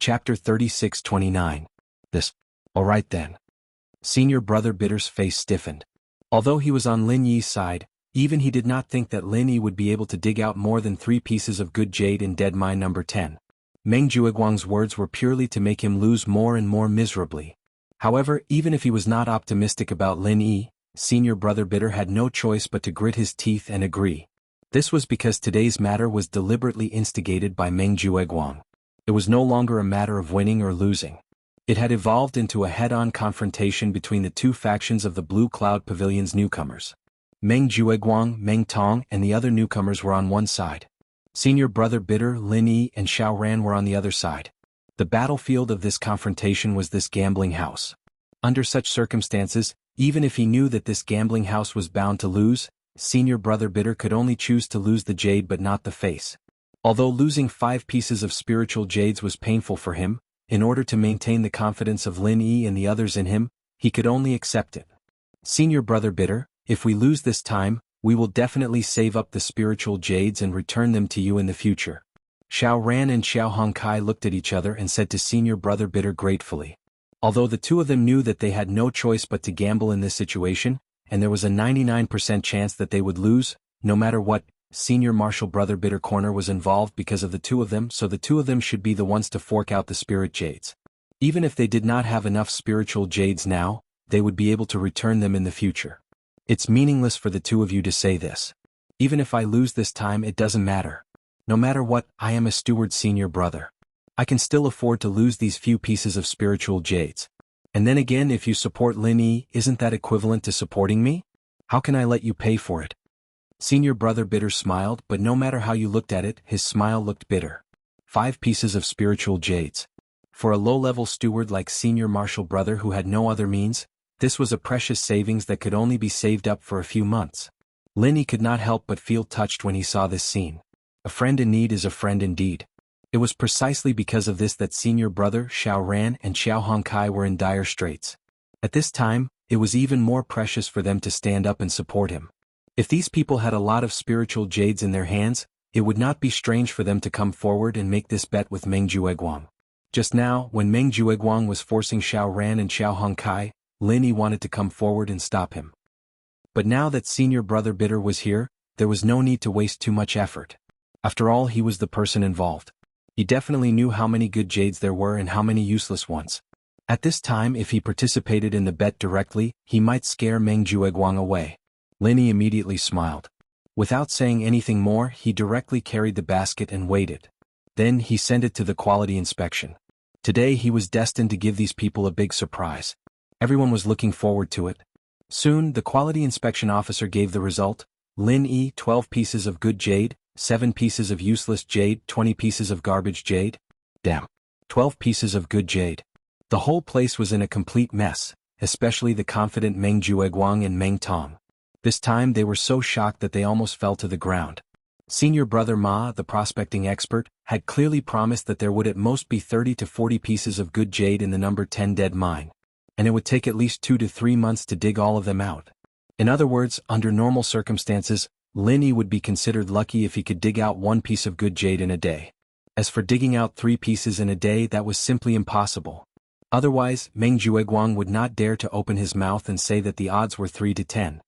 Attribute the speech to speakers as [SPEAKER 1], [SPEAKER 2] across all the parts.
[SPEAKER 1] Chapter 36-29. This. Alright then. Senior Brother Bitter's face stiffened. Although he was on Lin Yi's side, even he did not think that Lin Yi would be able to dig out more than 3 pieces of good jade in Dead Mine number 10. Meng Jueguang's words were purely to make him lose more and more miserably. However, even if he was not optimistic about Lin Yi, Senior Brother Bitter had no choice but to grit his teeth and agree. This was because today's matter was deliberately instigated by Meng Jueguang. It was no longer a matter of winning or losing. It had evolved into a head-on confrontation between the two factions of the Blue Cloud Pavilion's newcomers. Meng Jueguang, Meng Tong, and the other newcomers were on one side. Senior Brother Bitter, Lin Yi, and Xiao Ran were on the other side. The battlefield of this confrontation was this gambling house. Under such circumstances, even if he knew that this gambling house was bound to lose, Senior Brother Bitter could only choose to lose the jade but not the face. Although losing 5 pieces of spiritual jades was painful for him, in order to maintain the confidence of Lin Yi and the others in him, he could only accept it. Senior Brother Bitter, if we lose this time, we will definitely save up the spiritual jades and return them to you in the future. Xiao Ran and Xiao Hongkai looked at each other and said to Senior Brother Bitter gratefully. Although the two of them knew that they had no choice but to gamble in this situation, and there was a 99% chance that they would lose, no matter what, Senior Marshal Brother Bitter Corner was involved because of the two of them, so the two of them should be the ones to fork out the spirit jades. Even if they did not have enough spiritual jades now, they would be able to return them in the future. It's meaningless for the two of you to say this. Even if I lose this time, it doesn't matter. No matter what, I am a steward senior brother. I can still afford to lose these few pieces of spiritual jades. And then again, if you support Lin Yi, isn't that equivalent to supporting me? How can I let you pay for it? Senior Brother Bitter smiled, but no matter how you looked at it, his smile looked bitter. 5 pieces of spiritual jades. For a low-level steward like Senior Marshal Brother who had no other means, this was a precious savings that could only be saved up for a few months. Lin Yi could not help but feel touched when he saw this scene. A friend in need is a friend indeed. It was precisely because of this that Senior Brother, Xiao Ran, and Xiao Hongkai were in dire straits. At this time, it was even more precious for them to stand up and support him. If these people had a lot of spiritual jades in their hands, it would not be strange for them to come forward and make this bet with Meng Jueguang. Just now, when Meng Jueguang was forcing Xiao Ran and Xiao Hongkai, Lin Yi wanted to come forward and stop him. But now that Senior Brother Bitter was here, there was no need to waste too much effort. After all, he was the person involved. He definitely knew how many good jades there were and how many useless ones. At this time, if he participated in the bet directly, he might scare Meng Jueguang away. Lin Yi immediately smiled. Without saying anything more, he directly carried the basket and waited. Then he sent it to the quality inspection. Today he was destined to give these people a big surprise. Everyone was looking forward to it. Soon, the quality inspection officer gave the result. Lin Yi, 12 pieces of good jade, 7 pieces of useless jade, 20 pieces of garbage jade. Damn. 12 pieces of good jade. The whole place was in a complete mess, especially the confident Meng Jueguang and Meng Tong. This time they were so shocked that they almost fell to the ground. Senior Brother Ma, the prospecting expert, had clearly promised that there would at most be 30 to 40 pieces of good jade in the number 10 dead mine, and it would take at least 2 to 3 months to dig all of them out. In other words, under normal circumstances, Lin Yi would be considered lucky if he could dig out 1 piece of good jade in a day. As for digging out 3 pieces in a day, that was simply impossible. Otherwise, Meng Jueguang would not dare to open his mouth and say that the odds were 3 to 10.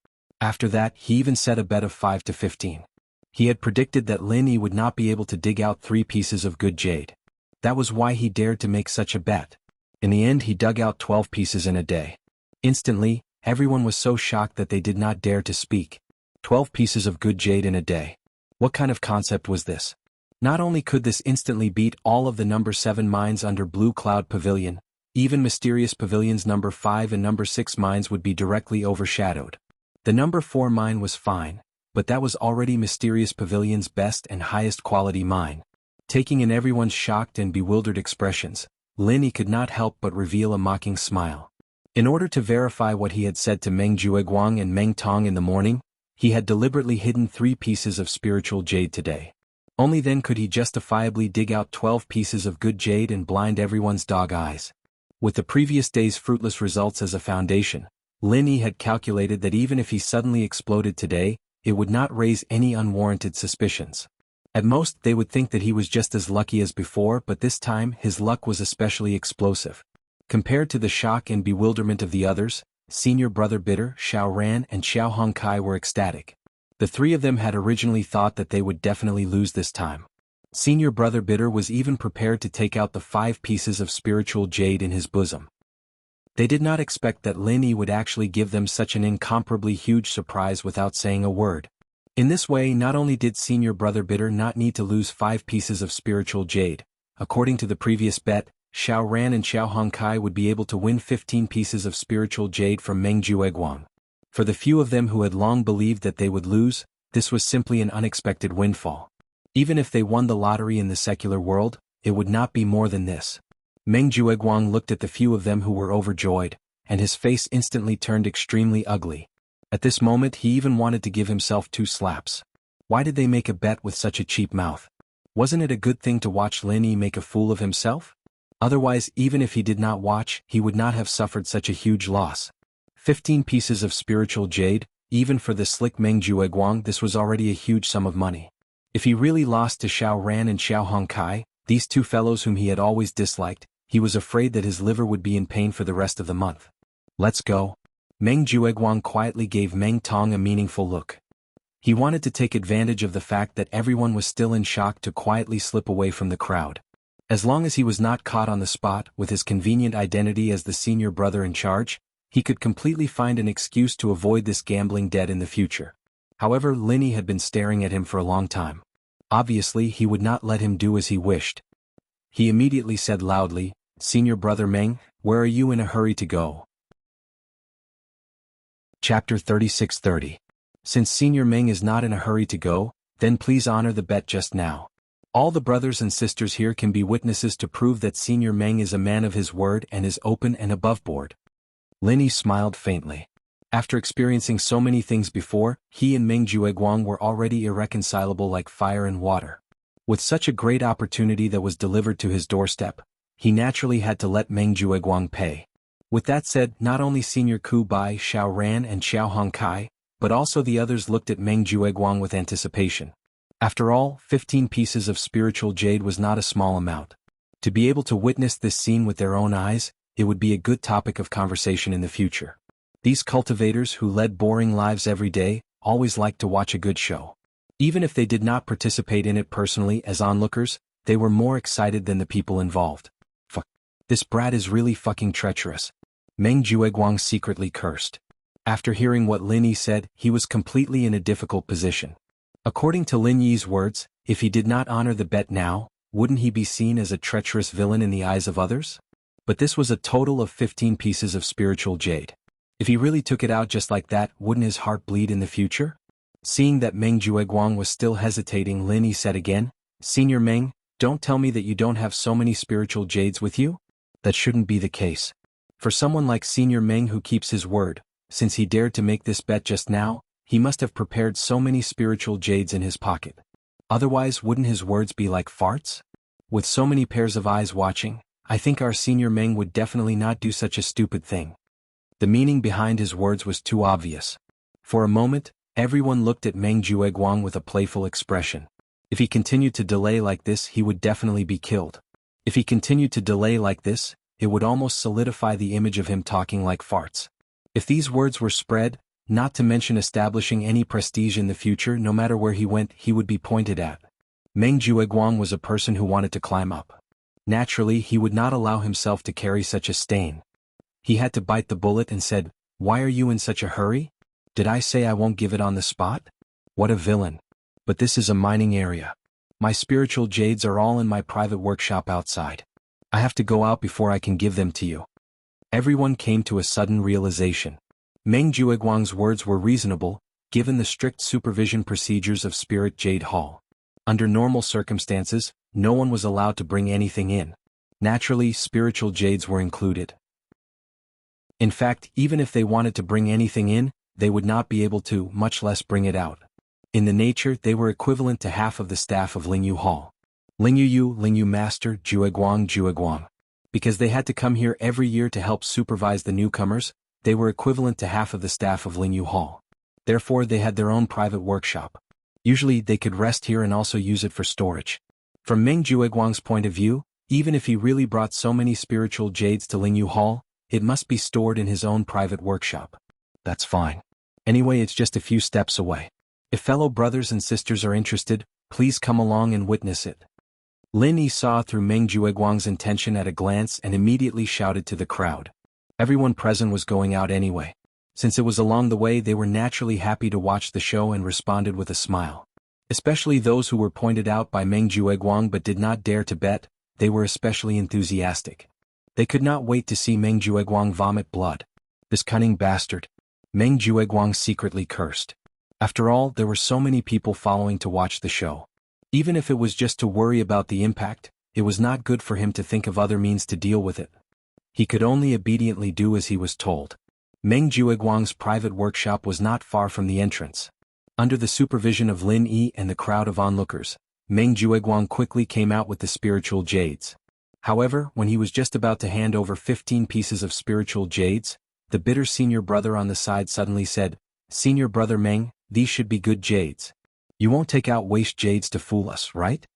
[SPEAKER 1] After that, he even set a bet of 5 to 15. He had predicted that Lin Yi would not be able to dig out 3 pieces of good jade. That was why he dared to make such a bet. In the end, he dug out 12 pieces in a day. Instantly, everyone was so shocked that they did not dare to speak. 12 pieces of good jade in a day. What kind of concept was this? Not only could this instantly beat all of the number 7 mines under Blue Cloud Pavilion, even Mysterious Pavilion's number 5 and number 6 mines would be directly overshadowed. The number 4 mine was fine, but that was already Mysterious Pavilion's best and highest quality mine. Taking in everyone's shocked and bewildered expressions, Lin Yi could not help but reveal a mocking smile. In order to verify what he had said to Meng Jueguang and Meng Tong in the morning, he had deliberately hidden 3 pieces of spiritual jade today. Only then could he justifiably dig out 12 pieces of good jade and blind everyone's dog eyes. With the previous day's fruitless results as a foundation, Lin Yi had calculated that even if he suddenly exploded today, it would not raise any unwarranted suspicions. At most, they would think that he was just as lucky as before, but this time, his luck was especially explosive. Compared to the shock and bewilderment of the others, Senior Brother Bitter, Xiao Ran and Xiao Hongkai were ecstatic. The three of them had originally thought that they would definitely lose this time. Senior Brother Bitter was even prepared to take out the 5 pieces of spiritual jade in his bosom. They did not expect that Lin Yi would actually give them such an incomparably huge surprise without saying a word. In this way, not only did Senior Brother Bitter not need to lose 5 pieces of spiritual jade, according to the previous bet, Xiao Ran and Xiao Hongkai would be able to win 15 pieces of spiritual jade from Meng Jueguang. For the few of them who had long believed that they would lose, this was simply an unexpected windfall. Even if they won the lottery in the secular world, it would not be more than this. Meng Jueguang looked at the few of them who were overjoyed, and his face instantly turned extremely ugly. At this moment he even wanted to give himself 2 slaps. Why did they make a bet with such a cheap mouth? Wasn't it a good thing to watch Lin Yi make a fool of himself? Otherwise, even if he did not watch, he would not have suffered such a huge loss. 15 pieces of spiritual jade, even for the slick Meng Jueguang, this was already a huge sum of money. If he really lost to Xiao Ran and Xiao Hongkai, these 2 fellows whom he had always disliked, he was afraid that his liver would be in pain for the rest of the month. Let's go. Meng Jueguang quietly gave Meng Tong a meaningful look. He wanted to take advantage of the fact that everyone was still in shock to quietly slip away from the crowd. As long as he was not caught on the spot with his convenient identity as the senior brother in charge, he could completely find an excuse to avoid this gambling debt in the future. However, Lin Yi had been staring at him for a long time. Obviously, he would not let him do as he wished. He immediately said loudly, "Senior Brother Meng, where are you in a hurry to go?" Chapter 3630. Since Senior Meng is not in a hurry to go, then please honor the bet just now. All the brothers and sisters here can be witnesses to prove that Senior Meng is a man of his word and is open and aboveboard. Lin Yi smiled faintly. After experiencing so many things before, he and Meng Jueguang were already irreconcilable like fire and water. With such a great opportunity that was delivered to his doorstep, he naturally had to let Meng Jueguang pay. With that said, not only Senior Ku Bai, Xiao Ran and Xiao Hongkai, but also the others looked at Meng Jueguang with anticipation. After all, 15 pieces of spiritual jade was not a small amount. To be able to witness this scene with their own eyes, it would be a good topic of conversation in the future. These cultivators who led boring lives every day, always liked to watch a good show. Even if they did not participate in it personally as onlookers, they were more excited than the people involved. Fuck. This brat is really fucking treacherous. Meng Jueguang secretly cursed. After hearing what Lin Yi said, he was completely in a difficult position. According to Lin Yi's words, if he did not honor the bet now, wouldn't he be seen as a treacherous villain in the eyes of others? But this was a total of 15 pieces of spiritual jade. If he really took it out just like that, wouldn't his heart bleed in the future? Seeing that Meng Jueguang was still hesitating, Lin Yi said again, "Senior Meng, don't tell me that you don't have so many spiritual jades with you? That shouldn't be the case. For someone like Senior Meng who keeps his word, since he dared to make this bet just now, he must have prepared so many spiritual jades in his pocket. Otherwise, wouldn't his words be like farts? With so many pairs of eyes watching, I think our Senior Meng would definitely not do such a stupid thing." The meaning behind his words was too obvious. For a moment, everyone looked at Meng Jueguang with a playful expression. If he continued to delay like this, he would definitely be killed. If he continued to delay like this, it would almost solidify the image of him talking like farts. If these words were spread, not to mention establishing any prestige in the future, no matter where he went, he would be pointed at. Meng Jueguang was a person who wanted to climb up. Naturally, he would not allow himself to carry such a stain. He had to bite the bullet and said, "Why are you in such a hurry? Did I say I won't give it on the spot? What a villain. But this is a mining area. My spiritual jades are all in my private workshop outside. I have to go out before I can give them to you." Everyone came to a sudden realization. Meng Jueguang's words were reasonable, given the strict supervision procedures of Spirit Jade Hall. Under normal circumstances, no one was allowed to bring anything in. Naturally, spiritual jades were included. In fact, even if they wanted to bring anything in, they would not be able to, much less bring it out. In the nature, they were equivalent to half of the staff of Lingyu Hall. Lingyu Master, Jueguang. Because they had to come here every year to help supervise the newcomers, they were equivalent to half of the staff of Lingyu Hall. Therefore they had their own private workshop. Usually they could rest here and also use it for storage. From Meng Jueguang's point of view, even if he really brought so many spiritual jades to Lingyu Hall, it must be stored in his own private workshop. That's fine. Anyway, it's just a few steps away. If fellow brothers and sisters are interested, please come along and witness it. Lin Yi saw through Meng Jueguang's intention at a glance and immediately shouted to the crowd. Everyone present was going out anyway. Since it was along the way, they were naturally happy to watch the show and responded with a smile. Especially those who were pointed out by Meng Jueguang but did not dare to bet, they were especially enthusiastic. They could not wait to see Meng Jueguang vomit blood. This cunning bastard. Meng Jueguang secretly cursed. After all, there were so many people following to watch the show. Even if it was just to worry about the impact, it was not good for him to think of other means to deal with it. He could only obediently do as he was told. Meng Jueguang's private workshop was not far from the entrance. Under the supervision of Lin Yi and the crowd of onlookers, Meng Jueguang quickly came out with the spiritual jades. However, when he was just about to hand over 15 pieces of spiritual jades, the bitter senior brother on the side suddenly said, "Senior brother Meng, these should be good jades. You won't take out waste jades to fool us, right?"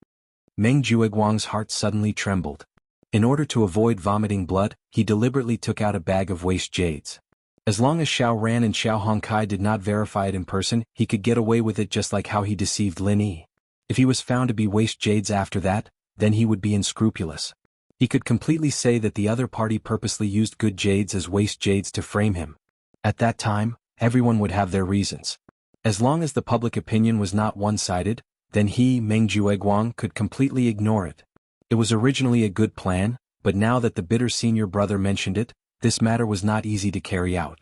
[SPEAKER 1] Meng Jueguang's heart suddenly trembled. In order to avoid vomiting blood, he deliberately took out a bag of waste jades. As long as Xiao Ran and Xiao Hongkai did not verify it in person, he could get away with it just like how he deceived Lin Yi. If he was found to be waste jades after that, then he would be unscrupulous. He could completely say that the other party purposely used good jades as waste jades to frame him. At that time, everyone would have their reasons. As long as the public opinion was not one-sided, then he, Meng Jueguang, could completely ignore it. It was originally a good plan, but now that the bitter senior brother mentioned it, this matter was not easy to carry out.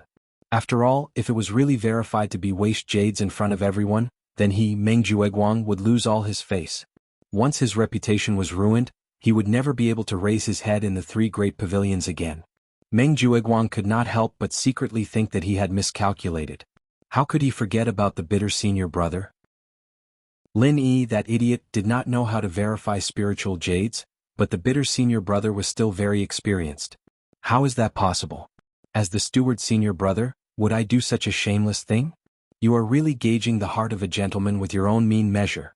[SPEAKER 1] After all, if it was really verified to be waste jades in front of everyone, then he, Meng Jueguang, would lose all his face. Once his reputation was ruined, he would never be able to raise his head in the three great pavilions again. Meng Jueguang could not help but secretly think that he had miscalculated. How could he forget about the bitter senior brother? Lin Yi, that idiot, did not know how to verify spiritual jades, but the bitter senior brother was still very experienced. How is that possible? As the steward senior brother, would I do such a shameless thing? You are really gauging the heart of a gentleman with your own mean measure.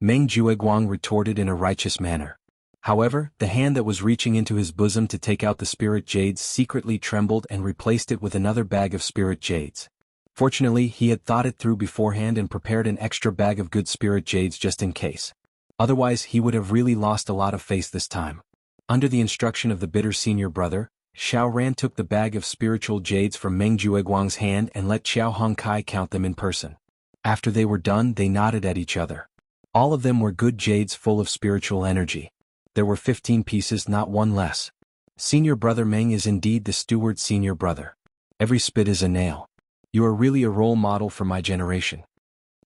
[SPEAKER 1] Meng Jueguang retorted in a righteous manner. However, the hand that was reaching into his bosom to take out the spirit jades secretly trembled and replaced it with another bag of spirit jades. Fortunately, he had thought it through beforehand and prepared an extra bag of good spirit jades just in case. Otherwise, he would have really lost a lot of face this time. Under the instruction of the bitter senior brother, Xiao Ran took the bag of spiritual jades from Meng Jueguang's hand and let Xiao Hongkai count them in person. After they were done, they nodded at each other. All of them were good jades full of spiritual energy. There were 15 pieces, not one less. Senior brother Meng is indeed the steward senior brother. Every spit is a nail. You are really a role model for my generation.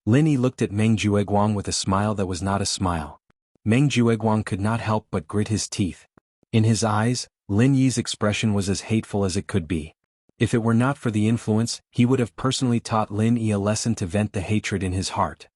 [SPEAKER 1] Lin Yi looked at Meng Jueguang with a smile that was not a smile. Meng Jueguang could not help but grit his teeth. In his eyes, Lin Yi's expression was as hateful as it could be. If it were not for the influence, he would have personally taught Lin Yi a lesson to vent the hatred in his heart.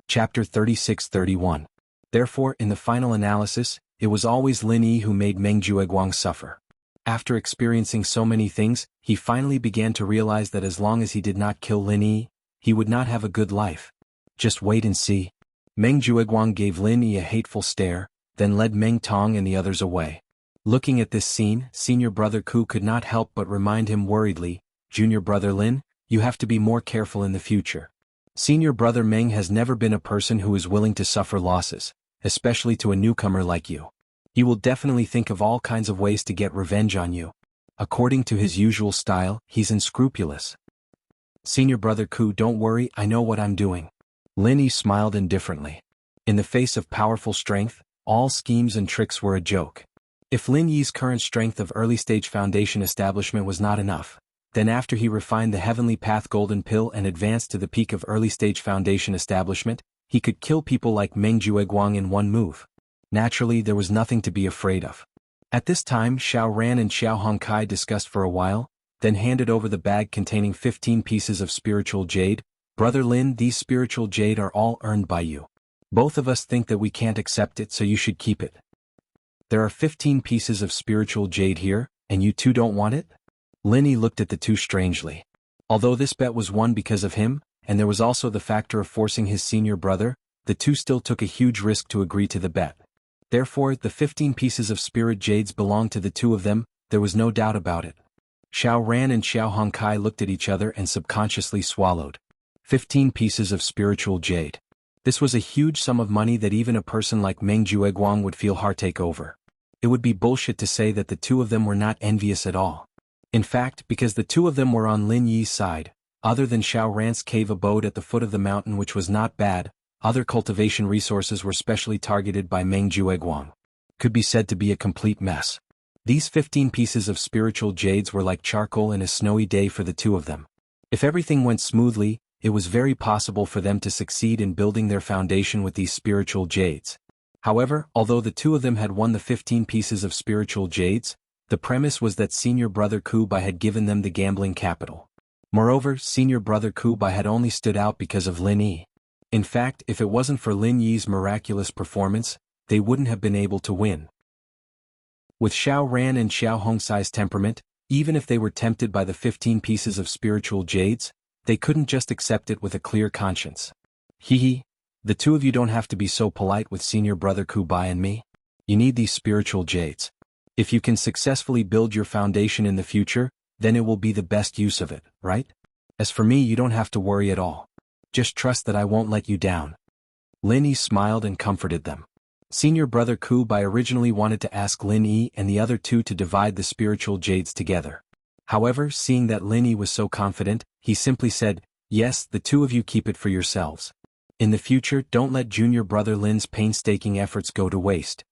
[SPEAKER 1] Chapter 36-31. Therefore, in the final analysis, it was always Lin Yi who made Meng Jueguang suffer. After experiencing so many things, he finally began to realize that as long as he did not kill Lin Yi, he would not have a good life. Just wait and see. Meng Jueguang gave Lin Yi a hateful stare, then led Meng Tong and the others away. Looking at this scene, senior brother Ku could not help but remind him worriedly, "Junior brother Lin, you have to be more careful in the future. Senior brother Meng has never been a person who is willing to suffer losses, especially to a newcomer like you. He will definitely think of all kinds of ways to get revenge on you. According to his usual style, he's unscrupulous." "Senior brother Ku, don't worry, I know what I'm doing." Lin Yi smiled indifferently. In the face of powerful strength, all schemes and tricks were a joke. If Lin Yi's current strength of early-stage foundation establishment was not enough, then after he refined the Heavenly Path Golden Pill and advanced to the peak of early-stage foundation establishment, he could kill people like Meng Jueguang in one move. Naturally, there was nothing to be afraid of. At this time, Xiao Ran and Xiao Hongkai discussed for a while, then handed over the bag containing 15 pieces of spiritual jade. "Brother Lin, these spiritual jade are all earned by you. Both of us think that we can't accept it, so you should keep it. There are 15 pieces of spiritual jade here, and you two don't want it?" Lin Yi looked at the two strangely. Although this bet was won because of him, and there was also the factor of forcing his senior brother, the two still took a huge risk to agree to the bet. Therefore, the 15 pieces of spirit jades belonged to the two of them, there was no doubt about it. Xiao Ran and Xiao Hongkai looked at each other and subconsciously swallowed. 15 pieces of spiritual jade. This was a huge sum of money that even a person like Meng Jueguang would feel heartache over. It would be bullshit to say that the two of them were not envious at all. In fact, because the two of them were on Lin Yi's side, other than Xiao Ran's cave abode at the foot of the mountain, which was not bad, other cultivation resources were specially targeted by Meng Jueguang. Could be said to be a complete mess. These 15 pieces of spiritual jades were like charcoal in a snowy day for the two of them. If everything went smoothly, it was very possible for them to succeed in building their foundation with these spiritual jades. However, although the two of them had won the 15 pieces of spiritual jades, the premise was that senior brother Ku Bai had given them the gambling capital. Moreover, senior brother Ku Bai had only stood out because of Lin Yi. In fact, if it wasn't for Lin Yi's miraculous performance, they wouldn't have been able to win. With Xiao Ran and Xiao Hongsai's temperament, even if they were tempted by the 15 pieces of spiritual jades, they couldn't just accept it with a clear conscience. Hee, the two of you don't have to be so polite with senior brother Ku Bai and me. You need these spiritual jades. If you can successfully build your foundation in the future, then it will be the best use of it, right? As for me, you don't have to worry at all. Just trust that I won't let you down. Lin Yi smiled and comforted them. Senior brother Ku Bai originally wanted to ask Lin Yi and the other two to divide the spiritual jades together. However, seeing that Lin Yi was so confident, he simply said, "Yes, the two of you keep it for yourselves. In the future, don't let junior brother Lin's painstaking efforts go to waste."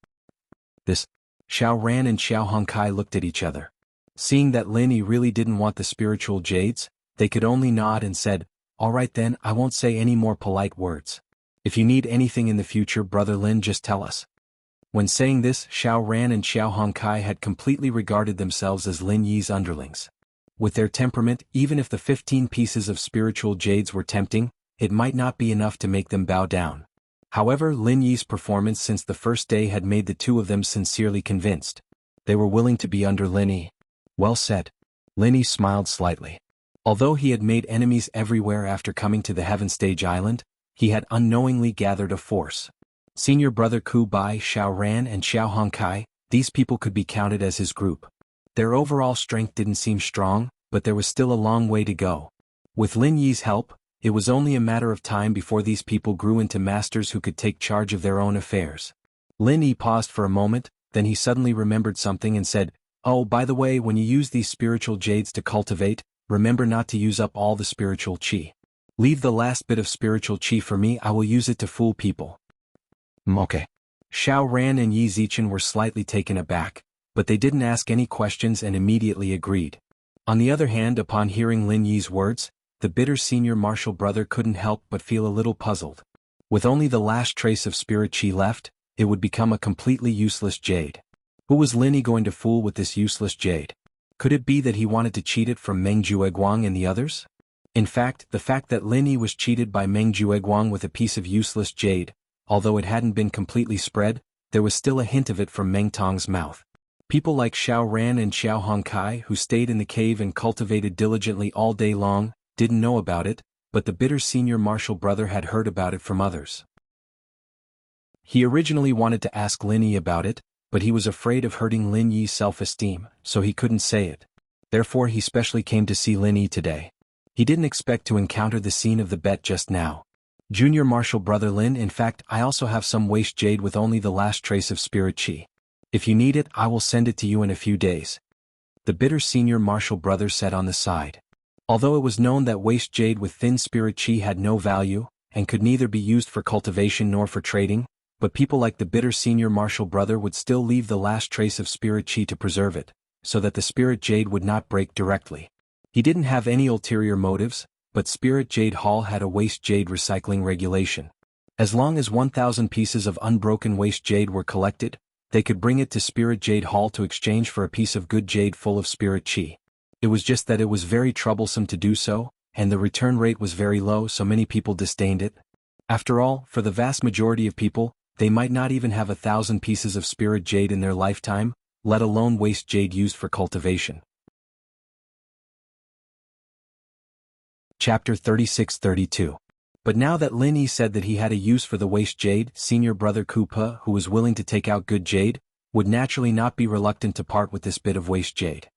[SPEAKER 1] This. Xiao Ran and Xiao Hongkai looked at each other. Seeing that Lin Yi really didn't want the spiritual jades, they could only nod and said, "All right then, I won't say any more polite words. If you need anything in the future, brother Lin, just tell us." When saying this, Xiao Ran and Xiao Hongkai had completely regarded themselves as Lin Yi's underlings. With their temperament, even if the 15 pieces of spiritual jades were tempting, it might not be enough to make them bow down. However, Lin Yi's performance since the first day had made the two of them sincerely convinced. They were willing to be under Lin Yi. Well said. Lin Yi smiled slightly. Although he had made enemies everywhere after coming to the Heaven Stage Island, he had unknowingly gathered a force. Senior brother Ku Bai, Xiao Ran and Xiao Hongkai, these people could be counted as his group. Their overall strength didn't seem strong, but there was still a long way to go. With Lin Yi's help, it was only a matter of time before these people grew into masters who could take charge of their own affairs. Lin Yi paused for a moment, then he suddenly remembered something and said, "Oh, by the way, when you use these spiritual jades to cultivate, remember not to use up all the spiritual qi. Leave the last bit of spiritual qi for me, I will use it to fool people." Okay. Xiao Ran and Yi Zichen were slightly taken aback, but they didn't ask any questions and immediately agreed. On the other hand, upon hearing Lin Yi's words, the bitter senior martial brother couldn't help but feel a little puzzled. With only the last trace of spirit qi left, it would become a completely useless jade. Who was Lin Yi going to fool with this useless jade? Could it be that he wanted to cheat it from Meng Jueguang and the others? In fact, the fact that Lin Yi was cheated by Meng Jueguang with a piece of useless jade, although it hadn't been completely spread, there was still a hint of it from Meng Tong's mouth. People like Xiao Ran and Xiao Hongkai, who stayed in the cave and cultivated diligently all day long, didn't know about it, but the bitter senior martial brother had heard about it from others. He originally wanted to ask Lin Yi about it, but he was afraid of hurting Lin Yi's self-esteem, so he couldn't say it. Therefore he specially came to see Lin Yi today. He didn't expect to encounter the scene of the bet just now. Junior martial brother Lin, in fact, I also have some waste jade with only the last trace of spirit qi. If you need it, I will send it to you in a few days. The bitter senior martial brother said on the side. Although it was known that waste jade with thin spirit qi had no value, and could neither be used for cultivation nor for trading, but people like the bitter senior martial brother would still leave the last trace of spirit qi to preserve it, so that the spirit jade would not break directly. He didn't have any ulterior motives, but Spirit Jade Hall had a waste jade recycling regulation. As long as 1,000 pieces of unbroken waste jade were collected, they could bring it to Spirit Jade Hall to exchange for a piece of good jade full of spirit qi. It was just that it was very troublesome to do so, and the return rate was very low, so many people disdained it. After all, for the vast majority of people, they might not even have 1,000 pieces of spirit jade in their lifetime, let alone waste jade used for cultivation. Chapter 36-32. But now that Lin Yi said that he had a use for the waste jade, senior brother Koopa, who was willing to take out good jade, would naturally not be reluctant to part with this bit of waste jade.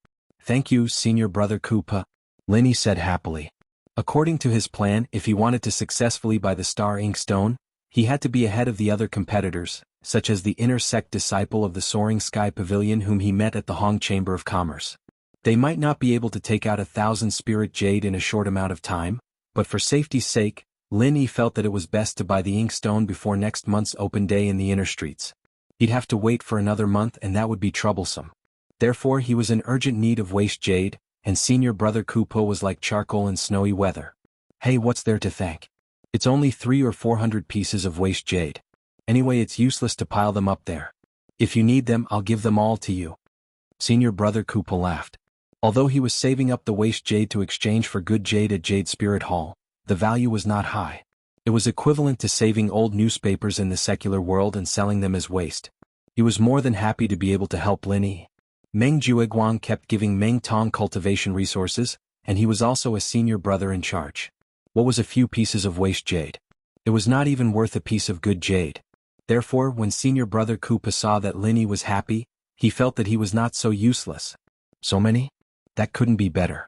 [SPEAKER 1] Thank you, senior brother Koopa, Lin Yi said happily. According to his plan, if he wanted to successfully buy the Star Ink Stone, he had to be ahead of the other competitors, such as the inner sect disciple of the Soaring Sky Pavilion whom he met at the Hong Chamber of Commerce. They might not be able to take out 1,000 spirit jade in a short amount of time, but for safety's sake, Lin Yi felt that it was best to buy the ink stone before next month's open day in the inner streets. He'd have to wait for another month and that would be troublesome. Therefore he was in urgent need of waste jade, and senior brother Koopa was like charcoal in snowy weather. Hey, what's there to thank? It's only 300 or 400 pieces of waste jade. Anyway, it's useless to pile them up there. If you need them, I'll give them all to you. Senior brother Koopa laughed. Although he was saving up the waste jade to exchange for good jade at Jade Spirit Hall, the value was not high. It was equivalent to saving old newspapers in the secular world and selling them as waste. He was more than happy to be able to help Lin Yi. Meng Jueguang kept giving Meng Tong cultivation resources, and he was also a senior brother in charge. What was a few pieces of waste jade? It was not even worth a piece of good jade. Therefore, when senior brother Koopa saw that Lin Yi was happy, he felt that he was not so useless. So many? That couldn't be better.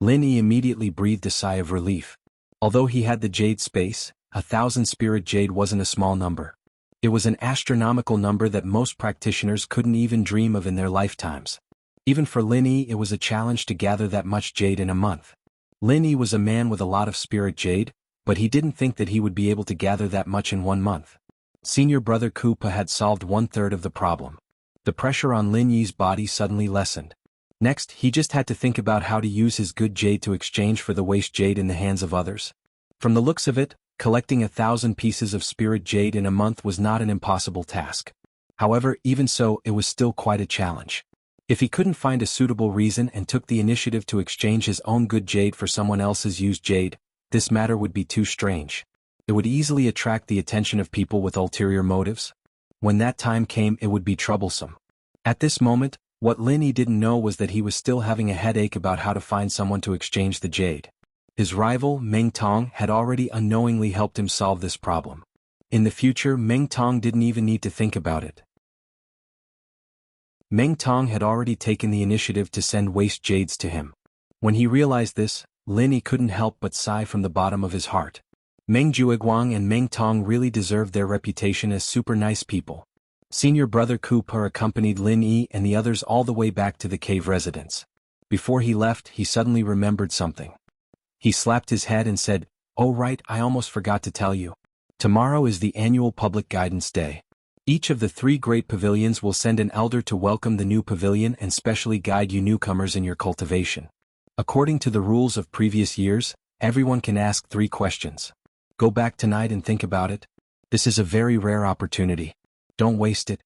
[SPEAKER 1] Lin Yi immediately breathed a sigh of relief. Although he had the jade space, 1,000 spirit jade wasn't a small number. It was an astronomical number that most practitioners couldn't even dream of in their lifetimes. Even for Lin Yi, it was a challenge to gather that much jade in a month. Lin Yi was a man with a lot of spirit jade, but he didn't think that he would be able to gather that much in 1 month. Senior brother Koopa had solved 1/3 of the problem. The pressure on Lin Yi's body suddenly lessened. Next, he just had to think about how to use his good jade to exchange for the waste jade in the hands of others. From the looks of it, collecting 1,000 pieces of spirit jade in a month was not an impossible task. However, even so, it was still quite a challenge. If he couldn't find a suitable reason and took the initiative to exchange his own good jade for someone else's used jade, this matter would be too strange. It would easily attract the attention of people with ulterior motives. When that time came, it would be troublesome. At this moment, what Lin Yi didn't know was that he was still having a headache about how to find someone to exchange the jade. His rival, Meng Tong, had already unknowingly helped him solve this problem. In the future, Meng Tong didn't even need to think about it. Meng Tong had already taken the initiative to send waste jades to him. When he realized this, Lin Yi couldn't help but sigh from the bottom of his heart. Meng Jueguang and Meng Tong really deserved their reputation as super nice people. Senior brother Koopa accompanied Lin Yi and the others all the way back to the cave residence. Before he left, he suddenly remembered something. He slapped his head and said, "Oh right, I almost forgot to tell you. Tomorrow is the annual Public Guidance Day. Each of the 3 great pavilions will send an elder to welcome the new pavilion and specially guide you newcomers in your cultivation. According to the rules of previous years, everyone can ask 3 questions. Go back tonight and think about it. This is a very rare opportunity. Don't waste it."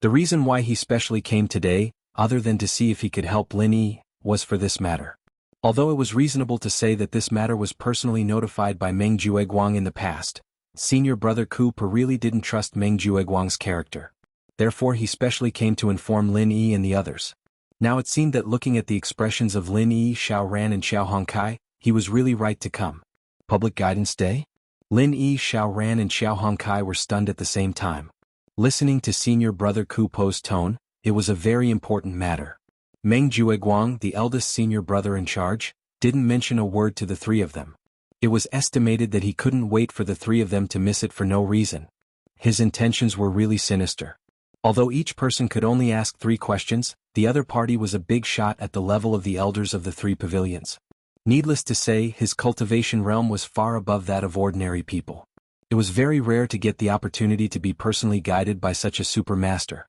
[SPEAKER 1] The reason why he specially came today, other than to see if he could help Lin Yi, was for this matter. Although it was reasonable to say that this matter was personally notified by Meng Jueguang in the past, senior brother Koopa really didn't trust Meng Jueguang's character. Therefore he specially came to inform Lin Yi and the others. Now it seemed that looking at the expressions of Lin Yi, Xiao Ran and Xiao Hongkai, he was really right to come. Public Guidance Day? Lin Yi, Xiao Ran and Xiao Hongkai were stunned at the same time. Listening to senior brother Koopa's tone, it was a very important matter. Meng Jueguang, the eldest senior brother in charge, didn't mention a word to the 3 of them. It was estimated that he couldn't wait for the 3 of them to miss it for no reason. His intentions were really sinister. Although each person could only ask 3 questions, the other party was a big shot at the level of the elders of the 3 pavilions. Needless to say, his cultivation realm was far above that of ordinary people. It was very rare to get the opportunity to be personally guided by such a supermaster.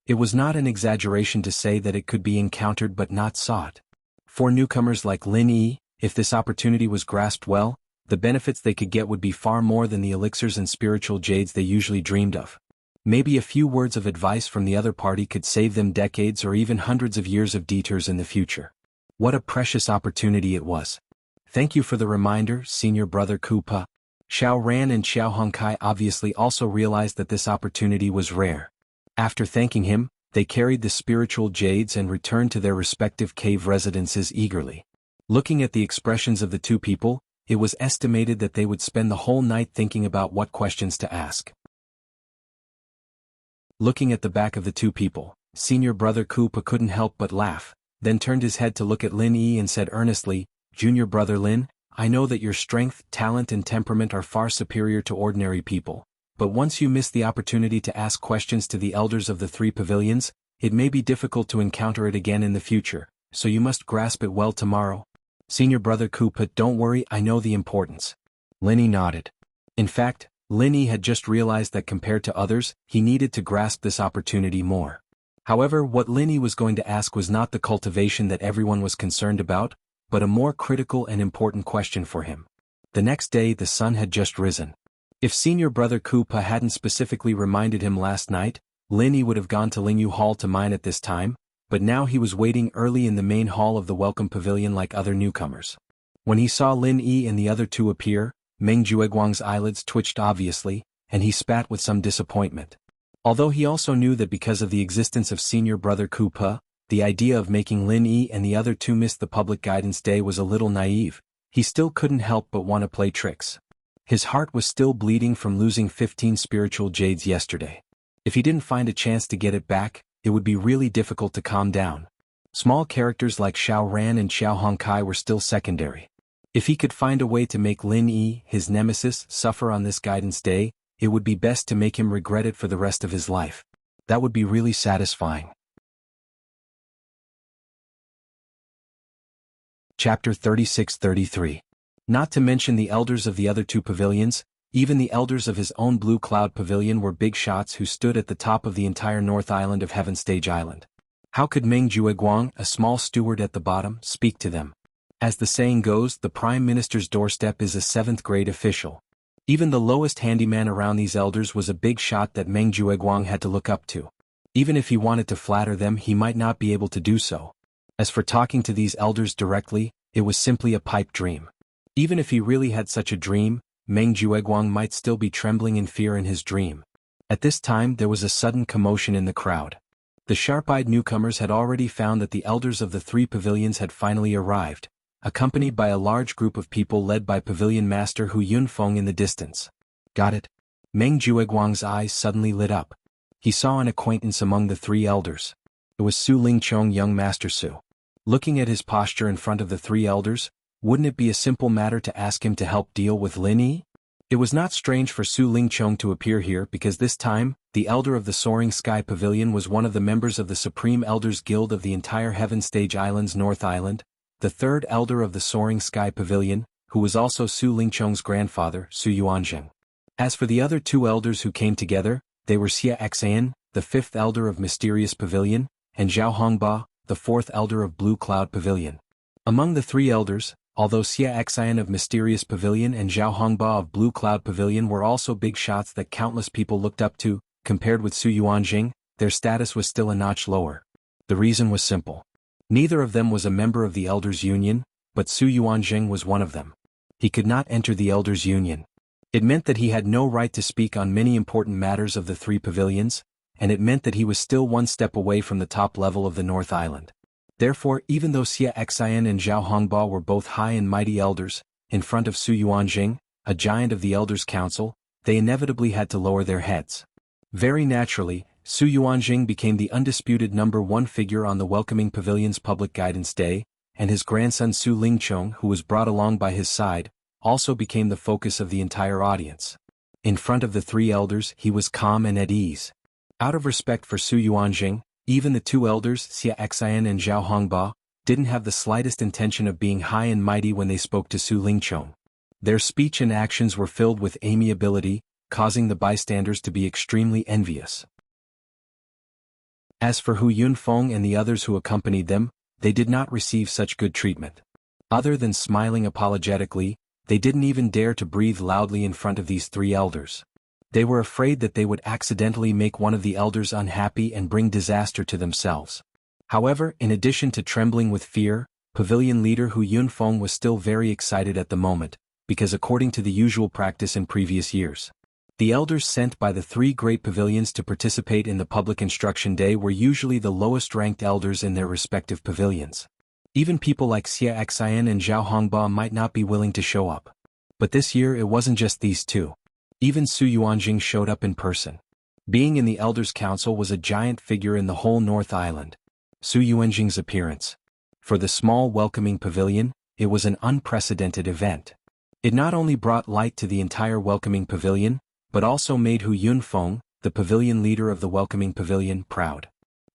[SPEAKER 1] It was not an exaggeration to say that it could be encountered but not sought. For newcomers like Lin Yi, if this opportunity was grasped well, the benefits they could get would be far more than the elixirs and spiritual jades they usually dreamed of. Maybe a few words of advice from the other party could save them decades or even hundreds of years of detours in the future. What a precious opportunity it was. Thank you for the reminder, senior brother Koopa. Xiao Ran and Xiao Hongkai obviously also realized that this opportunity was rare. After thanking him, they carried the spiritual jades and returned to their respective cave residences eagerly. Looking at the expressions of the 2 people, it was estimated that they would spend the whole night thinking about what questions to ask. Looking at the back of the two people, senior brother Koopa couldn't help but laugh, then turned his head to look at Lin Yi and said earnestly, "Junior brother Lin, I know that your strength, talent and temperament are far superior to ordinary people, but once you miss the opportunity to ask questions to the elders of the three pavilions, it may be difficult to encounter it again in the future, so you must grasp it well tomorrow." Senior brother Koopa, "Don't worry, I know the importance." Lin Yi nodded. In fact, Lin Yi had just realized that compared to others, he needed to grasp this opportunity more. However, what Lin Yi was going to ask was not the cultivation that everyone was concerned about, but a more critical and important question for him. The next day the sun had just risen. If senior brother Koopa hadn't specifically reminded him last night, Lin Yi would have gone to Lingyu Hall to mine at this time, but now he was waiting early in the main hall of the welcome pavilion like other newcomers. When he saw Lin Yi and the other two appear, Meng Jueguang's eyelids twitched obviously, and he spat with some disappointment. Although he also knew that because of the existence of senior brother Koopa, the idea of making Lin Yi and the other two miss the public guidance day was a little naive, he still couldn't help but want to play tricks. His heart was still bleeding from losing 15 spiritual jades yesterday. If he didn't find a chance to get it back, it would be really difficult to calm down. Small characters like Xiao Ran and Xiao Hongkai were still secondary. If he could find a way to make Lin Yi, his nemesis, suffer on this guidance day, it would be best to make him regret it for the rest of his life. That would be really satisfying. Chapter 36-33. Not to mention the elders of the other two pavilions, even the elders of his own Blue Cloud Pavilion were big shots who stood at the top of the entire North Island of Heaven Stage Island. How could Meng Jueguang, a small steward at the bottom, speak to them? As the saying goes, the Prime Minister's doorstep is a 7th grade official. Even the lowest handyman around these elders was a big shot that Meng Jueguang had to look up to. Even if he wanted to flatter them, he might not be able to do so. As for talking to these elders directly, it was simply a pipe dream. Even if he really had such a dream, Meng Jueguang might still be trembling in fear in his dream. At this time there was a sudden commotion in the crowd. The sharp-eyed newcomers had already found that the elders of the three pavilions had finally arrived, accompanied by a large group of people led by Pavilion Master Hu Yunfeng in the distance. Got it? Meng Jueguang's eyes suddenly lit up. He saw an acquaintance among the three elders. It was Su Lingchong, young Master Su. Looking at his posture in front of the three elders, wouldn't it be a simple matter to ask him to help deal with Lin Yi? It was not strange for Su Lingchong to appear here because this time, the elder of the Soaring Sky Pavilion was one of the members of the Supreme Elders Guild of the entire Heaven Stage Island's North Island, the third elder of the Soaring Sky Pavilion, who was also Su Lingchong's grandfather, Su Yuanzheng. As for the other two elders who came together, they were Xia Xian, the fifth elder of Mysterious Pavilion, and Zhao Hongba, the fourth elder of Blue Cloud Pavilion. Among the three elders, although Xia Xian of Mysterious Pavilion and Zhao Hongba of Blue Cloud Pavilion were also big shots that countless people looked up to, compared with Su Yuanjing, their status was still a notch lower. The reason was simple. Neither of them was a member of the Elders' Union, but Su Yuanjing was one of them. He could not enter the Elders' Union. It meant that he had no right to speak on many important matters of the three pavilions, and it meant that he was still one step away from the top level of the North Island. Therefore, even though Xia Xian and Zhao Hongba were both high and mighty elders, in front of Su Yuanjing, a giant of the Elders' Council, they inevitably had to lower their heads. Very naturally, Su Yuanjing became the undisputed number one figure on the Welcoming Pavilion's Public Guidance Day, and his grandson Su Lingchong, who was brought along by his side, also became the focus of the entire audience. In front of the three elders, he was calm and at ease. Out of respect for Su Yuanjing, even the two elders, Xia Xian and Zhao Hongba, didn't have the slightest intention of being high and mighty when they spoke to Su Lingchong. Their speech and actions were filled with amiability, causing the bystanders to be extremely envious. As for Hu Yunfeng and the others who accompanied them, they did not receive such good treatment. Other than smiling apologetically, they didn't even dare to breathe loudly in front of these three elders. They were afraid that they would accidentally make one of the elders unhappy and bring disaster to themselves. However, in addition to trembling with fear, Pavilion leader Hu Yunfeng was still very excited at the moment, because according to the usual practice in previous years, the elders sent by the three great pavilions to participate in the public instruction day were usually the lowest ranked elders in their respective pavilions. Even people like Xia Xian and Zhao Hongba might not be willing to show up. But this year it wasn't just these two. Even Su Yuanjing showed up in person. Being in the Elders' Council was a giant figure in the whole North Island. Su Yuanjing's appearance. For the small welcoming pavilion, it was an unprecedented event. It not only brought light to the entire welcoming pavilion, but also made Hu Yunfeng, the pavilion leader of the welcoming pavilion, proud.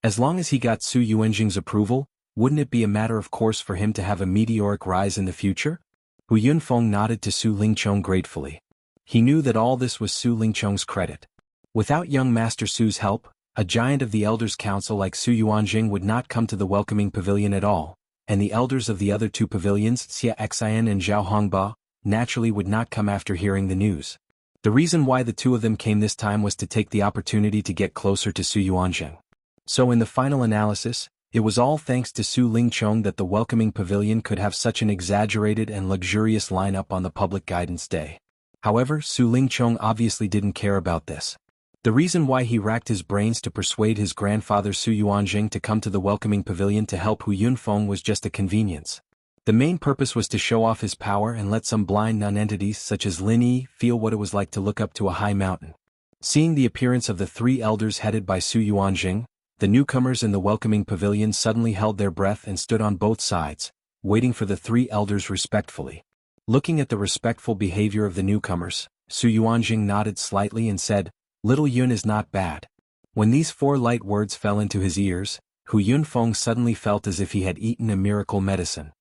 [SPEAKER 1] As long as he got Su Yuanjing's approval, wouldn't it be a matter of course for him to have a meteoric rise in the future? Hu Yunfeng nodded to Su Lingchong gratefully. He knew that all this was Su Lingchong's credit. Without young Master Su's help, a giant of the Elders' Council like Su Yuanjing would not come to the welcoming pavilion at all, and the elders of the other two pavilions, Xia Xian and Zhao Hongba, naturally would not come after hearing the news. The reason why the two of them came this time was to take the opportunity to get closer to Su Yuanjing. So in the final analysis, it was all thanks to Su Lingchong that the welcoming pavilion could have such an exaggerated and luxurious lineup on the public guidance day. However, Su Lingchong obviously didn't care about this. The reason why he racked his brains to persuade his grandfather Su Yuanjing to come to the welcoming pavilion to help Hu Yunfeng was just a convenience. The main purpose was to show off his power and let some blind non-entities such as Lin Yi feel what it was like to look up to a high mountain. Seeing the appearance of the three elders headed by Su Yuanjing, the newcomers in the welcoming pavilion suddenly held their breath and stood on both sides, waiting for the three elders respectfully. Looking at the respectful behavior of the newcomers, Su Yuanjing nodded slightly and said, "Little Yun is not bad." When these four light words fell into his ears, Hu Yunfeng suddenly felt as if he had eaten a miracle medicine.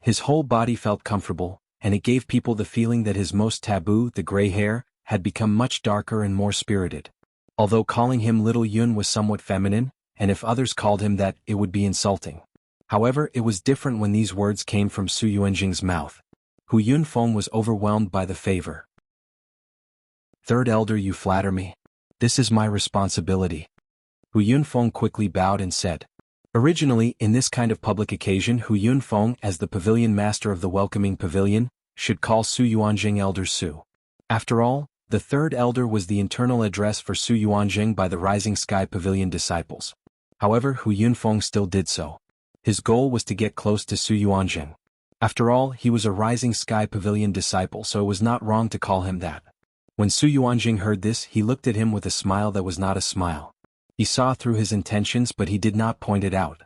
[SPEAKER 1] His whole body felt comfortable, and it gave people the feeling that his most taboo, the gray hair, had become much darker and more spirited. Although calling him Little Yun was somewhat feminine, and if others called him that, it would be insulting. However, it was different when these words came from Su Yuanjing's mouth. Hu Yunfeng was overwhelmed by the favor. "Third elder, you flatter me. This is my responsibility." Hu Yunfeng quickly bowed and said. Originally, in this kind of public occasion, Hu Yunfeng, as the pavilion master of the welcoming pavilion, should call Su Yuanjing Elder Su. After all, the third elder was the internal address for Su Yuanjing by the Rising Sky Pavilion disciples. However, Hu Yunfeng still did so. His goal was to get close to Su Yuanjing. After all, he was a Rising Sky Pavilion disciple, so it was not wrong to call him that. When Su Yuanjing heard this, he looked at him with a smile that was not a smile. He saw through his intentions, but he did not point it out.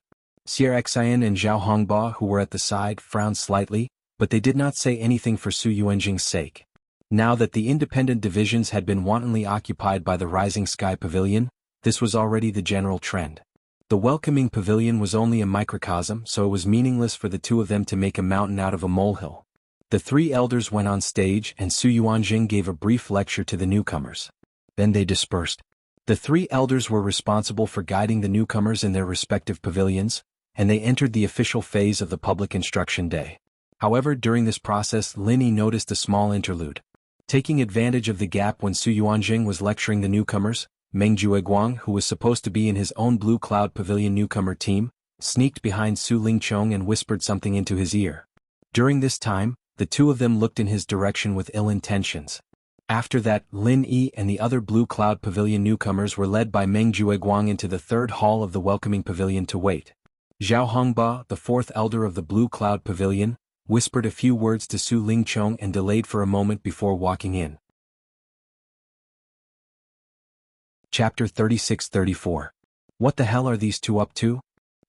[SPEAKER 1] Xia Xian and Zhao Hongba, who were at the side, frowned slightly, but they did not say anything for Su Yuanjing's sake. Now that the independent divisions had been wantonly occupied by the Rising Sky Pavilion, this was already the general trend. The welcoming pavilion was only a microcosm, so it was meaningless for the two of them to make a mountain out of a molehill. The three elders went on stage and Su Yuanjing gave a brief lecture to the newcomers. Then they dispersed. The three elders were responsible for guiding the newcomers in their respective pavilions, and they entered the official phase of the public instruction day. However, during this process, Lin Yi noticed a small interlude. Taking advantage of the gap when Su Yuanjing was lecturing the newcomers, Meng Jueguang, who was supposed to be in his own Blue Cloud Pavilion newcomer team, sneaked behind Su Lingchong and whispered something into his ear. During this time, the two of them looked in his direction with ill intentions. After that, Lin Yi and the other Blue Cloud Pavilion newcomers were led by Meng Jueguang into the third hall of the welcoming pavilion to wait. Zhao Hongba, the fourth elder of the Blue Cloud Pavilion, whispered a few words to Su Lingchong and delayed for a moment before walking in. Chapter 36-34. What the hell are these two up to?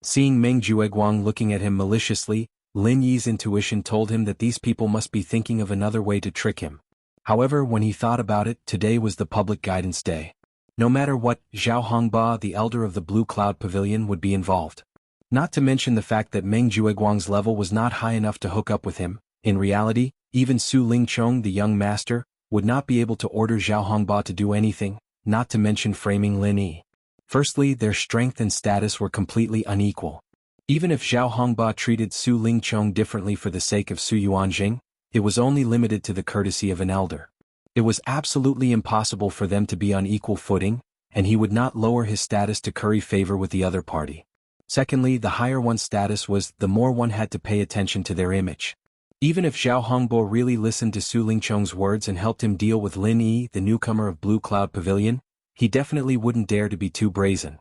[SPEAKER 1] Seeing Meng Jueguang looking at him maliciously, Lin Yi's intuition told him that these people must be thinking of another way to trick him. However, when he thought about it, today was the public guidance day. No matter what, Zhao Hongba, the elder of the Blue Cloud Pavilion, would be involved. Not to mention the fact that Meng Jueguang's level was not high enough to hook up with him. In reality, even Su Lingchong, the young master, would not be able to order Zhao Hongba to do anything, not to mention framing Lin Yi. Firstly, their strength and status were completely unequal. Even if Zhao Hongba treated Su Lingchong differently for the sake of Su Yuanjing, it was only limited to the courtesy of an elder. It was absolutely impossible for them to be on equal footing, and he would not lower his status to curry favor with the other party. Secondly, the higher one's status was, the more one had to pay attention to their image. Even if Zhao Hongbo really listened to Su Lingchong's words and helped him deal with Lin Yi, the newcomer of Blue Cloud Pavilion, he definitely wouldn't dare to be too brazen.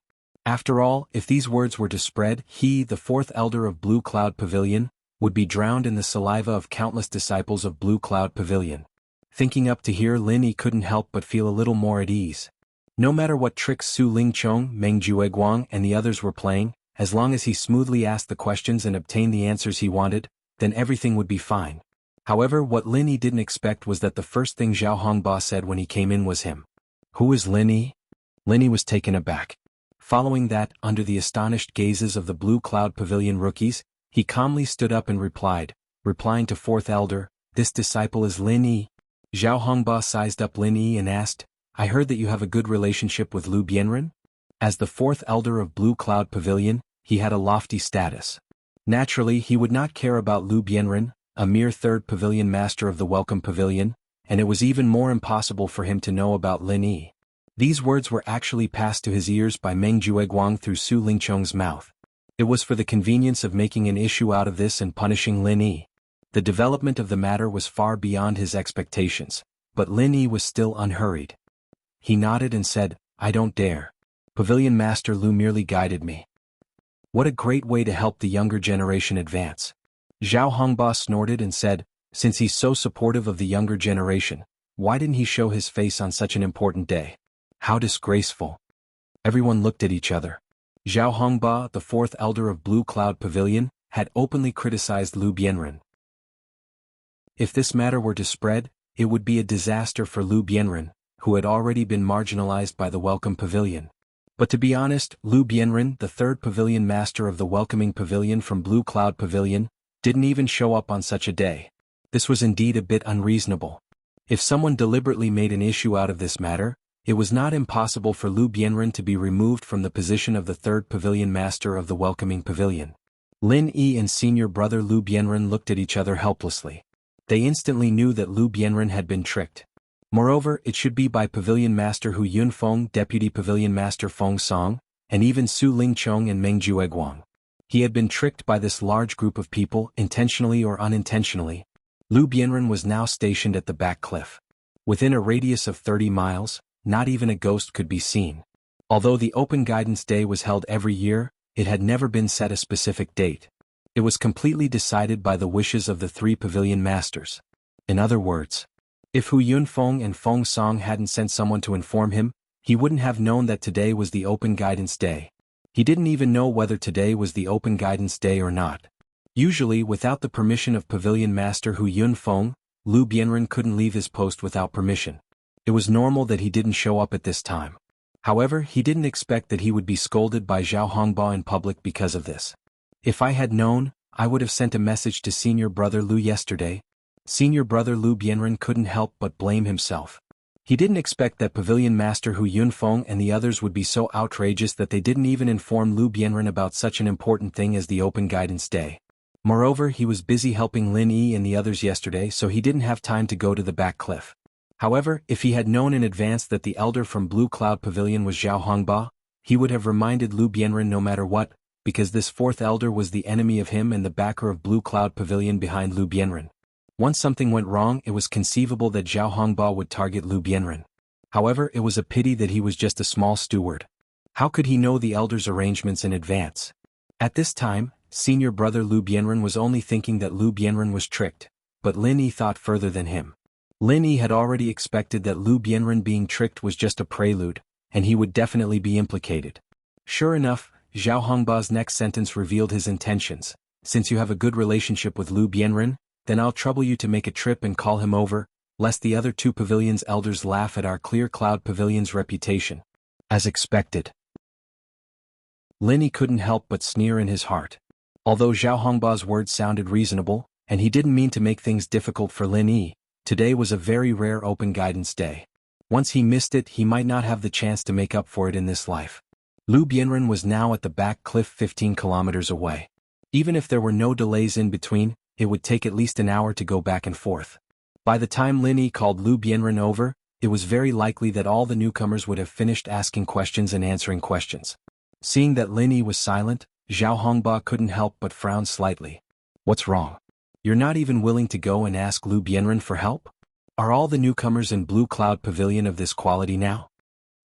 [SPEAKER 1] After all, if these words were to spread, he, the fourth elder of Blue Cloud Pavilion, would be drowned in the saliva of countless disciples of Blue Cloud Pavilion. Thinking up to here, Lin Yi couldn't help but feel a little more at ease. No matter what tricks Su Lingchong, Meng Jueguang and the others were playing, as long as he smoothly asked the questions and obtained the answers he wanted, then everything would be fine. However, what Lin Yi didn't expect was that the first thing Zhao Hongba said when he came in was him. "Who is Lin Yi?" Lin Yi was taken aback. Following that, under the astonished gazes of the Blue Cloud Pavilion rookies, he calmly stood up and replying to fourth elder, "This disciple is Lin Yi." Zhao Hongba sized up Lin Yi and asked, "I heard that you have a good relationship with Lu Bianren?" As the fourth elder of Blue Cloud Pavilion, he had a lofty status. Naturally, he would not care about Lu Bianren, a mere third pavilion master of the Welcome Pavilion, and it was even more impossible for him to know about Lin Yi. These words were actually passed to his ears by Meng Jueguang through Su Lingchong's mouth. It was for the convenience of making an issue out of this and punishing Lin Yi. The development of the matter was far beyond his expectations, but Lin Yi was still unhurried. He nodded and said, "I don't dare. Pavilion Master Lu merely guided me." What a great way to help the younger generation advance. Zhao Hongba snorted and said, "Since he's so supportive of the younger generation, why didn't he show his face on such an important day? How disgraceful." Everyone looked at each other. Zhao Hongba, the fourth elder of Blue Cloud Pavilion, had openly criticized Lu Bianren. If this matter were to spread, it would be a disaster for Lu Bianren, who had already been marginalized by the Welcome Pavilion. But to be honest, Lu Bianren, the third pavilion master of the Welcoming Pavilion from Blue Cloud Pavilion, didn't even show up on such a day. This was indeed a bit unreasonable. If someone deliberately made an issue out of this matter, it was not impossible for Lu Bianren to be removed from the position of the third pavilion master of the Welcoming Pavilion. Lin Yi and senior brother Lu Bianren looked at each other helplessly. They instantly knew that Lu Bianren had been tricked. Moreover, it should be by Pavilion Master Hu Yunfeng, Deputy Pavilion Master Feng Song, and even Su Lingchong and Meng Jueguang. He had been tricked by this large group of people, intentionally or unintentionally. Lu Bianren was now stationed at the back cliff. Within a radius of 30 miles, not even a ghost could be seen. Although the Open Guidance Day was held every year, it had never been set a specific date. It was completely decided by the wishes of the three pavilion masters. In other words, if Hu Yunfeng and Feng Song hadn't sent someone to inform him, he wouldn't have known that today was the Open Guidance Day. He didn't even know whether today was the Open Guidance Day or not. Usually, without the permission of Pavilion Master Hu Yunfeng, Lu Bianren couldn't leave his post without permission. It was normal that he didn't show up at this time. However, he didn't expect that he would be scolded by Zhao Hongba in public because of this. "If I had known, I would have sent a message to senior brother Lu yesterday." Senior brother Lu Bianren couldn't help but blame himself. He didn't expect that Pavilion Master Hu Yunfeng and the others would be so outrageous that they didn't even inform Lu Bianren about such an important thing as the Open Guidance Day. Moreover, he was busy helping Lin Yi and the others yesterday, so he didn't have time to go to the back cliff. However, if he had known in advance that the elder from Blue Cloud Pavilion was Zhao Hongba, he would have reminded Lu Bianren no matter what, because this fourth elder was the enemy of him and the backer of Blue Cloud Pavilion behind Lu Bianren. Once something went wrong, it was conceivable that Zhao Hongba would target Lu Bianren. However, it was a pity that he was just a small steward. How could he know the elder's arrangements in advance? At this time, senior brother Lu Bianren was only thinking that Lu Bianren was tricked, but Lin Yi thought further than him. Lin Yi had already expected that Lu Bianren being tricked was just a prelude, and he would definitely be implicated. Sure enough, Zhao Hongba's next sentence revealed his intentions. "Since you have a good relationship with Lu Bianren, then I'll trouble you to make a trip and call him over, lest the other two pavilions' elders laugh at our Clear Cloud Pavilion's reputation." As expected, Lin Yi couldn't help but sneer in his heart. Although Zhao Hongba's words sounded reasonable, and he didn't mean to make things difficult for Lin Yi, today was a very rare Open Guidance Day. Once he missed it, he might not have the chance to make up for it in this life. Lu Bianren was now at the back cliff 15 kilometers away. Even if there were no delays in between, it would take at least an hour to go back and forth. By the time Lin Yi called Lu Bianren over, it was very likely that all the newcomers would have finished asking questions and answering questions. Seeing that Lin Yi was silent, Zhao Hongba couldn't help but frown slightly. "What's wrong? You're not even willing to go and ask Lu Bianren for help? Are all the newcomers in Blue Cloud Pavilion of this quality now?"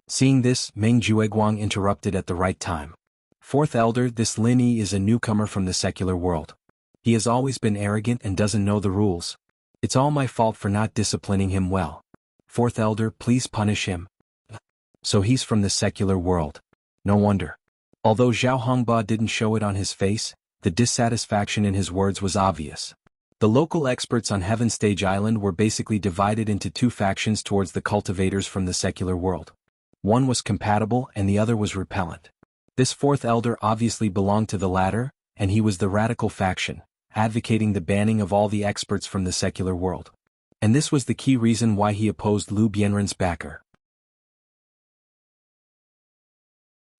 [SPEAKER 1] Seeing this, Meng Jueguang interrupted at the right time. Fourth Elder, this Lin Yi is a newcomer from the secular world. He has always been arrogant and doesn't know the rules. It's all my fault for not disciplining him well. Fourth Elder, please punish him. So he's from the secular world. No wonder. Although Zhao Hongba didn't show it on his face, the dissatisfaction in his words was obvious. The local experts on Heaven Stage Island were basically divided into two factions towards the cultivators from the secular world. One was compatible and the other was repellent. This fourth elder obviously belonged to the latter, and he was the radical faction, advocating the banning of all the experts from the secular world. And this was the key reason why he opposed Lu Bianren's backer.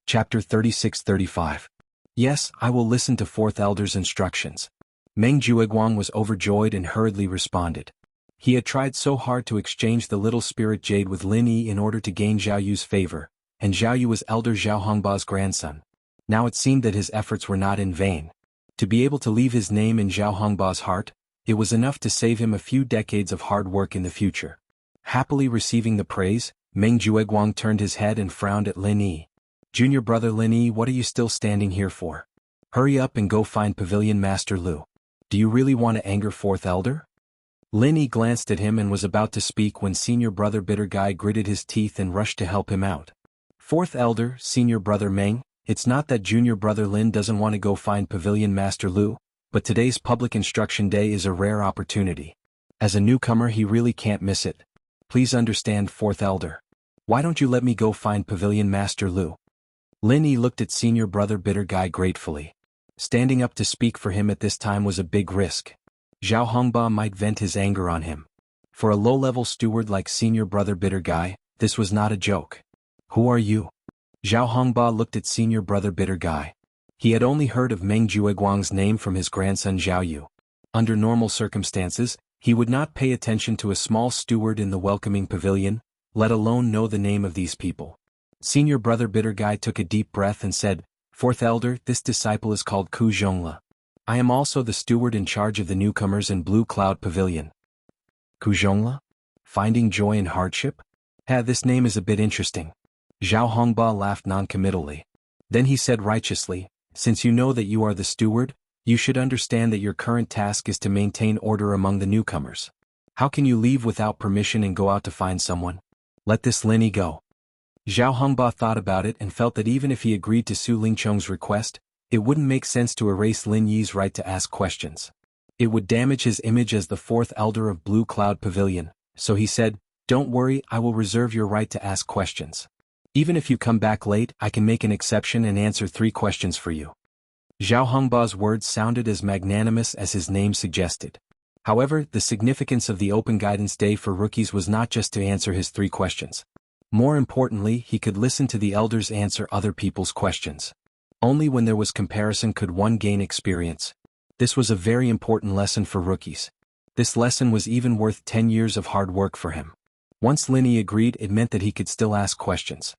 [SPEAKER 1] Chapter 36-35. Yes, I will listen to fourth elder's instructions. Meng Jueguang was overjoyed and hurriedly responded. He had tried so hard to exchange the little spirit jade with Lin Yi in order to gain Zhao Yu's favor, and Zhao Yu was elder Zhao Hongba's grandson. Now it seemed that his efforts were not in vain. To be able to leave his name in Zhao Hongba's heart, it was enough to save him a few decades of hard work in the future. Happily receiving the praise, Meng Jueguang turned his head and frowned at Lin Yi. Junior brother Lin Yi, what are you still standing here for? Hurry up and go find Pavilion Master Lu. Do you really want to anger fourth elder? Lin Yi glanced at him and was about to speak when senior brother Bitter Guy gritted his teeth and rushed to help him out. Fourth elder, senior brother Meng, it's not that junior brother Lin doesn't want to go find Pavilion Master Lu, but today's public instruction day is a rare opportunity. As a newcomer he really can't miss it. Please understand, fourth elder. Why don't you let me go find Pavilion Master Lu? Lin Yi looked at senior brother Bitter Guy gratefully. Standing up to speak for him at this time was a big risk. Zhao Hongba might vent his anger on him. For a low-level steward like senior brother Bitter Guy, this was not a joke. Who are you? Zhao Hongba looked at senior brother Bitter Guy. He had only heard of Meng Jueguang's name from his grandson Zhao Yu. Under normal circumstances, he would not pay attention to a small steward in the welcoming pavilion, let alone know the name of these people. Senior brother Bitter Guy took a deep breath and said, Fourth elder, this disciple is called Ku Zhongla. I am also the steward in charge of the newcomers in Blue Cloud Pavilion. Ku Zhongla? Finding joy in hardship? This name is a bit interesting. Zhao Hongba laughed noncommittally. Then he said righteously, since you know that you are the steward, you should understand that your current task is to maintain order among the newcomers. How can you leave without permission and go out to find someone? Let this Lin Yi go. Zhao Hongba thought about it and felt that even if he agreed to Su Lingchong's request, it wouldn't make sense to erase Lin Yi's right to ask questions. It would damage his image as the fourth elder of Blue Cloud Pavilion, so he said, Don't worry, I will reserve your right to ask questions. Even if you come back late, I can make an exception and answer 3 questions for you. Zhao Hongba's words sounded as magnanimous as his name suggested. However, the significance of the Open Guidance Day for rookies was not just to answer his 3 questions. More importantly, he could listen to the elders answer other people's questions. Only when there was comparison could one gain experience. This was a very important lesson for rookies. This lesson was even worth 10 years of hard work for him. Once Lin Yi agreed, it meant that he could still ask questions.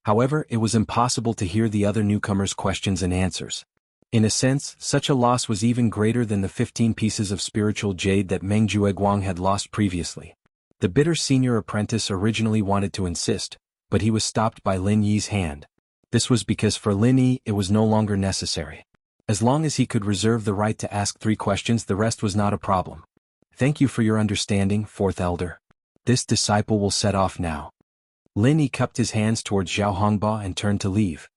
[SPEAKER 1] However, it was impossible to hear the other newcomers' questions and answers. In a sense, such a loss was even greater than the 15 pieces of spiritual jade that Meng Jueguang had lost previously. The bitter senior apprentice originally wanted to insist, but he was stopped by Lin Yi's hand. This was because for Lin Yi it was no longer necessary. As long as he could reserve the right to ask 3 questions, the rest was not a problem. Thank you for your understanding, fourth elder. This disciple will set off now. Lin Yi cupped his hands towards Zhao Hongba and turned to leave.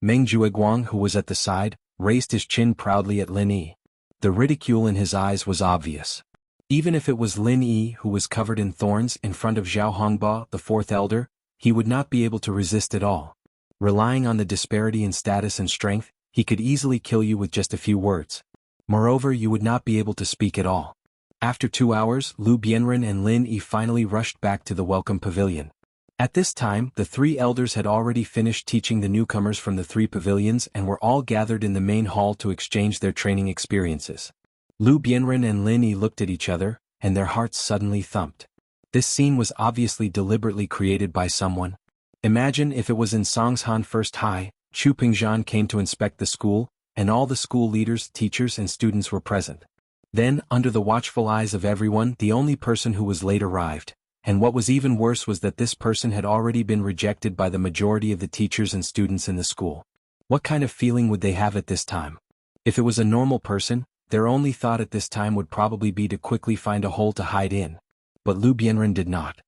[SPEAKER 1] Meng Jueguang, who was at the side, raised his chin proudly at Lin Yi. The ridicule in his eyes was obvious. Even if it was Lin Yi who was covered in thorns in front of Zhao Hongba, the fourth elder, he would not be able to resist at all. Relying on the disparity in status and strength, he could easily kill you with just a few words. Moreover, you would not be able to speak at all. After 2 hours, Lu Bianren and Lin Yi finally rushed back to the welcome pavilion. At this time, the 3 elders had already finished teaching the newcomers from the 3 pavilions and were all gathered in the main hall to exchange their training experiences. Lu Bianren and Lin Yi looked at each other, and their hearts suddenly thumped. This scene was obviously deliberately created by someone. Imagine if it was in Songshan First High, Chu Pingzhan came to inspect the school, and all the school leaders, teachers and students were present. Then, under the watchful eyes of everyone, the only person who was late arrived, and what was even worse was that this person had already been rejected by the majority of the teachers and students in the school. What kind of feeling would they have at this time? If it was a normal person, their only thought at this time would probably be to quickly find a hole to hide in. But Lu Bianren did not.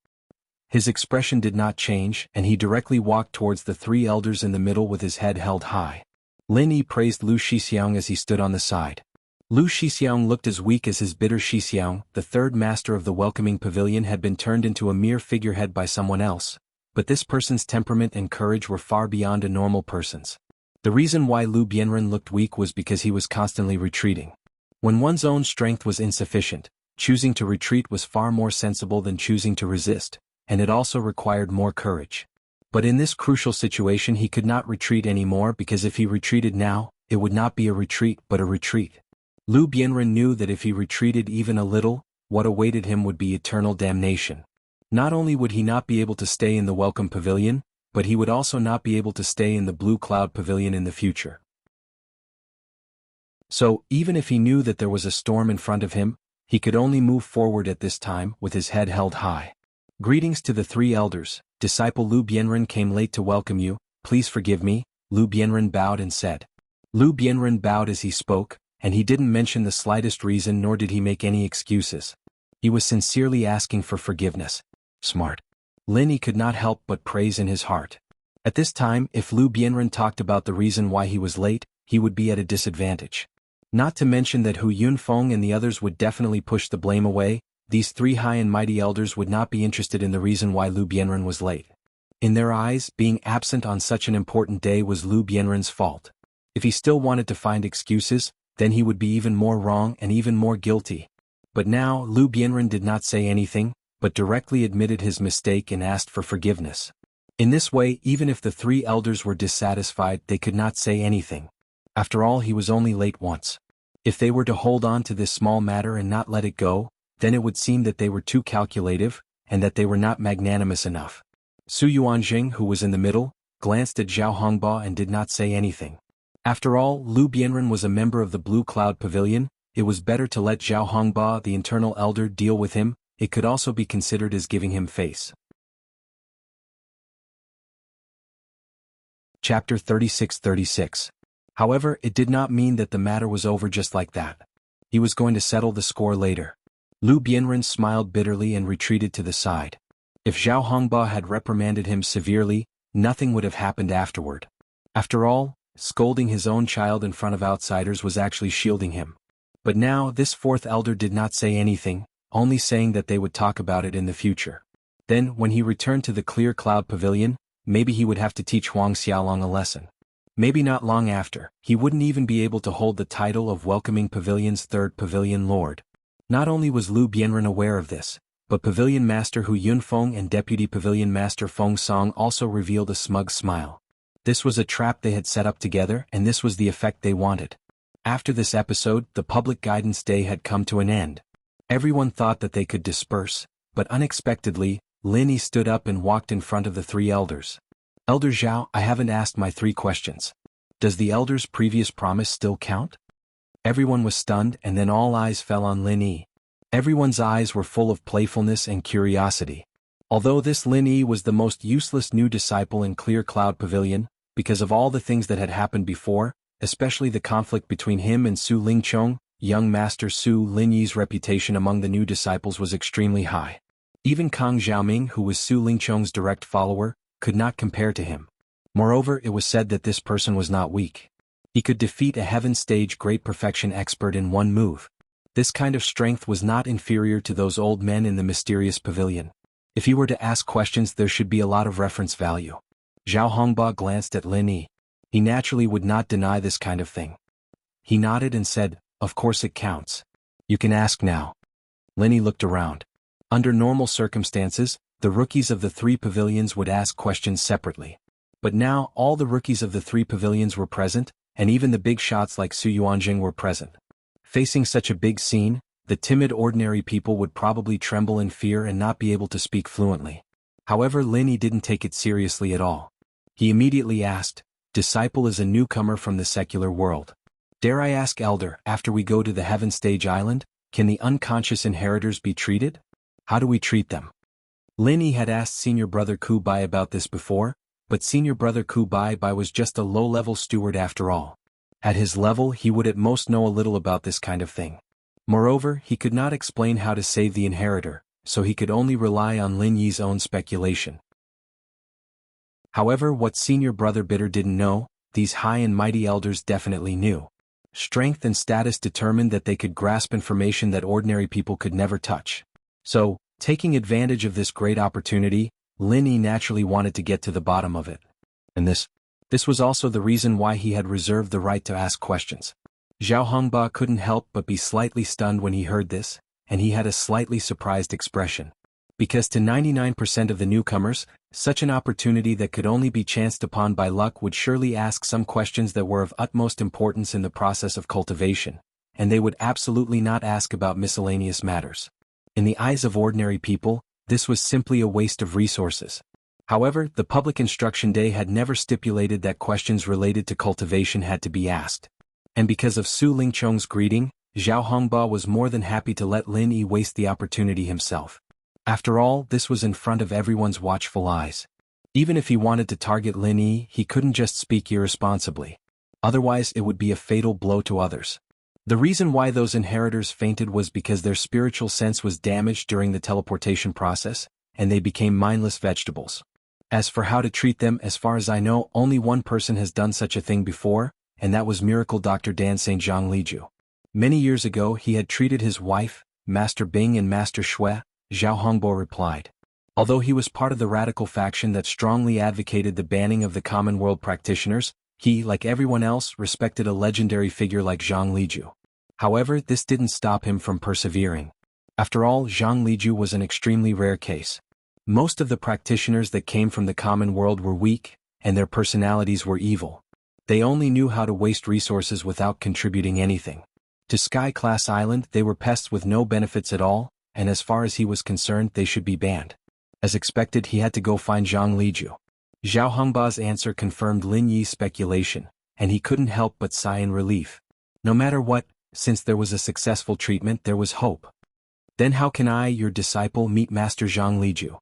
[SPEAKER 1] His expression did not change, and he directly walked towards the three elders in the middle with his head held high. Lin Yi praised Lu Shixiang as he stood on the side. Lu Shixiang looked as weak as his bitter Shixiang. The third master of the welcoming pavilion had been turned into a mere figurehead by someone else, but this person's temperament and courage were far beyond a normal person's. The reason why Lu Bianren looked weak was because he was constantly retreating. When one's own strength was insufficient, choosing to retreat was far more sensible than choosing to resist, and it also required more courage. But in this crucial situation he could not retreat anymore, because if he retreated now, it would not be a retreat but a retreat. Lu Bianren knew that if he retreated even a little, what awaited him would be eternal damnation. Not only would he not be able to stay in the welcome pavilion, but he would also not be able to stay in the Blue Cloud Pavilion in the future. So, even if he knew that there was a storm in front of him, he could only move forward at this time with his head held high. Greetings to the three elders. Disciple Lu Bianren came late to welcome you. Please forgive me. Lu Bianren bowed and said. Lu Bianren bowed as he spoke, and he didn't mention the slightest reason, nor did he make any excuses. He was sincerely asking for forgiveness. Smart. Lin Yi could not help but praise in his heart. At this time, if Lu Bianren talked about the reason why he was late, he would be at a disadvantage. Not to mention that Hu Yunfeng and the others would definitely push the blame away. These three high and mighty elders would not be interested in the reason why Lu Bianren was late. In their eyes, being absent on such an important day was Lu Bianren's fault. If he still wanted to find excuses, then he would be even more wrong and even more guilty. But now, Lu Bianren did not say anything, but directly admitted his mistake and asked for forgiveness. In this way, even if the three elders were dissatisfied, they could not say anything. After all, he was only late once. If they were to hold on to this small matter and not let it go, then it would seem that they were too calculative, and that they were not magnanimous enough. Su Yuanjing, who was in the middle, glanced at Zhao Hongba and did not say anything. After all, Lu Bianren was a member of the Blue Cloud Pavilion. It was better to let Zhao Hongba, the internal elder, deal with him. It could also be considered as giving him face. Chapter 36-36. However, it did not mean that the matter was over just like that. He was going to settle the score later. Lu Bianren smiled bitterly and retreated to the side. If Zhao Hongba had reprimanded him severely, nothing would have happened afterward. After all, scolding his own child in front of outsiders was actually shielding him. But now, this fourth elder did not say anything, only saying that they would talk about it in the future. Then, when he returned to the Clear Cloud Pavilion, maybe he would have to teach Huang Xiaolong a lesson. Maybe not long after, he wouldn't even be able to hold the title of Welcoming Pavilion's third Pavilion Lord. Not only was Lu Bianren aware of this, but Pavilion Master Hu Yunfeng and Deputy Pavilion Master Feng Song also revealed a smug smile. This was a trap they had set up together, and this was the effect they wanted. After this episode, the public guidance day had come to an end. Everyone thought that they could disperse, but unexpectedly, Lin Yi stood up and walked in front of the three elders. Elder Zhao, I haven't asked my 3 questions. Does the elder's previous promise still count? Everyone was stunned, and then all eyes fell on Lin Yi. Everyone's eyes were full of playfulness and curiosity. Although this Lin Yi was the most useless new disciple in Clear Cloud Pavilion, because of all the things that had happened before, especially the conflict between him and Su Lingchong, young Master Su Lin Yi's reputation among the new disciples was extremely high. Even Kang Xiaoming, who was Su Lingchong's direct follower, could not compare to him. Moreover, it was said that this person was not weak. He could defeat a heaven stage great perfection expert in one move. This kind of strength was not inferior to those old men in the mysterious pavilion. If he were to ask questions, there should be a lot of reference value. Zhao Hongba glanced at Lin Yi. He naturally would not deny this kind of thing. He nodded and said, "Of course it counts. You can ask now." Lin Yi looked around. Under normal circumstances, the rookies of the 3 pavilions would ask questions separately. But now, all the rookies of the 3 pavilions were present, and even the big shots like Su Yuanjing were present. Facing such a big scene, the timid ordinary people would probably tremble in fear and not be able to speak fluently. However, Lin Yi didn't take it seriously at all. He immediately asked, "Disciple is a newcomer from the secular world. Dare I ask, Elder, after we go to the Heaven Stage Island, can the unconscious inheritors be treated? How do we treat them?" Lin Yi had asked Senior Brother Ku Bai about this before, but Senior Brother Ku Bai was just a low-level steward after all. At his level he would at most know a little about this kind of thing. Moreover, he could not explain how to save the inheritor, so he could only rely on Lin Yi's own speculation. However, what Senior Brother Bitter didn't know, these high and mighty elders definitely knew. Strength and status determined that they could grasp information that ordinary people could never touch. So, taking advantage of this great opportunity, Lin Yi naturally wanted to get to the bottom of it. And this was also the reason why he had reserved the right to ask questions. Zhao Hongba couldn't help but be slightly stunned when he heard this, and he had a slightly surprised expression. Because to 99% of the newcomers, such an opportunity that could only be chanced upon by luck would surely ask some questions that were of utmost importance in the process of cultivation, and they would absolutely not ask about miscellaneous matters. In the eyes of ordinary people, this was simply a waste of resources. However, the public instruction day had never stipulated that questions related to cultivation had to be asked. And because of Su Lingchong's greeting, Zhao Hongba was more than happy to let Lin Yi waste the opportunity himself. After all, this was in front of everyone's watchful eyes. Even if he wanted to target Lin Yi, he couldn't just speak irresponsibly. Otherwise it would be a fatal blow to others. The reason why those inheritors fainted was because their spiritual sense was damaged during the teleportation process, and they became mindless vegetables. As for how to treat them, as far as I know, only one person has done such a thing before, and that was Miracle Dr. Dan St. Zhang Liju. Many years ago he had treated his wife, Master Bing and Master Shui, Zhao Hongbo replied. Although he was part of the radical faction that strongly advocated the banning of the common world practitioners, he, like everyone else, respected a legendary figure like Zhang Liju. However, this didn't stop him from persevering. After all, Zhang Liju was an extremely rare case. Most of the practitioners that came from the common world were weak, and their personalities were evil. They only knew how to waste resources without contributing anything. To Sky Class Island they were pests with no benefits at all, and as far as he was concerned they should be banned. As expected, he had to go find Zhang Liju. Zhao Hongba's answer confirmed Lin Yi's speculation, and he couldn't help but sigh in relief. No matter what, since there was a successful treatment, there was hope. Then how can I, your disciple, meet Master Zhang Liju?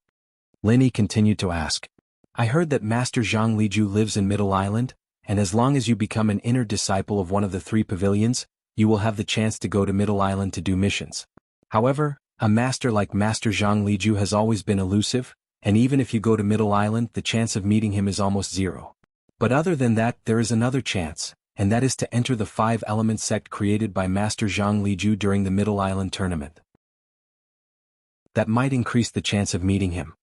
[SPEAKER 1] Lin Yi continued to ask. I heard that Master Zhang Liju lives in Middle Island, and as long as you become an inner disciple of one of the 3 pavilions, you will have the chance to go to Middle Island to do missions. However, a master like Master Zhang Liju has always been elusive, and even if you go to Middle Island the chance of meeting him is almost zero. But other than that there is another chance, and that is to enter the 5-element sect created by Master Zhang Liju during the Middle Island tournament. That might increase the chance of meeting him.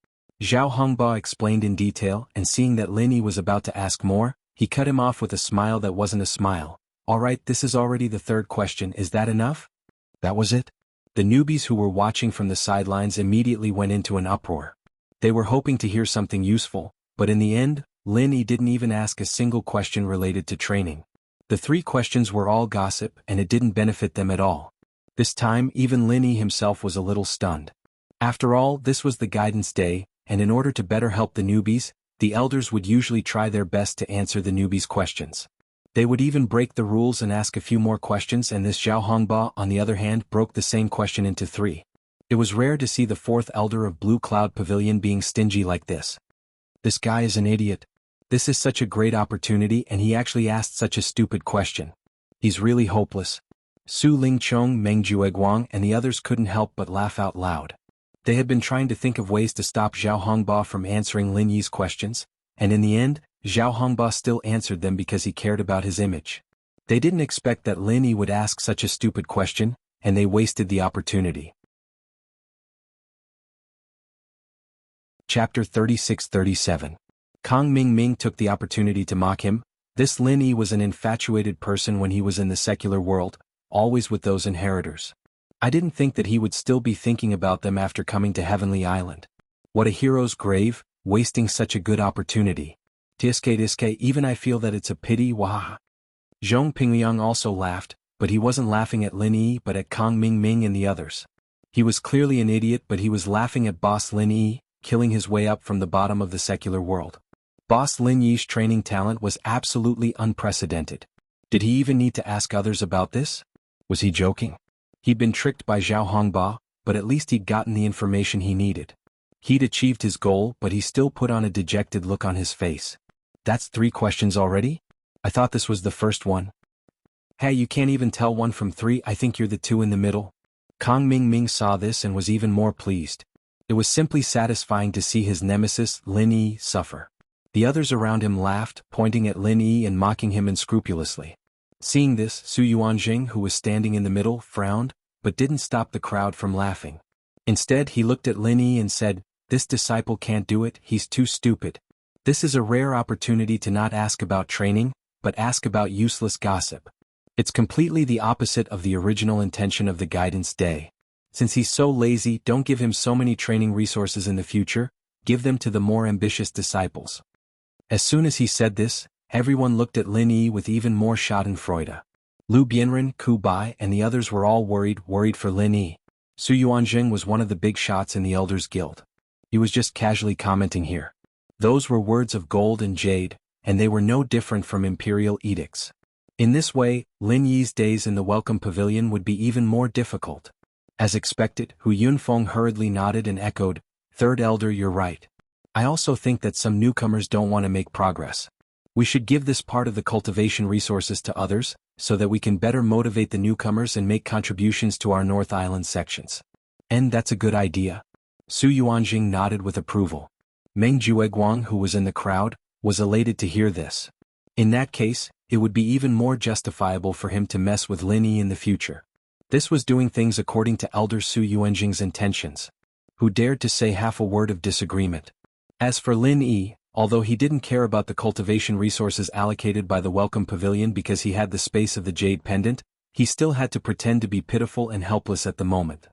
[SPEAKER 1] Zhao Hongba explained in detail, and seeing that Lin Yi was about to ask more, he cut him off with a smile that wasn't a smile. Alright, this is already the 3rd question, is that enough? That was it? The newbies who were watching from the sidelines immediately went into an uproar. They were hoping to hear something useful, but in the end, Lin Yi didn't even ask a single question related to training. The 3 questions were all gossip, and it didn't benefit them at all. This time even Lin Yi himself was a little stunned. After all, this was the guidance day, and in order to better help the newbies, the elders would usually try their best to answer the newbies' questions. They would even break the rules and ask a few more questions, and this Zhao Hongba, on the other hand, broke the same question into 3. It was rare to see the 4th elder of Blue Cloud Pavilion being stingy like this. This guy is an idiot. This is such a great opportunity and he actually asked such a stupid question. He's really hopeless. Su Lingchong, Meng Jueguang and the others couldn't help but laugh out loud. They had been trying to think of ways to stop Zhao Hongba from answering Lin Yi's questions, and in the end, Zhao Hongba still answered them because he cared about his image. They didn't expect that Lin Yi would ask such a stupid question, and they wasted the opportunity. Chapter 36-37. Kang Ming took the opportunity to mock him. This Lin Yi was an infatuated person when he was in the secular world, always with those inheritors. I didn't think that he would still be thinking about them after coming to Heavenly Island. What a hero's grave, wasting such a good opportunity. Tiske, even I feel that it's a pity, wah. Zhong Pingyang also laughed, but he wasn't laughing at Lin Yi but at Kang Ming and the others. He was clearly an idiot, but he was laughing at Boss Lin Yi, killing his way up from the bottom of the secular world. Boss Lin Yi's training talent was absolutely unprecedented. Did he even need to ask others about this? Was he joking? He'd been tricked by Zhao Hongba, but at least he'd gotten the information he needed. He'd achieved his goal, but he still put on a dejected look on his face. That's 3 questions already? I thought this was the first one. Hey, you can't even tell 1 from 3, I think you're the 2 in the middle. Kong Ming Ming saw this and was even more pleased. It was simply satisfying to see his nemesis, Lin Yi, suffer. The others around him laughed, pointing at Lin Yi and mocking him unscrupulously. Seeing this, Su Yuanjing, who was standing in the middle, frowned, but didn't stop the crowd from laughing. Instead, he looked at Lin Yi and said, "This disciple can't do it, he's too stupid. This is a rare opportunity to not ask about training, but ask about useless gossip. It's completely the opposite of the original intention of the guidance day. Since he's so lazy, don't give him so many training resources in the future, give them to the more ambitious disciples." As soon as he said this, everyone looked at Lin Yi with even more schadenfreude. Lu Bianren, Ku Bai, and the others were all worried for Lin Yi. Su Yuanjing was one of the big shots in the Elders Guild. He was just casually commenting here. Those were words of gold and jade, and they were no different from imperial edicts. In this way, Lin Yi's days in the Welcome Pavilion would be even more difficult. As expected, Hu Yunfeng hurriedly nodded and echoed, "Third Elder, you're right. I also think that some newcomers don't want to make progress. We should give this part of the cultivation resources to others, so that we can better motivate the newcomers and make contributions to our North Island sections." And that's a good idea. Su Yuanjing nodded with approval. Meng Jueguang, who was in the crowd, was elated to hear this. In that case, it would be even more justifiable for him to mess with Lin Yi in the future. This was doing things according to Elder Su Yuanjing's intentions. Who dared to say half a word of disagreement? As for Lin Yi, although he didn't care about the cultivation resources allocated by the Welcome Pavilion because he had the space of the Jade Pendant, he still had to pretend to be pitiful and helpless at the moment.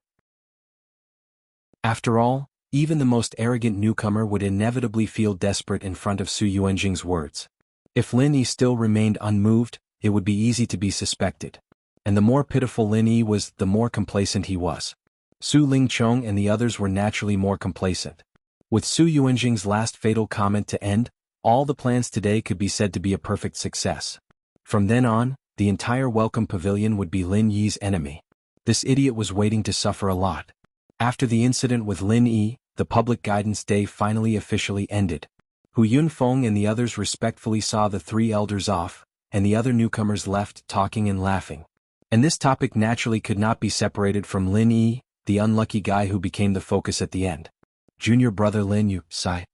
[SPEAKER 1] After all, even the most arrogant newcomer would inevitably feel desperate in front of Su Yuanjing's words. If Lin Yi still remained unmoved, it would be easy to be suspected. And the more pitiful Lin Yi was, the more complacent he was. Su Lingchong and the others were naturally more complacent. With Su Yuanjing's last fatal comment to end, all the plans today could be said to be a perfect success. From then on, the entire Welcome Pavilion would be Lin Yi's enemy. This idiot was waiting to suffer a lot. After the incident with Lin Yi, the public guidance day finally officially ended. Hu Yunfeng and the others respectfully saw the 3 elders off, and the other newcomers left talking and laughing. And this topic naturally could not be separated from Lin Yi, the unlucky guy who became the focus at the end. Junior brother Lin Yu, Sai.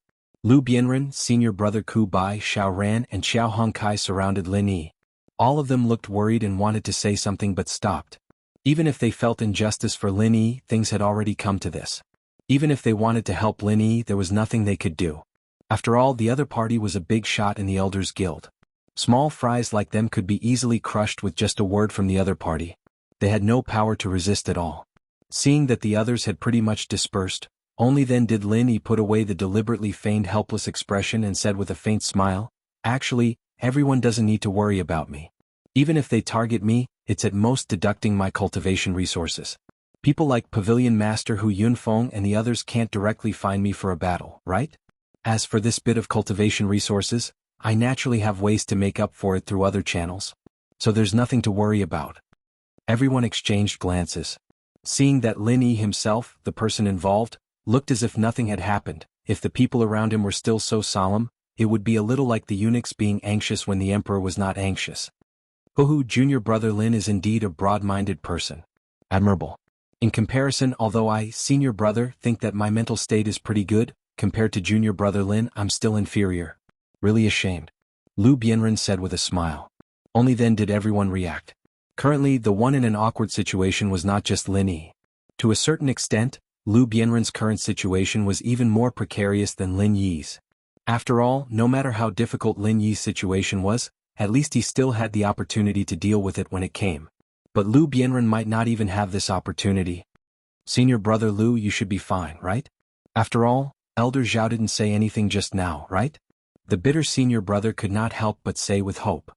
[SPEAKER 1] Lu Bianren, senior brother Ku Bai, Xiao Ran, and Xiao Hongkai surrounded Lin Yi. All of them looked worried and wanted to say something but stopped. Even if they felt injustice for Lin Yi, things had already come to this. Even if they wanted to help Lin Yi, there was nothing they could do. After all, the other party was a big shot in the Elders Guild. Small fries like them could be easily crushed with just a word from the other party. They had no power to resist at all. Seeing that the others had pretty much dispersed, only then did Lin Yi put away the deliberately feigned helpless expression and said with a faint smile, "Actually, everyone doesn't need to worry about me. Even if they target me, it's at most deducting my cultivation resources. People like Pavilion Master Hu Yunfeng and the others can't directly find me for a battle, right? As for this bit of cultivation resources, I naturally have ways to make up for it through other channels. So there's nothing to worry about." Everyone exchanged glances. Seeing that Lin Yi himself, the person involved, looked as if nothing had happened, if the people around him were still so solemn, it would be a little like the eunuchs being anxious when the emperor was not anxious. Huhu, junior brother Lin is indeed a broad-minded person. Admirable. In comparison, although I, senior brother, think that my mental state is pretty good, compared to junior brother Lin, I'm still inferior. Really ashamed. Lu Bianren said with a smile. Only then did everyone react. Currently, the one in an awkward situation was not just Lin Yi. To a certain extent, Lu Bianren's current situation was even more precarious than Lin Yi's. After all, no matter how difficult Lin Yi's situation was, at least he still had the opportunity to deal with it when it came. But Lu Bianren might not even have this opportunity. Senior brother Lu, you should be fine, right? After all, Elder Zhao didn't say anything just now, right? The bitter senior brother could not help but say with hope.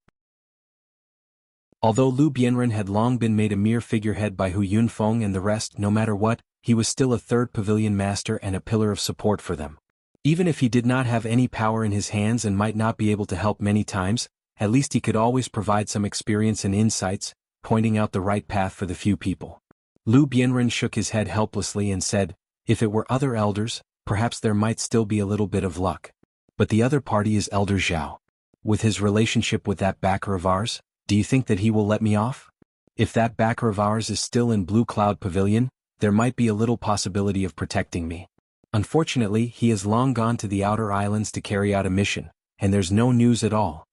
[SPEAKER 1] Although Lu Bianren had long been made a mere figurehead by Hu Yunfeng and the rest, no matter what, he was still a third pavilion master and a pillar of support for them. Even if he did not have any power in his hands and might not be able to help many times, at least he could always provide some experience and insights, pointing out the right path for the few people. Lu Bianren shook his head helplessly and said, "If it were other elders, perhaps there might still be a little bit of luck. But the other party is Elder Zhao. With his relationship with that backer of ours, do you think that he will let me off? If that backer of ours is still in Blue Cloud Pavilion, there might be a little possibility of protecting me. Unfortunately, he has long gone to the outer islands to carry out a mission, and there's no news at all.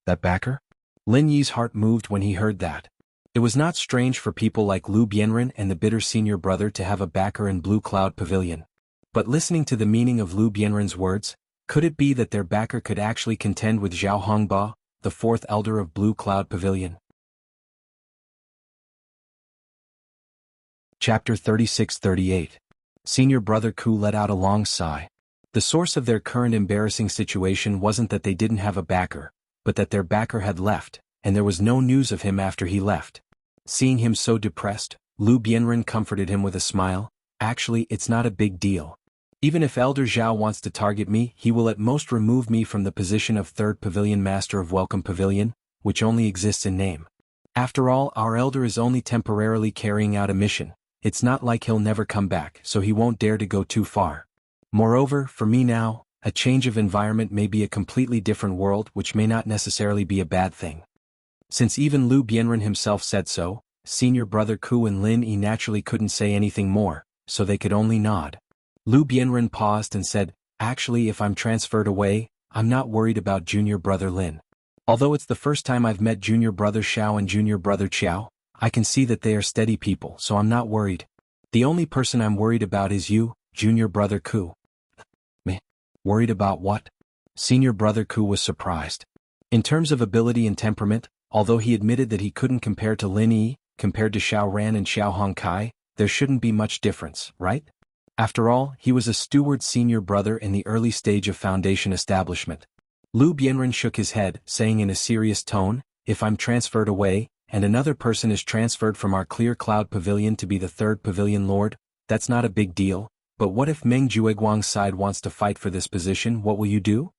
[SPEAKER 1] That backer? Lin Yi's heart moved when he heard that. It was not strange for people like Lu Bianren and the bitter senior brother to have a backer in Blue Cloud Pavilion. But listening to the meaning of Lu Bianren's words, could it be that their backer could actually contend with Zhao Hongba, the fourth elder of Blue Cloud Pavilion? Chapter 36-38. Senior brother Ku let out a long sigh. The source of their current embarrassing situation wasn't that they didn't have a backer, but that their backer had left, and there was no news of him after he left. Seeing him so depressed, Lu Bianren comforted him with a smile. Actually, it's not a big deal. Even if Elder Zhao wants to target me, he will at most remove me from the position of third pavilion master of Welcome Pavilion, which only exists in name. After all, our elder is only temporarily carrying out a mission. It's not like he'll never come back, so he won't dare to go too far. Moreover, for me now, a change of environment may be a completely different world, which may not necessarily be a bad thing. Since even Lu Bianren himself said so, senior brother Ku and Lin Yi naturally couldn't say anything more, so they could only nod. Lu Bianren paused and said, "Actually, if I'm transferred away, I'm not worried about junior brother Lin. Although it's the first time I've met junior brother Xiao and junior brother Qiao, I can see that they are steady people, so I'm not worried. The only person I'm worried about is you, junior brother Ku." Me? Worried about what? Senior brother Ku was surprised. In terms of ability and temperament, although he admitted that he couldn't compare to Lin Yi, compared to Xiao Ran and Xiao Hongkai, there shouldn't be much difference, right? After all, he was a steward senior brother in the early stage of foundation establishment. Lu Bianren shook his head, saying in a serious tone, "If I'm transferred away, and another person is transferred from our Clear Cloud Pavilion to be the third pavilion lord, that's not a big deal, but what if Meng Jueguang's side wants to fight for this position, what will you do?"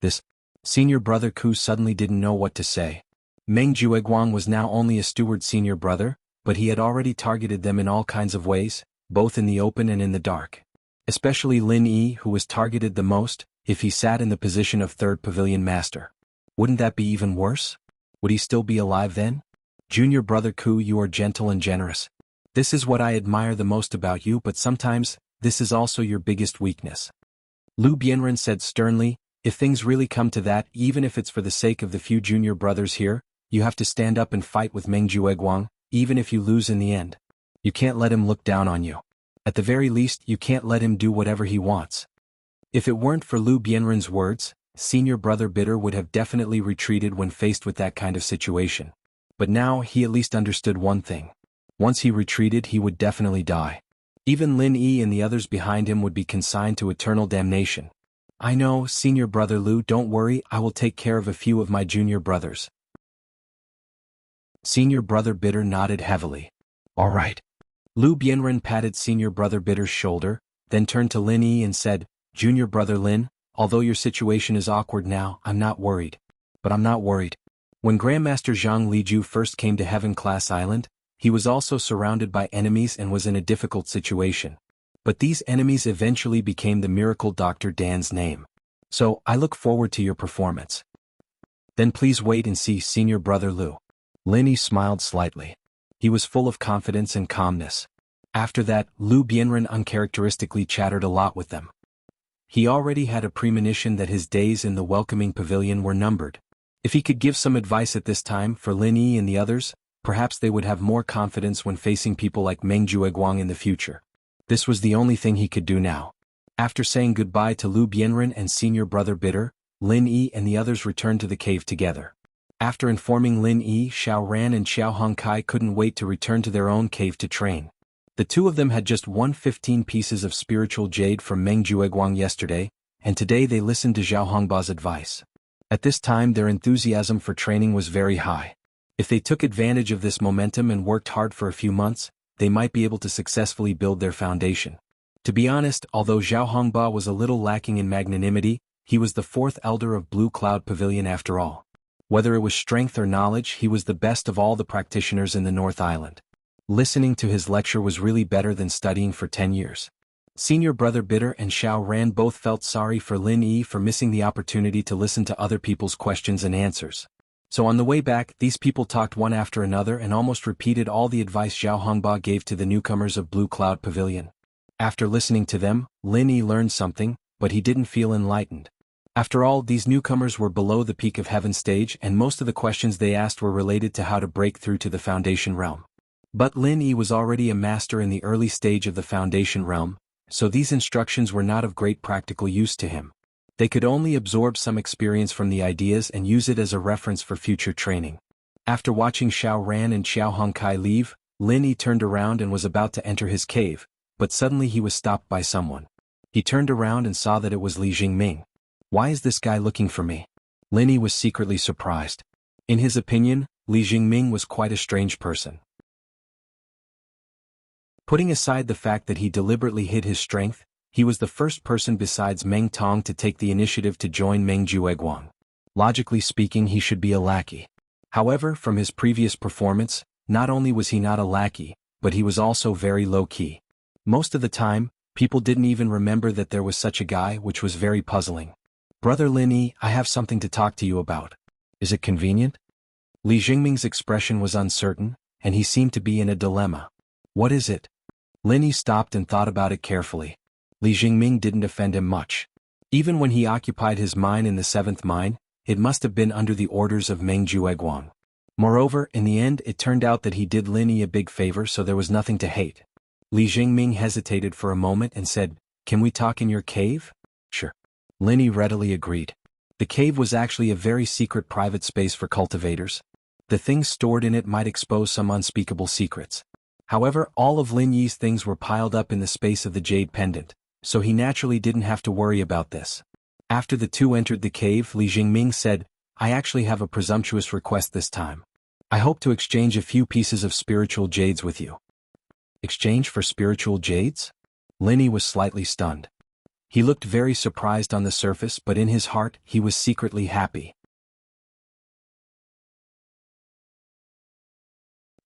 [SPEAKER 1] This senior brother Ku suddenly didn't know what to say. Meng Jueguang was now only a steward senior brother, but he had already targeted them in all kinds of ways, both in the open and in the dark. Especially Lin Yi, who was targeted the most, if he sat in the position of third pavilion master. Wouldn't that be even worse? Would he still be alive then? Junior brother Ku, you are gentle and generous. This is what I admire the most about you, but sometimes, this is also your biggest weakness. Lu Bianren said sternly, "If things really come to that, even if it's for the sake of the few junior brothers here, you have to stand up and fight with Meng Jueguang, even if you lose in the end. You can't let him look down on you. At the very least, you can't let him do whatever he wants." If it weren't for Lu Bianren's words, senior brother Bitter would have definitely retreated when faced with that kind of situation. But now he at least understood one thing. Once he retreated, he would definitely die. Even Lin Yi and the others behind him would be consigned to eternal damnation. "I know, senior brother Lu, don't worry, I will take care of a few of my junior brothers." Senior brother Bitter nodded heavily. "All right." Lu Bianren patted senior brother Bitter's shoulder, then turned to Lin Yi and said, "Junior brother Lin, although your situation is awkward now, I'm not worried. But I'm not worried. When Grandmaster Zhang Liju first came to Heaven Class Island, he was also surrounded by enemies and was in a difficult situation. But these enemies eventually became the miracle Dr. Dan's name. So, I look forward to your performance. Then please wait and see, senior brother Lu." Lin Yi smiled slightly. He was full of confidence and calmness. After that, Lu Bianren uncharacteristically chattered a lot with them. He already had a premonition that his days in the welcoming pavilion were numbered. If he could give some advice at this time for Lin Yi and the others, perhaps they would have more confidence when facing people like Meng Jueguang in the future. This was the only thing he could do now. After saying goodbye to Lu Bianren and senior brother Bitter, Lin Yi and the others returned to the cave together. After informing Lin Yi, Xiao Ran and Xiao Hongkai couldn't wait to return to their own cave to train. The two of them had just won 15 pieces of spiritual jade from Meng Jueguang yesterday, and today they listened to Zhao Hongba's advice. At this time their enthusiasm for training was very high. If they took advantage of this momentum and worked hard for a few months, they might be able to successfully build their foundation. To be honest, although Zhao Hongba was a little lacking in magnanimity, he was the fourth elder of Blue Cloud Pavilion after all. Whether it was strength or knowledge, he was the best of all the practitioners in the North Island. Listening to his lecture was really better than studying for 10 years. Senior Brother Bitter and Xiao Ran both felt sorry for Lin Yi for missing the opportunity to listen to other people's questions and answers. So on the way back, these people talked one after another and almost repeated all the advice Zhao Hongba gave to the newcomers of Blue Cloud Pavilion. After listening to them, Lin Yi learned something, but he didn't feel enlightened. After all, these newcomers were below the peak of heaven stage and most of the questions they asked were related to how to break through to the Foundation realm. But Lin Yi was already a master in the early stage of the Foundation realm, so these instructions were not of great practical use to him. They could only absorb some experience from the ideas and use it as a reference for future training. After watching Xiao Ran and Xiao Hongkai leave, Lin Yi turned around and was about to enter his cave, but suddenly he was stopped by someone. He turned around and saw that it was Li Jingming. Why is this guy looking for me? Lin Yi was secretly surprised. In his opinion, Li Jingming was quite a strange person. Putting aside the fact that he deliberately hid his strength, he was the first person besides Meng Tong to take the initiative to join Meng Jueguang. Logically speaking, he should be a lackey. However, from his previous performance, not only was he not a lackey, but he was also very low-key. Most of the time, people didn't even remember that there was such a guy, which was very puzzling. Brother Lin Yi, I have something to talk to you about. Is it convenient? Li Jingming's expression was uncertain, and he seemed to be in a dilemma. What is it? Lin Yi stopped and thought about it carefully. Li Jingming didn't offend him much. Even when he occupied his mine in the 7th mine, it must have been under the orders of Meng Jueguang. Moreover, in the end it turned out that he did Lin Yi a big favor, so there was nothing to hate. Li Jingming hesitated for a moment and said, "Can we talk in your cave?" "Sure." Lin Yi readily agreed. The cave was actually a very secret private space for cultivators. The things stored in it might expose some unspeakable secrets. However, all of Lin Yi's things were piled up in the space of the jade pendant, so he naturally didn't have to worry about this. After the two entered the cave, Li Jingming said, "I actually have a presumptuous request this time. I hope to exchange a few pieces of spiritual jades with you." Exchange for spiritual jades? Lin Yi was slightly stunned. He looked very surprised on the surface, but in his heart, he was secretly happy.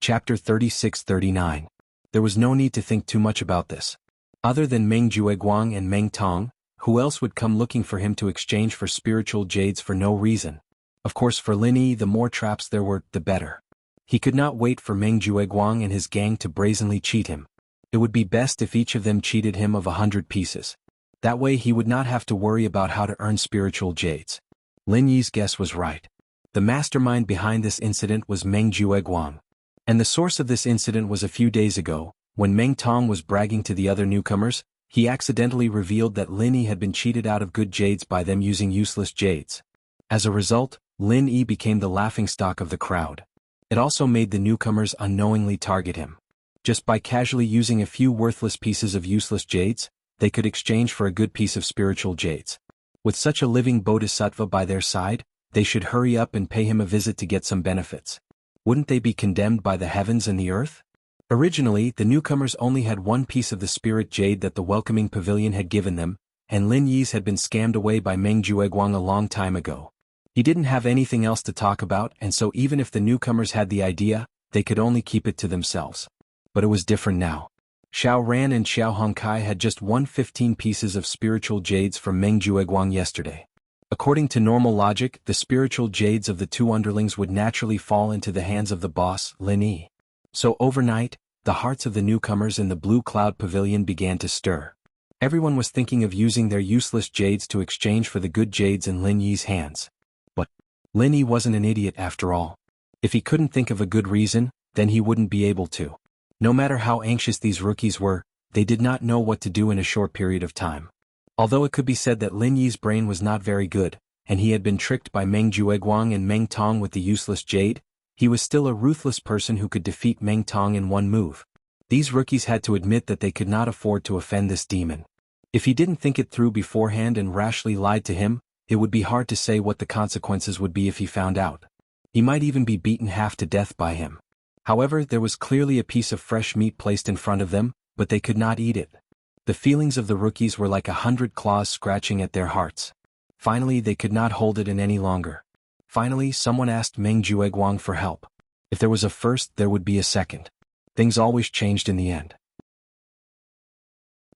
[SPEAKER 1] Chapter 36-39. There was no need to think too much about this. Other than Meng Jueguang and Meng Tong, who else would come looking for him to exchange for spiritual jades for no reason? Of course, for Lin Yi, the more traps there were, the better. He could not wait for Meng Jueguang and his gang to brazenly cheat him. It would be best if each of them cheated him of 100 pieces. That way he would not have to worry about how to earn spiritual jades. Lin Yi's guess was right. The mastermind behind this incident was Meng Jueguang. And the source of this incident was a few days ago, when Meng Tong was bragging to the other newcomers, he accidentally revealed that Lin Yi had been cheated out of good jades by them using useless jades. As a result, Lin Yi became the laughingstock of the crowd. It also made the newcomers unknowingly target him. Just by casually using a few worthless pieces of useless jades, they could exchange for a good piece of spiritual jades. With such a living bodhisattva by their side, they should hurry up and pay him a visit to get some benefits. Wouldn't they be condemned by the heavens and the earth? Originally, the newcomers only had one piece of the spirit jade that the welcoming pavilion had given them, and Lin Yi's had been scammed away by Meng Jueguang a long time ago. He didn't have anything else to talk about, and so even if the newcomers had the idea, they could only keep it to themselves. But it was different now. Xiao Ran and Xiao Hongkai had just won 15 pieces of spiritual jades from Meng Jueguang yesterday. According to normal logic, the spiritual jades of the two underlings would naturally fall into the hands of the boss, Lin Yi. So overnight, the hearts of the newcomers in the Blue Cloud Pavilion began to stir. Everyone was thinking of using their useless jades to exchange for the good jades in Lin Yi's hands. But Lin Yi wasn't an idiot after all. If he couldn't think of a good reason, then he wouldn't be able to. No matter how anxious these rookies were, they did not know what to do in a short period of time. Although it could be said that Lin Yi's brain was not very good, and he had been tricked by Meng Jueguang and Meng Tong with the useless jade, he was still a ruthless person who could defeat Meng Tong in one move. These rookies had to admit that they could not afford to offend this demon. If he didn't think it through beforehand and rashly lied to him, it would be hard to say what the consequences would be if he found out. He might even be beaten half to death by him. However, there was clearly a piece of fresh meat placed in front of them, but they could not eat it. The feelings of the rookies were like 100 claws scratching at their hearts. Finally, they could not hold it in any longer. Finally, someone asked Meng Jueguang for help. If there was a first, there would be a second. Things always changed in the end.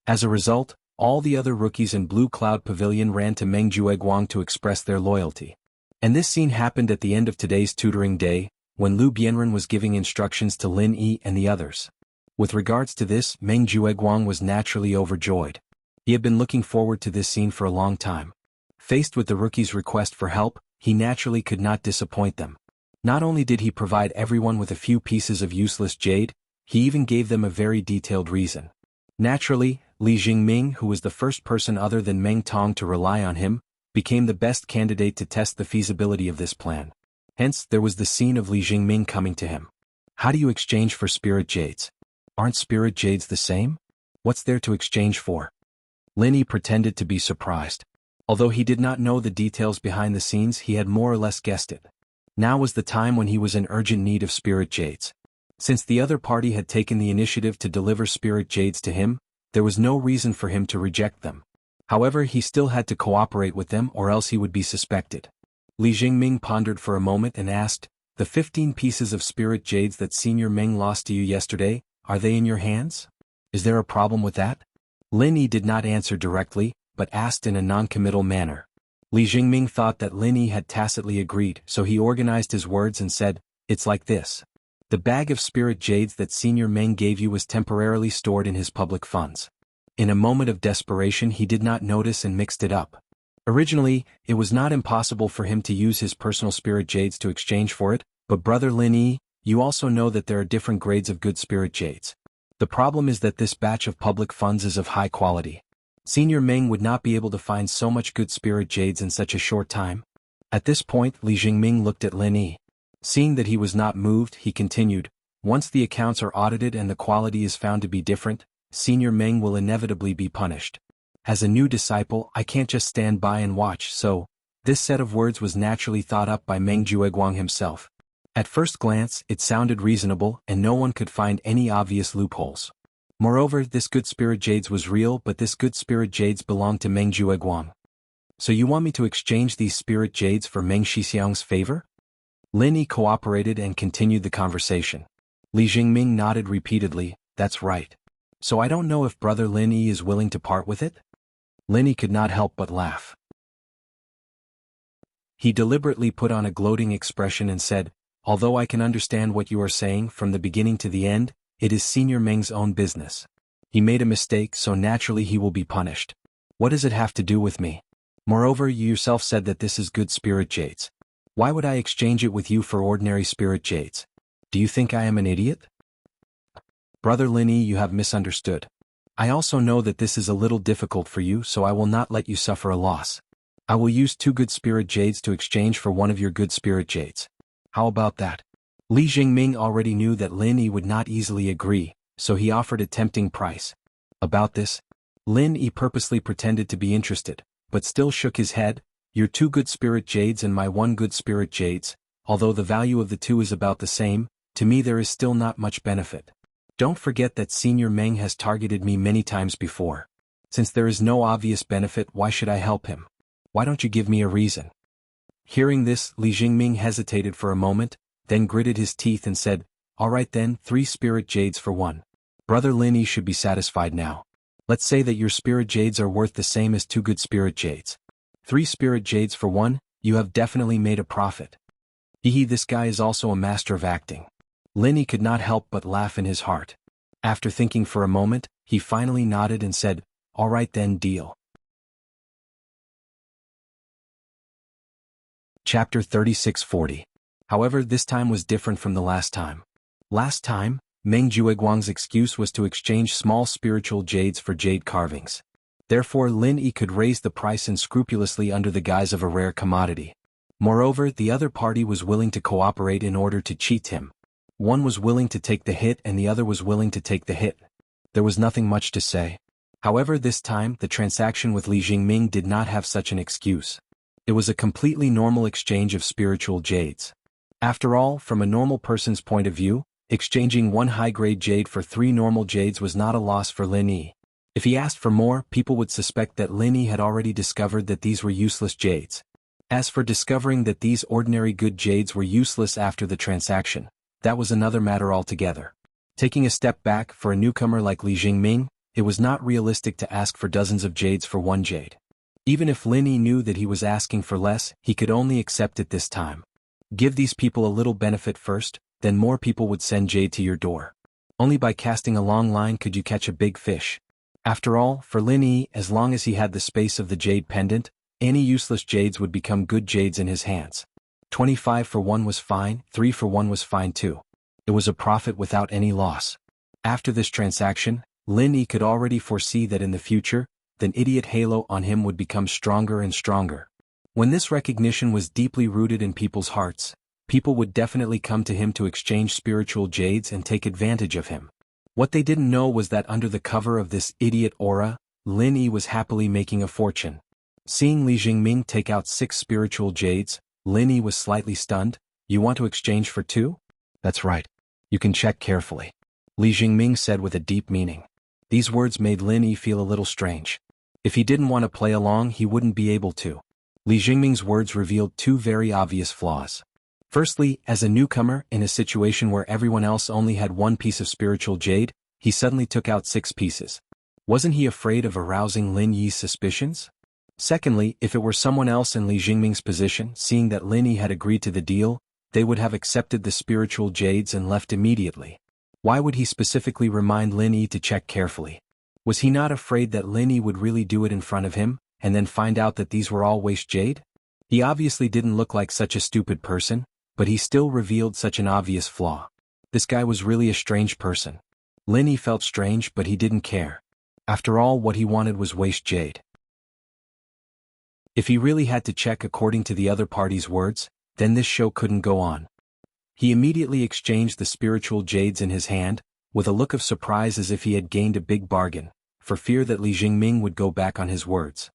[SPEAKER 1] As a result, all the other rookies in Blue Cloud Pavilion ran to Meng Jueguang to express their loyalty. And this scene happened at the end of today's tutoring day, when Lu Bianren was giving instructions to Lin Yi and the others. With regards to this, Meng Jueguang was naturally overjoyed. He had been looking forward to this scene for a long time. Faced with the rookies' request for help, he naturally could not disappoint them. Not only did he provide everyone with a few pieces of useless jade, he even gave them a very detailed reason. Naturally, Li Jingming, who was the first person other than Meng Tong to rely on him, became the best candidate to test the feasibility of this plan. Hence, there was the scene of Li Jingming coming to him. How do you exchange for spirit jades? Aren't spirit jades the same? What's there to exchange for? Lin Yi pretended to be surprised. Although he did not know the details behind the scenes, he had more or less guessed it. Now was the time when he was in urgent need of spirit jades. Since the other party had taken the initiative to deliver spirit jades to him, there was no reason for him to reject them. However, he still had to cooperate with them or else he would be suspected. Li Jingming pondered for a moment and asked, "The 15 pieces of spirit jades that Senior Meng lost to you yesterday, are they in your hands? Is there a problem with that?" Lin Yi did not answer directly, but asked in a non-committal manner. Li Jingming thought that Lin Yi had tacitly agreed, so he organized his words and said, "It's like this. The bag of spirit jades that Senior Meng gave you was temporarily stored in his public funds. In a moment of desperation he did not notice and mixed it up. Originally, it was not impossible for him to use his personal spirit jades to exchange for it, but brother Lin Yi, you also know that there are different grades of good spirit jades. The problem is that this batch of public funds is of high quality. Senior Meng would not be able to find so much good spirit jades in such a short time." At this point, Li Jingming looked at Lin Yi. Seeing that he was not moved, he continued, "Once the accounts are audited and the quality is found to be different, Senior Meng will inevitably be punished. As a new disciple, I can't just stand by and watch, so..." This set of words was naturally thought up by Meng Jueguang himself. At first glance, it sounded reasonable and no one could find any obvious loopholes. Moreover, this good spirit jades was real, but this good spirit jades belonged to Meng Jueguang. "So you want me to exchange these spirit jades for Meng Shixiang's favor?" Lin Yi cooperated and continued the conversation. Li Jingming nodded repeatedly, "That's right. So I don't know if brother Lin Yi is willing to part with it?" Lin Yi could not help but laugh. He deliberately put on a gloating expression and said, "Although I can understand what you are saying from the beginning to the end, it is Senior Meng's own business. He made a mistake, so naturally he will be punished. What does it have to do with me? Moreover, you yourself said that this is good spirit jades. Why would I exchange it with you for ordinary spirit jades? Do you think I am an idiot?" "Brother Lin Yi, you have misunderstood. I also know that this is a little difficult for you, so I will not let you suffer a loss. I will use 2 good spirit jades to exchange for one of your good spirit jades. How about that?" Li Jingming already knew that Lin Yi would not easily agree, so he offered a tempting price. About this, Lin Yi purposely pretended to be interested, but still shook his head. "Your 2 good spirit jades and my 1 good spirit jades, although the value of the 2 is about the same, to me there is still not much benefit. Don't forget that Senior Meng has targeted me many times before. Since there is no obvious benefit, why should I help him? Why don't you give me a reason?" Hearing this, Li Jingming hesitated for a moment, then gritted his teeth and said, "All right then, 3 spirit jades for 1. Brother Lin Yi should be satisfied now. Let's say that your spirit jades are worth the same as 2 good spirit jades. 3 spirit jades for 1, you have definitely made a profit." Hehe, this guy is also a master of acting. Lin Yi could not help but laugh in his heart. After thinking for a moment, he finally nodded and said, "All right then, deal." Chapter 3640. However, this time was different from the last time. Last time, Meng Jueguang's excuse was to exchange small spiritual jades for jade carvings. Therefore Lin Yi could raise the price unscrupulously under the guise of a rare commodity. Moreover, the other party was willing to cooperate in order to cheat him. One was willing to take the hit and the other was willing to take the hit. There was nothing much to say. However, this time, the transaction with Li Jingming did not have such an excuse. It was a completely normal exchange of spiritual jades. After all, from a normal person's point of view, exchanging 1 high-grade jade for 3 normal jades was not a loss for Lin Yi. If he asked for more, people would suspect that Lin Yi had already discovered that these were useless jades. As for discovering that these ordinary good jades were useless after the transaction, that was another matter altogether. Taking a step back, for a newcomer like Li Jingming, it was not realistic to ask for dozens of jades for one jade. Even if Lin Yi knew that he was asking for less, he could only accept it this time. Give these people a little benefit first, then more people would send jade to your door. Only by casting a long line could you catch a big fish. After all, for Lin Yi, as long as he had the space of the jade pendant, any useless jades would become good jades in his hands. 25 for 1 was fine, 3 for 1 was fine too. It was a profit without any loss. After this transaction, Lin Yi could already foresee that in the future, the idiot halo on him would become stronger and stronger. When this recognition was deeply rooted in people's hearts, people would definitely come to him to exchange spiritual jades and take advantage of him. What they didn't know was that under the cover of this idiot aura, Lin Yi was happily making a fortune. Seeing Li Jingming take out 6 spiritual jades, Lin Yi was slightly stunned. You want to exchange for 2? That's right. You can check carefully. Li Jingming said with a deep meaning. These words made Lin Yi feel a little strange. If he didn't want to play along, he wouldn't be able to. Li Jingming's words revealed 2 very obvious flaws. Firstly, as a newcomer in a situation where everyone else only had 1 piece of spiritual jade, he suddenly took out 6 pieces. Wasn't he afraid of arousing Lin Yi's suspicions? Secondly, if it were someone else in Li Jingming's position, seeing that Lin Yi had agreed to the deal, they would have accepted the spiritual jades and left immediately. Why would he specifically remind Lin Yi to check carefully? Was he not afraid that Lin Yi would really do it in front of him, and then find out that these were all waste jade? He obviously didn't look like such a stupid person, but he still revealed such an obvious flaw. This guy was really a strange person. Lin Yi felt strange, but he didn't care. After all, what he wanted was waste jade. If he really had to check according to the other party's words, then this show couldn't go on. He immediately exchanged the spiritual jades in his hand, with a look of surprise as if he had gained a big bargain, for fear that Li Jingming would go back on his words.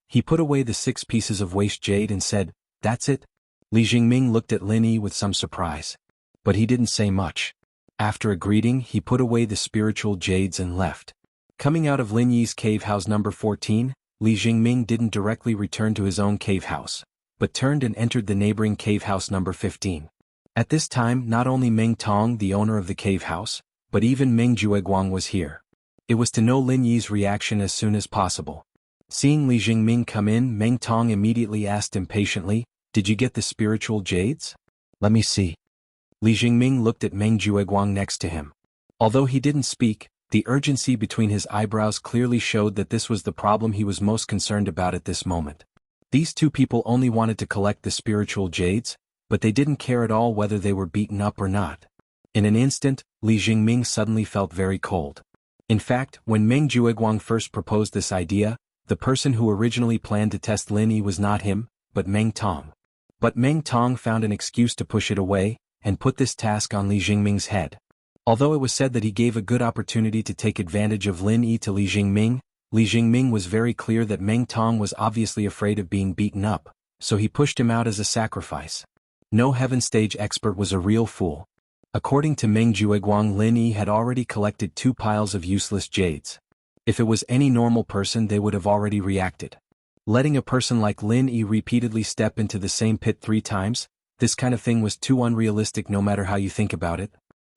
[SPEAKER 1] He put away the 6 pieces of waste jade and said, "That's it?" Li Jingming looked at Lin Yi with some surprise. But he didn't say much. After a greeting, he put away the spiritual jades and left. Coming out of Lin Yi's cave house number 14, Li Jingming didn't directly return to his own cave house, but turned and entered the neighboring cave house number 15. At this time, not only Meng Tong, the owner of the cave house, but even Meng Jueguang was here. It was to know Lin Yi's reaction as soon as possible. Seeing Li Jingming come in, Meng Tong immediately asked impatiently, "Did you get the spiritual jades?" "Let me see." Li Jingming looked at Meng Jueguang next to him. Although he didn't speak, the urgency between his eyebrows clearly showed that this was the problem he was most concerned about at this moment. These 2 people only wanted to collect the spiritual jades, but they didn't care at all whether they were beaten up or not. In an instant, Li Jingming suddenly felt very cold. In fact, when Meng Jueguang first proposed this idea, the person who originally planned to test Lin Yi was not him, but Meng Tong. But Meng Tong found an excuse to push it away, and put this task on Li Jingming's head. Although it was said that he gave a good opportunity to take advantage of Lin Yi to Li Jingming was very clear that Meng Tong was obviously afraid of being beaten up, so he pushed him out as a sacrifice. No heaven stage expert was a real fool. According to Meng Jueguang, Lin Yi had already collected 2 piles of useless jades. If it was any normal person, they would have already reacted. Letting a person like Lin Yi repeatedly step into the same pit 3 times, this kind of thing was too unrealistic no matter how you think about it.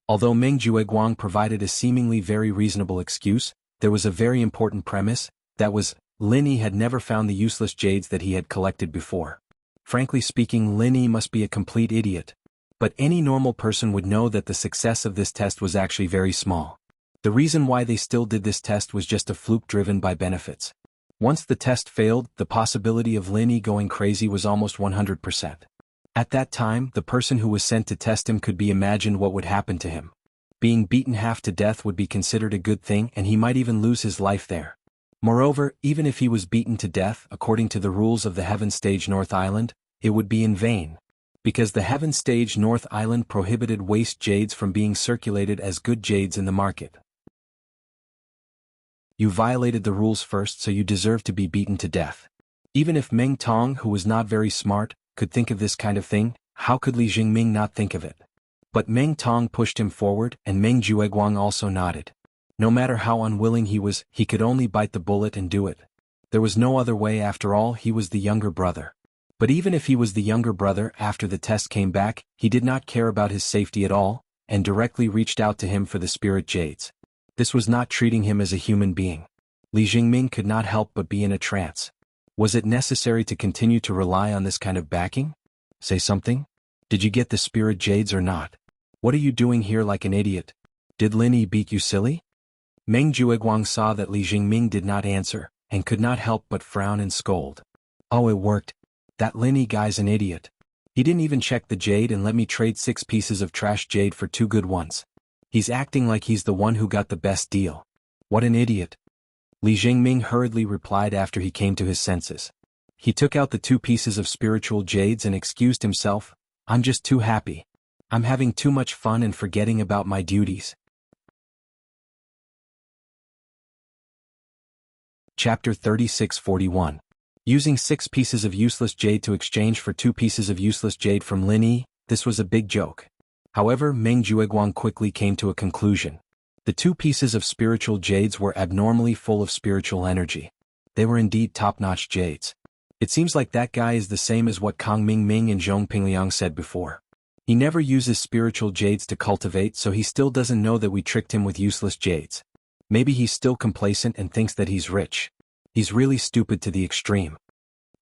[SPEAKER 1] Although Meng Jueguang provided a seemingly very reasonable excuse, there was a very important premise, that was, Lin Yi had never found the useless jades that he had collected before. Frankly speaking, Lin Yi must be a complete idiot. But any normal person would know that the success of this test was actually very small. The reason why they still did this test was just a fluke driven by benefits. Once the test failed, the possibility of Lin Yi going crazy was almost 100%. At that time, the person who was sent to test him could be imagined what would happen to him. Being beaten half to death would be considered a good thing, and he might even lose his life there. Moreover, even if he was beaten to death according to the rules of the Heaven Stage North Island, it would be in vain. Because the Heaven Stage North Island prohibited waste jades from being circulated as good jades in the market. You violated the rules first, so you deserve to be beaten to death. Even if Meng Tong, who was not very smart, could think of this kind of thing, how could Li Jingming not think of it? But Meng Tong pushed him forward, and Meng Jueguang also nodded. No matter how unwilling he was, he could only bite the bullet and do it. There was no other way. After all, he was the younger brother. But even if he was the younger brother, after the test came back, he did not care about his safety at all, and directly reached out to him for the spirit jades. This was not treating him as a human being. Li Jingming could not help but be in a trance. Was it necessary to continue to rely on this kind of backing? Say something? Did you get the spirit jades or not? What are you doing here like an idiot? Did Lin Yi beat you silly? Meng Jueguang saw that Li Jingming did not answer, and could not help but frown and scold. Oh, it worked. That Lin Yi guy's an idiot. He didn't even check the jade and let me trade 6 pieces of trash jade for 2 good ones. He's acting like he's the one who got the best deal. What an idiot. Li Jingming hurriedly replied after he came to his senses. He took out the 2 pieces of spiritual jades and excused himself. I'm just too happy. I'm having too much fun and forgetting about my duties. Chapter 36-41. Using 6 pieces of useless jade to exchange for 2 pieces of useless jade from Lin Yi, this was a big joke. However, Meng Jueguang quickly came to a conclusion. The 2 pieces of spiritual jades were abnormally full of spiritual energy. They were indeed top-notch jades. It seems like that guy is the same as what Kang Mingming and Zhong Pingliang said before. He never uses spiritual jades to cultivate, so he still doesn't know that we tricked him with useless jades. Maybe he's still complacent and thinks that he's rich. He's really stupid to the extreme.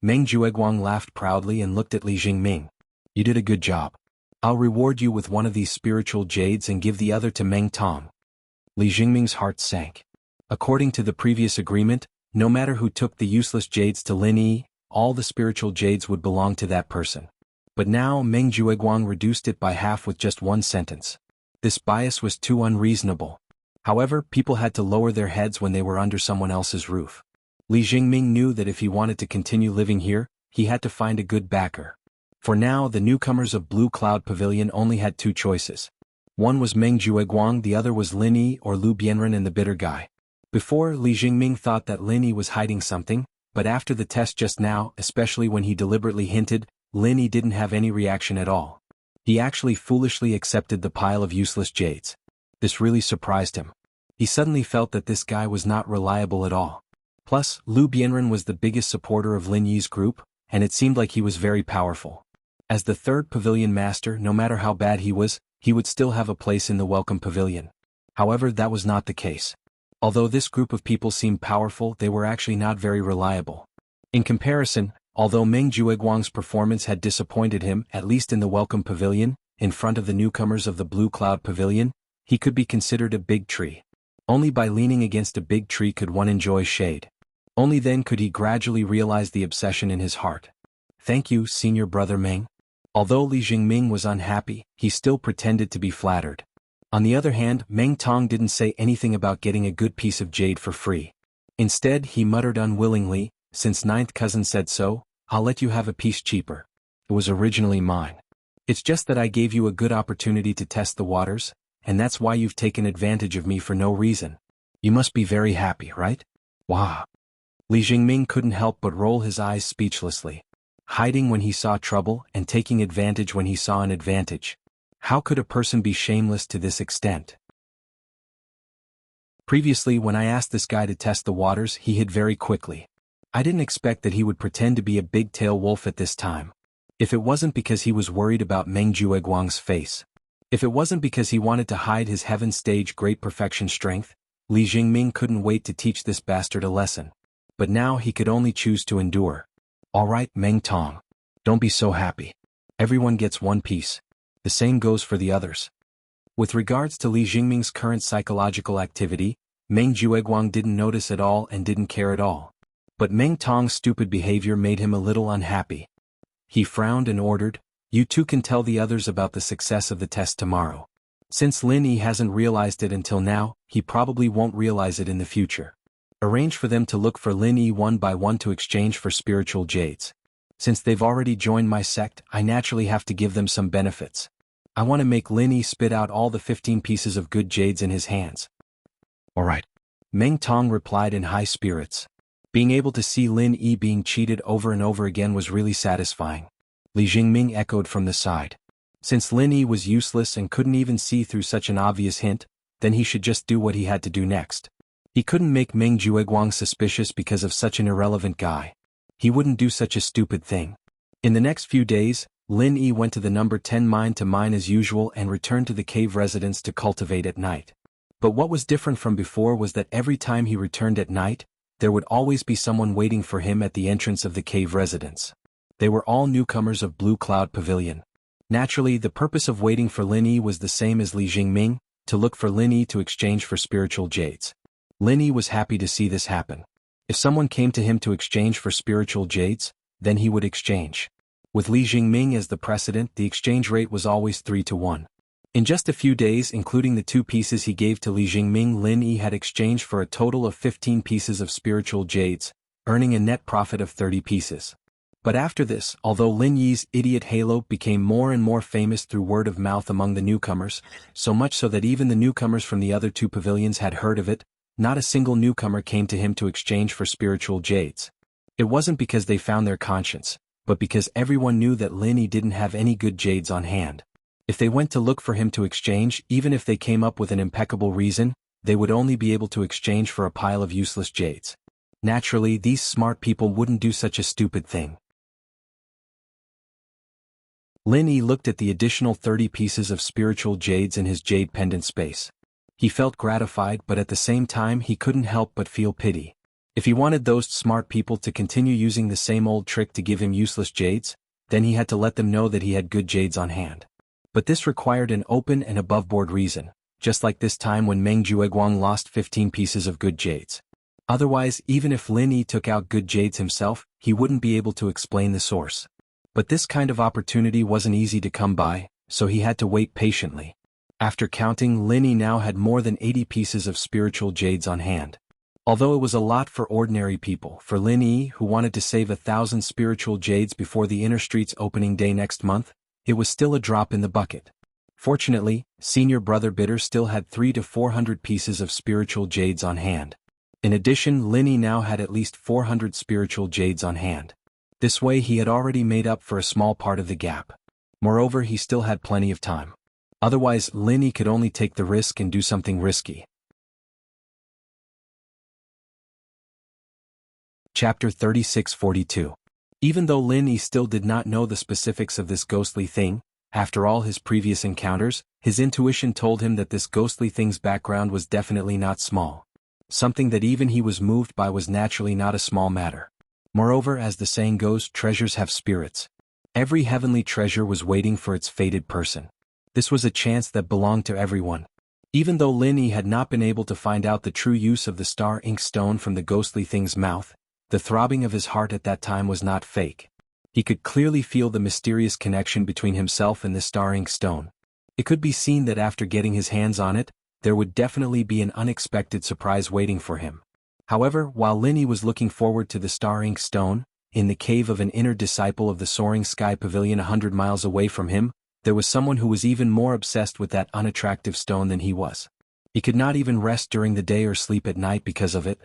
[SPEAKER 1] Meng Jueguang laughed proudly and looked at Li Jingming. You did a good job. I'll reward you with one of these spiritual jades and give the other to Meng Tong. Li Jingming's heart sank. According to the previous agreement, no matter who took the useless jades to Lin Yi, all the spiritual jades would belong to that person. But now Meng Jueguang reduced it by half with just 1 sentence. This bias was too unreasonable. However, people had to lower their heads when they were under someone else's roof. Li Jingming knew that if he wanted to continue living here, he had to find a good backer. For now, the newcomers of Blue Cloud Pavilion only had 2 choices. One was Meng Jueguang, the other was Lin Yi or Lu Bianren and the bitter guy. Before, Li Jingming thought that Lin Yi was hiding something, but after the test just now, especially when he deliberately hinted, Lin Yi didn't have any reaction at all. He actually foolishly accepted the pile of useless jades. This really surprised him. He suddenly felt that this guy was not reliable at all. Plus, Lu Bianren was the biggest supporter of Lin Yi's group, and it seemed like he was very powerful. As the 3rd pavilion master, no matter how bad he would still have a place in the welcome pavilion. However, that was not the case. Although this group of people seemed powerful, they were actually not very reliable. In comparison, although Meng Jueguang's performance had disappointed him, at least in the welcome pavilion, in front of the newcomers of the Blue Cloud Pavilion, he could be considered a big tree. Only by leaning against a big tree could one enjoy shade. Only then could he gradually realize the obsession in his heart. Thank you, senior brother Meng. Although Li Jingming was unhappy, he still pretended to be flattered. On the other hand, Meng Tong didn't say anything about getting a good piece of jade for free. Instead, he muttered unwillingly, since 9th cousin said so, I'll let you have a piece cheaper. It was originally mine. It's just that I gave you a good opportunity to test the waters, and that's why you've taken advantage of me for no reason. You must be very happy, right? Wow. Li Jingming couldn't help but roll his eyes speechlessly. Hiding when he saw trouble and taking advantage when he saw an advantage. How could a person be shameless to this extent? Previously, when I asked this guy to test the waters, he hid very quickly. I didn't expect that he would pretend to be a big-tail wolf at this time. If it wasn't because he was worried about Meng Jueguang's face. If it wasn't because he wanted to hide his heaven stage great perfection strength, Li Jingming couldn't wait to teach this bastard a lesson. But now he could only choose to endure. All right, Meng Tong. Don't be so happy. Everyone gets 1 piece. The same goes for the others. With regards to Li Jingming's current psychological activity, Meng Jueguang didn't notice at all and didn't care at all. But Meng Tong's stupid behavior made him a little unhappy. He frowned and ordered, you 2 can tell the others about the success of the test tomorrow. Since Lin Yi hasn't realized it until now, he probably won't realize it in the future. Arrange for them to look for Lin Yi 1 by 1 to exchange for spiritual jades. Since they've already joined my sect, I naturally have to give them some benefits. I want to make Lin Yi spit out all the 15 pieces of good jades in his hands. Alright. Meng Tong replied in high spirits. Being able to see Lin Yi being cheated over and over again was really satisfying. Li Jingming echoed from the side. Since Lin Yi was useless and couldn't even see through such an obvious hint, then he should just do what he had to do next. He couldn't make Meng Jueguang suspicious because of such an irrelevant guy. He wouldn't do such a stupid thing. In the next few days, Lin Yi went to the number 10 mine to mine as usual and returned to the cave residence to cultivate at night. But what was different from before was that every time he returned at night, there would always be someone waiting for him at the entrance of the cave residence. They were all newcomers of Blue Cloud Pavilion. Naturally, the purpose of waiting for Lin Yi was the same as Li Jingming, to look for Lin Yi to exchange for spiritual jades. Lin Yi was happy to see this happen. If someone came to him to exchange for spiritual jades, then he would exchange. With Li Jingming as the precedent, the exchange rate was always 3-1. In just a few days, including the 2 pieces he gave to Li Jingming, Lin Yi had exchanged for a total of 15 pieces of spiritual jades, earning a net profit of 30 pieces. But after this, although Lin Yi's idiot halo became more and more famous through word of mouth among the newcomers, so much so that even the newcomers from the other 2 pavilions had heard of it, not a single newcomer came to him to exchange for spiritual jades. It wasn't because they found their conscience, but because everyone knew that Lin Yi didn't have any good jades on hand. If they went to look for him to exchange, even if they came up with an impeccable reason, they would only be able to exchange for a pile of useless jades. Naturally, these smart people wouldn't do such a stupid thing. Lin Yi looked at the additional 30 pieces of spiritual jades in his jade pendant space. He felt gratified, but at the same time he couldn't help but feel pity. If he wanted those smart people to continue using the same old trick to give him useless jades, then he had to let them know that he had good jades on hand. But this required an open and above-board reason, just like this time when Meng Jueguang lost 15 pieces of good jades. Otherwise, even if Lin Yi took out good jades himself, he wouldn't be able to explain the source. But this kind of opportunity wasn't easy to come by, so he had to wait patiently. After counting, Lin Yi now had more than 80 pieces of spiritual jades on hand. Although it was a lot for ordinary people, for Lin Yi, who wanted to save 1,000 spiritual jades before the inner street's opening day next month, it was still a drop in the bucket. Fortunately, senior brother Bitter still had 300 to 400 pieces of spiritual jades on hand. In addition, Lin Yi now had at least 400 spiritual jades on hand. This way he had already made up for a small part of the gap. Moreover, he still had plenty of time. Otherwise, Lin Yi could only take the risk and do something risky. Chapter 3642. Even though Lin Yi still did not know the specifics of this ghostly thing, after all his previous encounters, his intuition told him that this ghostly thing's background was definitely not small. Something that even he was moved by was naturally not a small matter. Moreover, as the saying goes, treasures have spirits. Every heavenly treasure was waiting for its fated person. This was a chance that belonged to everyone. Even though Lin Yi had not been able to find out the true use of the star ink stone from the ghostly thing's mouth, the throbbing of his heart at that time was not fake. He could clearly feel the mysterious connection between himself and the star ink stone. It could be seen that after getting his hands on it, there would definitely be an unexpected surprise waiting for him. However, while Lin Yi was looking forward to the star ink stone, in the cave of an inner disciple of the Soaring Sky Pavilion 100 miles away from him, there was someone who was even more obsessed with that unattractive stone than he was. He could not even rest during the day or sleep at night because of it.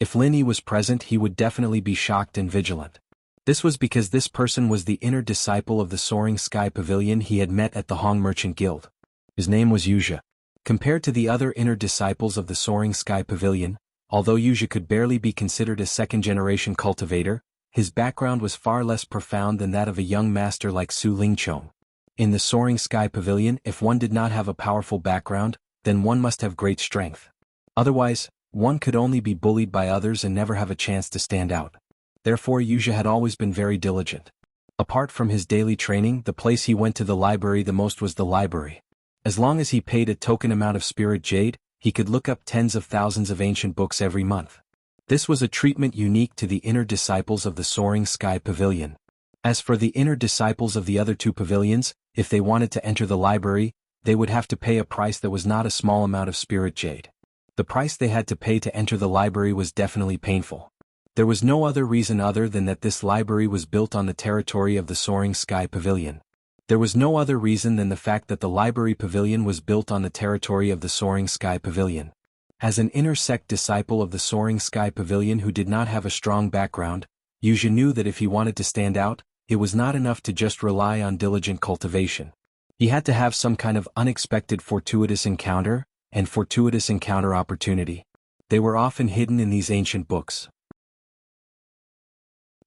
[SPEAKER 1] If Lin Yi was present, he would definitely be shocked and vigilant. This was because this person was the inner disciple of the Soaring Sky Pavilion he had met at the Hong Merchant Guild. His name was Wuxia. Compared to the other inner disciples of the Soaring Sky Pavilion, although Wuxia could barely be considered a second-generation cultivator, his background was far less profound than that of a young master like Su Lingchong. In the Soaring Sky Pavilion, if one did not have a powerful background, then one must have great strength. Otherwise, one could only be bullied by others and never have a chance to stand out. Therefore, Wuxia had always been very diligent. Apart from his daily training, the place he went to the library the most was the library. As long as he paid a token amount of spirit jade, he could look up tens of thousands of ancient books every month. This was a treatment unique to the inner disciples of the Soaring Sky Pavilion. As for the inner disciples of the other 2 pavilions, if they wanted to enter the library, they would have to pay a price that was not a small amount of spirit jade. The price they had to pay to enter the library was definitely painful. There was no other reason other than that this library was built on the territory of the Soaring Sky Pavilion. There was no other reason than the fact that the library pavilion was built on the territory of the Soaring Sky Pavilion. As an inner sect disciple of the Soaring Sky Pavilion who did not have a strong background, Wuxia knew that if he wanted to stand out, it was not enough to just rely on diligent cultivation. He had to have some kind of unexpected fortuitous encounter, and fortuitous encounter opportunity. They were often hidden in these ancient books.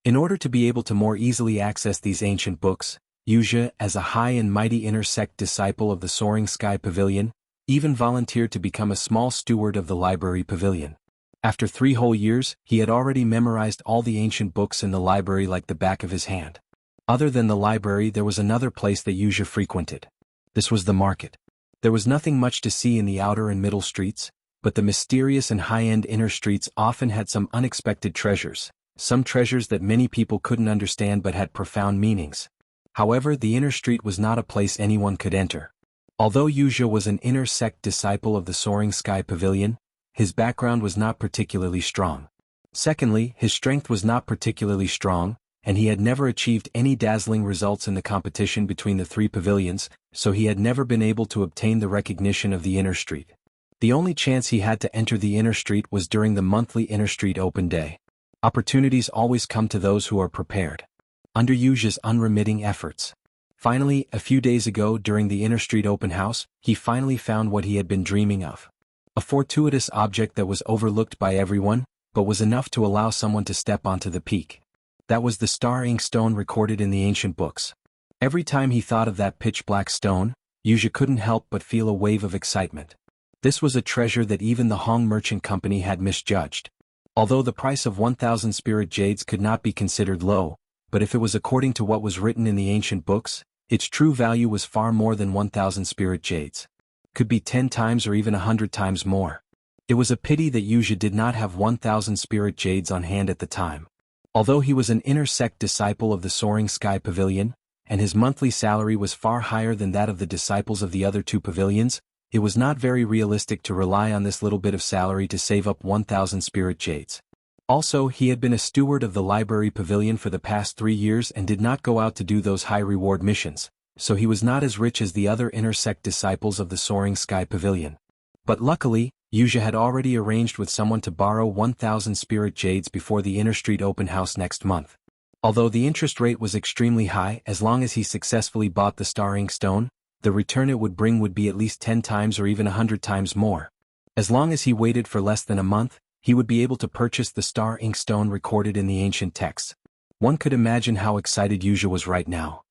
[SPEAKER 1] In order to be able to more easily access these ancient books, Wuxia, as a high and mighty inner sect disciple of the Soaring Sky Pavilion, even volunteered to become a small steward of the library pavilion. After 3 whole years, he had already memorized all the ancient books in the library like the back of his hand. Other than the library, there was another place that Wuxia frequented. This was the market. There was nothing much to see in the outer and middle streets, but the mysterious and high-end inner streets often had some unexpected treasures, some treasures that many people couldn't understand but had profound meanings. However, the inner street was not a place anyone could enter. Although Wuxia was an inner sect disciple of the Soaring Sky Pavilion, his background was not particularly strong. Secondly, his strength was not particularly strong, and he had never achieved any dazzling results in the competition between the 3 pavilions, so he had never been able to obtain the recognition of the inner street. The only chance he had to enter the inner street was during the monthly Inner Street Open Day. Opportunities always come to those who are prepared. Under Wuxia's unremitting efforts. Finally, a few days ago during the Inner Street Open House, he finally found what he had been dreaming of. A fortuitous object that was overlooked by everyone, but was enough to allow someone to step onto the peak. That was the star ink stone recorded in the ancient books. Every time he thought of that pitch-black stone, Wuxia couldn't help but feel a wave of excitement. This was a treasure that even the Hong Merchant Company had misjudged. Although the price of 1,000 spirit jades could not be considered low, but if it was according to what was written in the ancient books, its true value was far more than 1,000 spirit jades. Could be 10 times or even 100 times more. It was a pity that Wuxia did not have 1,000 spirit jades on hand at the time. Although he was an inner sect disciple of the Soaring Sky Pavilion, and his monthly salary was far higher than that of the disciples of the other 2 pavilions, it was not very realistic to rely on this little bit of salary to save up 1,000 spirit jades. Also, he had been a steward of the library pavilion for the past 3 years and did not go out to do those high-reward missions, so he was not as rich as the other inner sect disciples of the Soaring Sky Pavilion. But luckily, Wuxia had already arranged with someone to borrow 1,000 spirit jades before the Inner Street Open House next month. Although the interest rate was extremely high, as long as he successfully bought the star ink stone, the return it would bring would be at least 10 times or even 100 times more. As long as he waited for less than a month, he would be able to purchase the star ink stone recorded in the ancient texts. One could imagine how excited Wuxia was right now.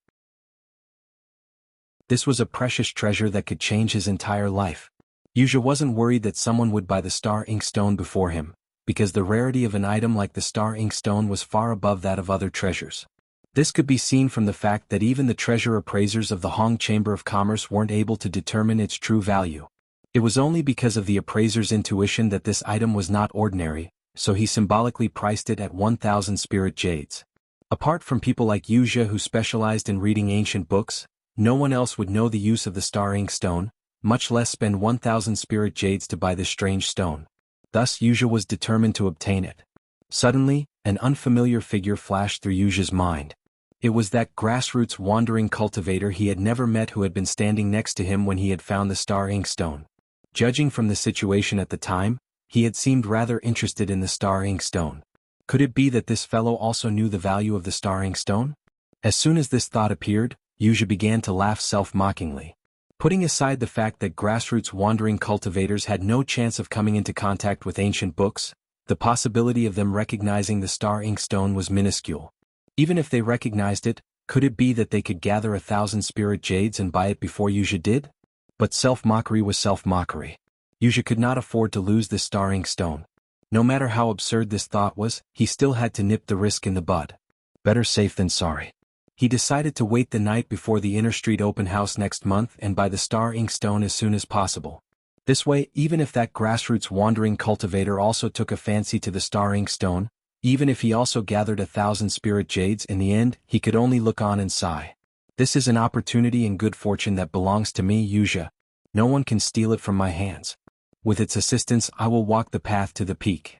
[SPEAKER 1] This was a precious treasure that could change his entire life. Wuxia wasn't worried that someone would buy the star ink stone before him, because the rarity of an item like the star ink stone was far above that of other treasures. This could be seen from the fact that even the treasure appraisers of the Hong Chamber of Commerce weren't able to determine its true value. It was only because of the appraiser's intuition that this item was not ordinary, so he symbolically priced it at 1,000 spirit jades. Apart from people like Wuxia who specialized in reading ancient books, no one else would know the use of the star ink stone, much less spend 1,000 spirit jades to buy this strange stone. Thus Wuxia was determined to obtain it. Suddenly, an unfamiliar figure flashed through Wuxia's mind. It was that grassroots wandering cultivator he had never met who had been standing next to him when he had found the star ink stone. Judging from the situation at the time, he had seemed rather interested in the star ink stone. Could it be that this fellow also knew the value of the star ink stone? As soon as this thought appeared, Wuxia began to laugh self-mockingly. Putting aside the fact that grassroots wandering cultivators had no chance of coming into contact with ancient books, the possibility of them recognizing the star ink stone was minuscule. Even if they recognized it, could it be that they could gather 1,000 spirit jades and buy it before Wuxia did? But self-mockery was self-mockery. Wuxia could not afford to lose this star ink stone. No matter how absurd this thought was, he still had to nip the risk in the bud. Better safe than sorry. He decided to wait the night before the Inner Street Open House next month and buy the star ink stone as soon as possible. This way, even if that grassroots wandering cultivator also took a fancy to the star ink stone, even if he also gathered 1,000 spirit jades in the end, he could only look on and sigh. This is an opportunity and good fortune that belongs to me, Wuxia. No one can steal it from my hands. With its assistance, I will walk the path to the peak.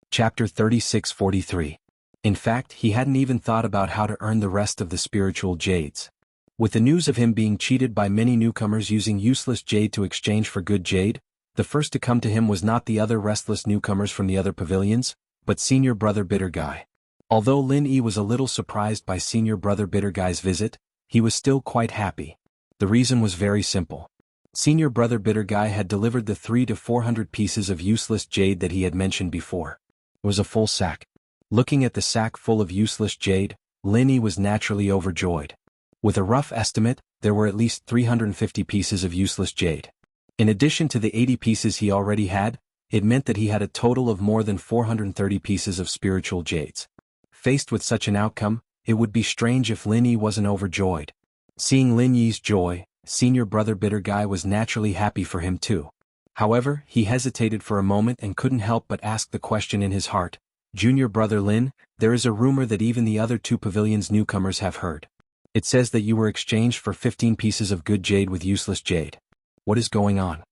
[SPEAKER 1] Chapter 36-43. In fact, he hadn't even thought about how to earn the rest of the spiritual jades. With the news of him being cheated by many newcomers using useless jade to exchange for good jade, the first to come to him was not the other restless newcomers from the other pavilions, but Senior Brother Bitter Guy. Although Lin Yi was a little surprised by Senior Brother Bitter Guy's visit, he was still quite happy. The reason was very simple. Senior Brother Bitter Guy had delivered the 300 to 400 pieces of useless jade that he had mentioned before. It was a full sack. Looking at the sack full of useless jade, Lin Yi was naturally overjoyed. With a rough estimate, there were at least 350 pieces of useless jade. In addition to the 80 pieces he already had, it meant that he had a total of more than 430 pieces of spiritual jades. Faced with such an outcome, it would be strange if Lin Yi wasn't overjoyed. Seeing Lin Yi's joy, senior brother Bitter Guy was naturally happy for him too. However, he hesitated for a moment and couldn't help but ask the question in his heart. Junior brother Lin, there is a rumor that even the other 2 pavilions newcomers have heard. It says that you were exchanged for 15 pieces of good jade with useless jade. What is going on?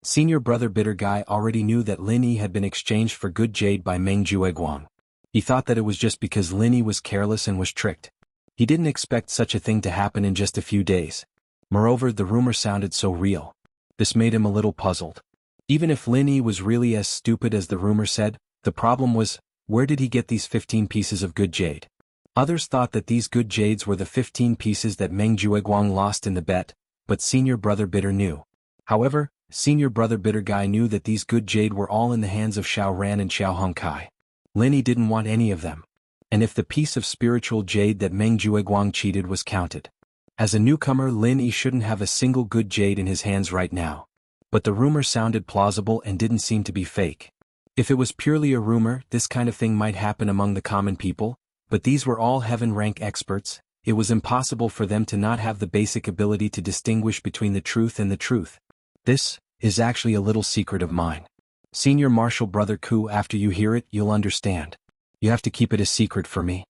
[SPEAKER 1] Senior brother Bitter Guy already knew that Lin Yi had been exchanged for good jade by Meng Jueguang. He thought that it was just because Lin Yi was careless and was tricked. He didn't expect such a thing to happen in just a few days. Moreover, the rumor sounded so real. This made him a little puzzled. Even if Lin Yi was really as stupid as the rumor said, the problem was, where did he get these 15 pieces of good jade? Others thought that these good jades were the 15 pieces that Meng Jueguang lost in the bet, but senior brother Bitter knew. However, senior brother Bitter Guy knew that these good jade were all in the hands of Xiao Ran and Xiao Hongkai. Lin Yi didn't want any of them. And if the piece of spiritual jade that Meng Jueguang cheated was counted. As a newcomer, Lin Yi shouldn't have a single good jade in his hands right now. But the rumor sounded plausible and didn't seem to be fake. If it was purely a rumor, this kind of thing might happen among the common people, but these were all heaven-rank experts. It was impossible for them to not have the basic ability to distinguish between the truth and the truth. This is actually a little secret of mine. Senior Marshal Brother Ku, after you hear it, you'll understand. You have to keep it a secret for me.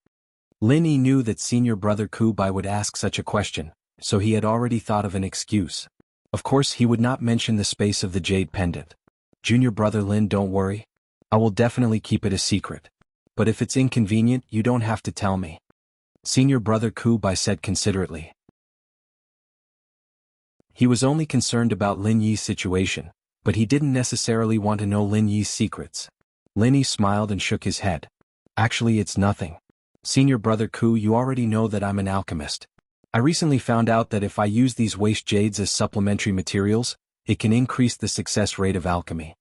[SPEAKER 1] Lin Yi knew that senior brother Ku Bai would ask such a question, so he had already thought of an excuse. Of course, he would not mention the space of the jade pendant. Junior brother Lin, don't worry. I will definitely keep it a secret. But if it's inconvenient, you don't have to tell me. Senior brother Ku Bai said considerately. He was only concerned about Lin Yi's situation, but he didn't necessarily want to know Lin Yi's secrets. Lin Yi smiled and shook his head. Actually, it's nothing. Senior brother Ku, you already know that I'm an alchemist. I recently found out that if I use these waste jades as supplementary materials, it can increase the success rate of alchemy.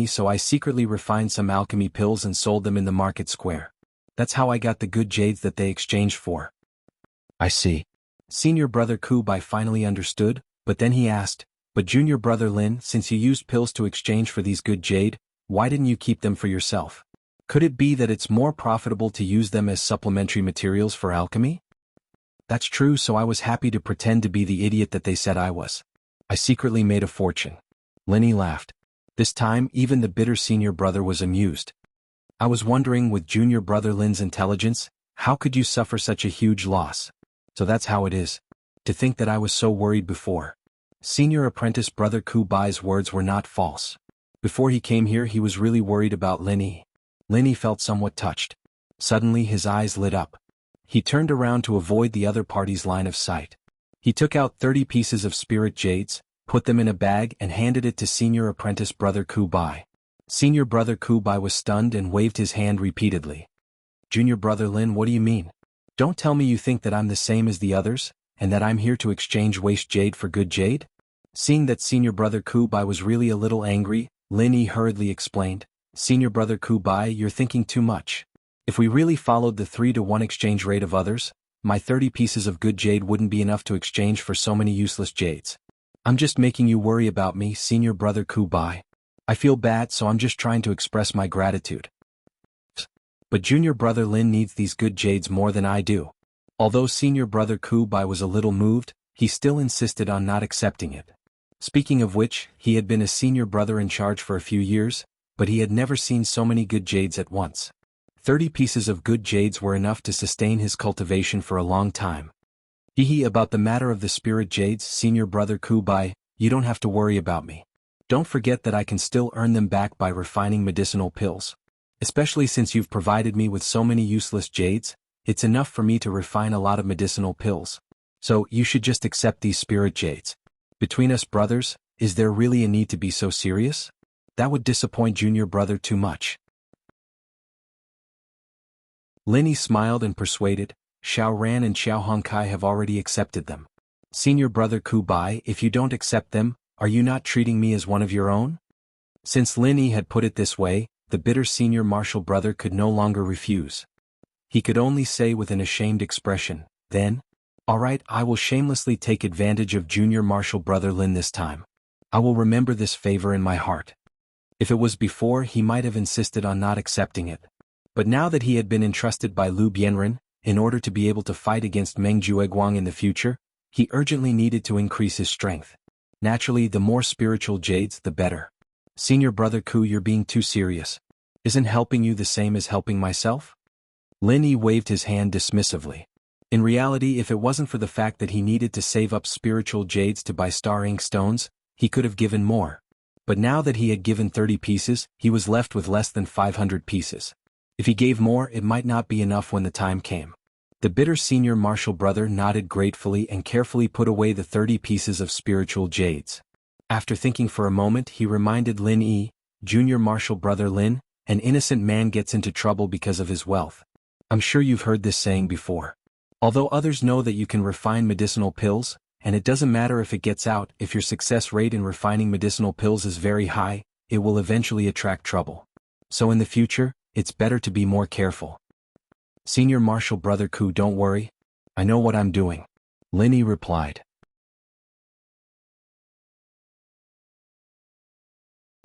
[SPEAKER 1] So I secretly refined some alchemy pills and sold them in the market square. That's how I got the good jades that they exchanged for. I see. Senior brother Ku Bai finally understood, but then he asked, but junior brother Lin, since you used pills to exchange for these good jade, why didn't you keep them for yourself? Could it be that it's more profitable to use them as supplementary materials for alchemy? That's true, so I was happy to pretend to be the idiot that they said I was. I secretly made a fortune. Lin Yi laughed. This time, even the bitter senior brother was amused. I was wondering, with junior brother Lin's intelligence, how could you suffer such a huge loss? So that's how it is. To think that I was so worried before. Senior apprentice brother Ku Bai's words were not false. Before he came here, he was really worried about Lin Yi. Lin Yi felt somewhat touched. Suddenly his eyes lit up. He turned around to avoid the other party's line of sight. He took out 30 pieces of spirit jades, put them in a bag and handed it to senior apprentice brother Ku Bai. Senior brother Ku Bai was stunned and waved his hand repeatedly. Junior brother Lin, what do you mean? Don't tell me you think that I'm the same as the others, and that I'm here to exchange waste jade for good jade? Seeing that senior brother Ku Bai was really a little angry, Lin Yi hurriedly explained, Senior brother Ku Bai, you're thinking too much. If we really followed the 3-to-1 exchange rate of others, my 30 pieces of good jade wouldn't be enough to exchange for so many useless jades. I'm just making you worry about me, senior brother Ku Bai. I feel bad, so I'm just trying to express my gratitude. But junior brother Lin needs these good jades more than I do. Although senior brother Ku Bai was a little moved, he still insisted on not accepting it. Speaking of which, he had been a senior brother in charge for a few years, but he had never seen so many good jades at once. 30 pieces of good jades were enough to sustain his cultivation for a long time. About the matter of the spirit jades, senior brother Ku Bai, you don't have to worry about me. Don't forget that I can still earn them back by refining medicinal pills. Especially since you've provided me with so many useless jades, it's enough for me to refine a lot of medicinal pills. So, you should just accept these spirit jades. Between us brothers, is there really a need to be so serious? That would disappoint junior brother too much. Lin Yi smiled and persuaded, Xiao Ran and Xiao Hongkai have already accepted them. Senior brother Ku Bai, if you don't accept them, are you not treating me as one of your own? Since Lin Yi had put it this way, the bitter senior martial brother could no longer refuse. He could only say with an ashamed expression, then, "All right, I will shamelessly take advantage of Junior Marshal Brother Lin this time. I will remember this favor in my heart." If it was before, he might have insisted on not accepting it. But now that he had been entrusted by Lu Bianren, in order to be able to fight against Meng Jueguang in the future, he urgently needed to increase his strength. Naturally, the more spiritual jades, the better. "Senior Brother Ku, you're being too serious. Isn't helping you the same as helping myself?" Lin Yi waved his hand dismissively. In reality, if it wasn't for the fact that he needed to save up spiritual jades to buy star ink stones, he could have given more. But now that he had given 30 pieces, he was left with less than 500 pieces. If he gave more, it might not be enough when the time came. The bitter senior marshal brother nodded gratefully and carefully put away the 30 pieces of spiritual jades. After thinking for a moment, he reminded Lin Yi, "Junior Marshal Brother Lin, an innocent man gets into trouble because of his wealth. I'm sure you've heard this saying before. Although others know that you can refine medicinal pills, and it doesn't matter if it gets out, if your success rate in refining medicinal pills is very high, it will eventually attract trouble. So in the future, it's better to be more careful." "Senior Marshal Brother Ku, don't worry. I know what I'm doing," Lin Yi replied.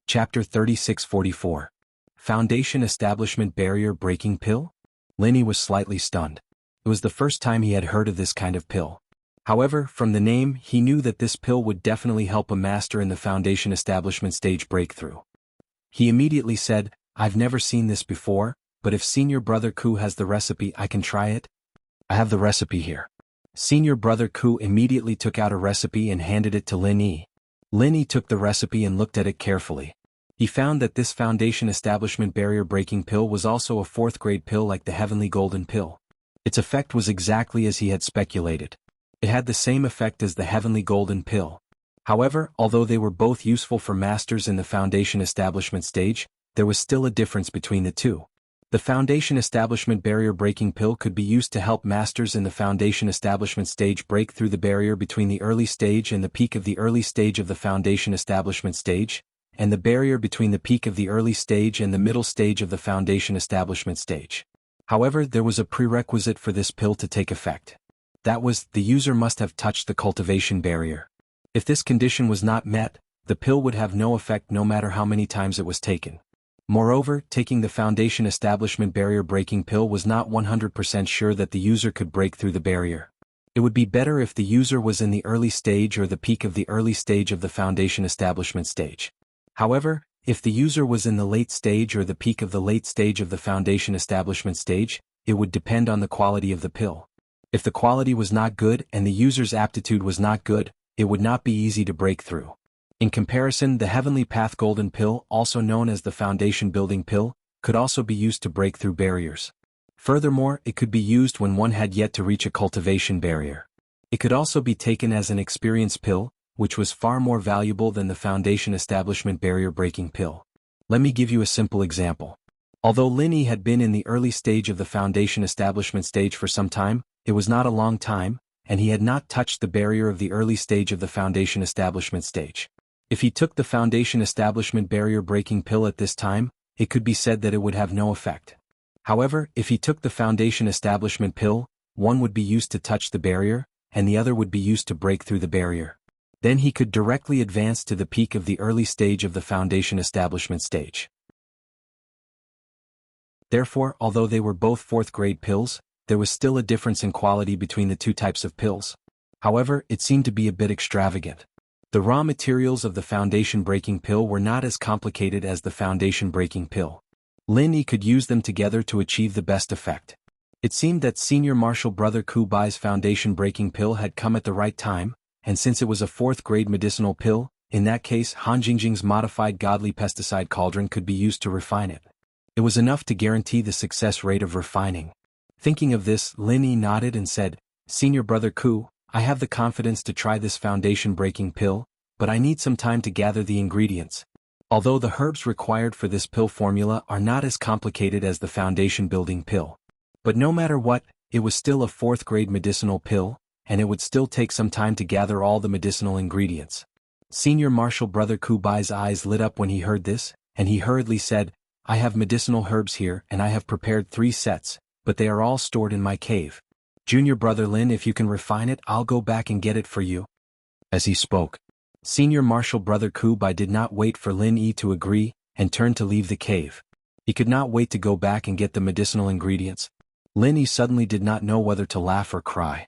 [SPEAKER 1] Chapter 3644. Foundation Establishment Barrier Breaking Pill? Lin Yi was slightly stunned. It was the first time he had heard of this kind of pill. However, from the name, he knew that this pill would definitely help a master in the Foundation Establishment stage breakthrough. He immediately said, "I've never seen this before, but if Senior Brother Ku has the recipe, I can try it." "I have the recipe here." Senior Brother Ku immediately took out a recipe and handed it to Lin Yi. Lin Yi took the recipe and looked at it carefully. He found that this Foundation Establishment Barrier Breaking Pill was also a 4th grade pill like the Heavenly Golden Pill. Its effect was exactly as he had speculated. It had the same effect as the Heavenly Golden Pill. However, although they were both useful for masters in the Foundation Establishment stage, there was still a difference between the two. The Foundation Establishment Barrier Breaking Pill could be used to help masters in the Foundation Establishment stage break through the barrier between the early stage and the peak of the early stage of the Foundation Establishment stage, and the barrier between the peak of the early stage and the middle stage of the Foundation Establishment stage. However, there was a prerequisite for this pill to take effect. That was, the user must have touched the cultivation barrier. If this condition was not met, the pill would have no effect no matter how many times it was taken. Moreover, taking the Foundation Establishment Barrier Breaking Pill was not 100% sure that the user could break through the barrier. It would be better if the user was in the early stage or the peak of the early stage of the Foundation Establishment stage. However, if the user was in the late stage or the peak of the late stage of the Foundation Establishment stage, it would depend on the quality of the pill. If the quality was not good and the user's aptitude was not good, it would not be easy to break through. In comparison, the Heavenly Path Golden Pill, also known as the Foundation Building Pill, could also be used to break through barriers. Furthermore, it could be used when one had yet to reach a cultivation barrier. It could also be taken as an experience pill, which was far more valuable than the Foundation Establishment Barrier Breaking Pill. Let me give you a simple example. Although Lin Yi had been in the early stage of the Foundation Establishment stage for some time, it was not a long time, and he had not touched the barrier of the early stage of the Foundation Establishment stage. If he took the Foundation Establishment Barrier Breaking Pill at this time, it could be said that it would have no effect. However, if he took the Foundation Establishment Pill, one would be used to touch the barrier, and the other would be used to break through the barrier. Then he could directly advance to the peak of the early stage of the Foundation Establishment stage. Therefore, although they were both 4th grade pills, there was still a difference in quality between the two types of pills. However, it seemed to be a bit extravagant. The raw materials of the Foundation Breaking Pill were not as complicated as the Foundation Breaking Pill. Lin Yi could use them together to achieve the best effect. It seemed that Senior Marshal Brother Ku Bai's Foundation Breaking Pill had come at the right time, and since it was a 4th grade medicinal pill, in that case Han Jingjing's modified godly pesticide cauldron could be used to refine it. It was enough to guarantee the success rate of refining. Thinking of this, Lin Yi nodded and said, "Senior Brother Ku, I have the confidence to try this Foundation Breaking Pill, but I need some time to gather the ingredients. Although the herbs required for this pill formula are not as complicated as the Foundation Building Pill. But no matter what, it was still a 4th grade medicinal pill, and it would still take some time to gather all the medicinal ingredients." Senior Marshal Brother Ku Bai's eyes lit up when he heard this, and he hurriedly said, "I have medicinal herbs here and I have prepared 3 sets, but they are all stored in my cave. Junior brother Lin, if you can refine it, I'll go back and get it for you. As he spoke, senior martial brother Ku Bai did not wait for Lin Yi to agree, and turned to leave the cave. He could not wait to go back and get the medicinal ingredients. Lin Yi suddenly did not know whether to laugh or cry.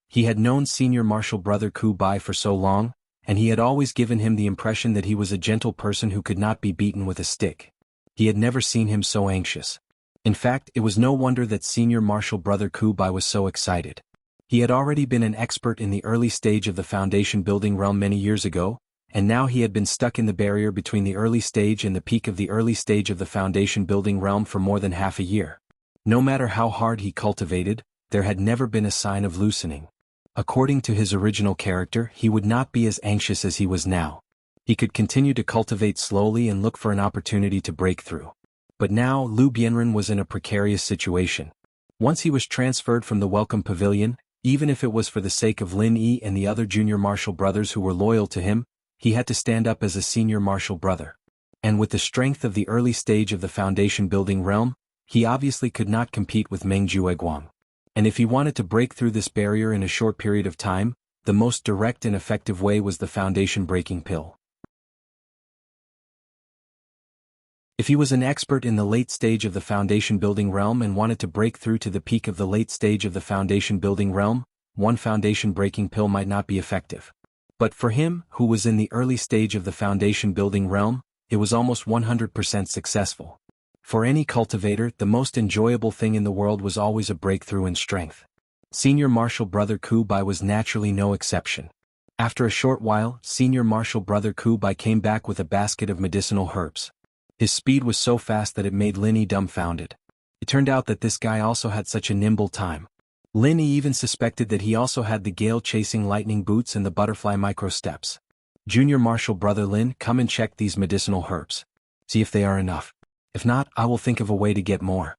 [SPEAKER 1] He had known senior martial brother Ku Bai for so long, and he had always given him the impression that he was a gentle person who could not be beaten with a stick. He had never seen him so anxious. In fact, it was no wonder that senior martial brother Ku Bai was so excited. He had already been an expert in the early stage of the foundation building realm many years ago, and now he had been stuck in the barrier between the early stage and the peak of the early stage of the foundation building realm for more than half a year. No matter how hard he cultivated, there had never been a sign of loosening. According to his original character, he would not be as anxious as he was now. He could continue to cultivate slowly and look for an opportunity to break through. But now Lu Bianren was in a precarious situation. Once he was transferred from the Welcome Pavilion, even if it was for the sake of Lin Yi and the other junior martial brothers who were loyal to him, he had to stand up as a senior martial brother. And with the strength of the early stage of the foundation building realm, he obviously could not compete with Meng Jueguang. And if he wanted to break through this barrier in a short period of time, the most direct and effective way was the foundation breaking pill. If he was an expert in the late stage of the foundation building realm and wanted to break through to the peak of the late stage of the foundation building realm, one foundation breaking pill might not be effective. But for him, who was in the early stage of the foundation building realm, it was almost 100% successful. For any cultivator, the most enjoyable thing in the world was always a breakthrough in strength. Senior martial brother Ku Bai was naturally no exception. After a short while, senior martial brother Ku Bai came back with a basket of medicinal herbs. His speed was so fast that it made Lin Yi dumbfounded. It turned out that this guy also had such a nimble time. Lin Yi even suspected that he also had the gale-chasing lightning boots and the butterfly micro-steps. Junior martial brother Lin, come and check these medicinal herbs. See if they are enough. If not, I will think of a way to get more.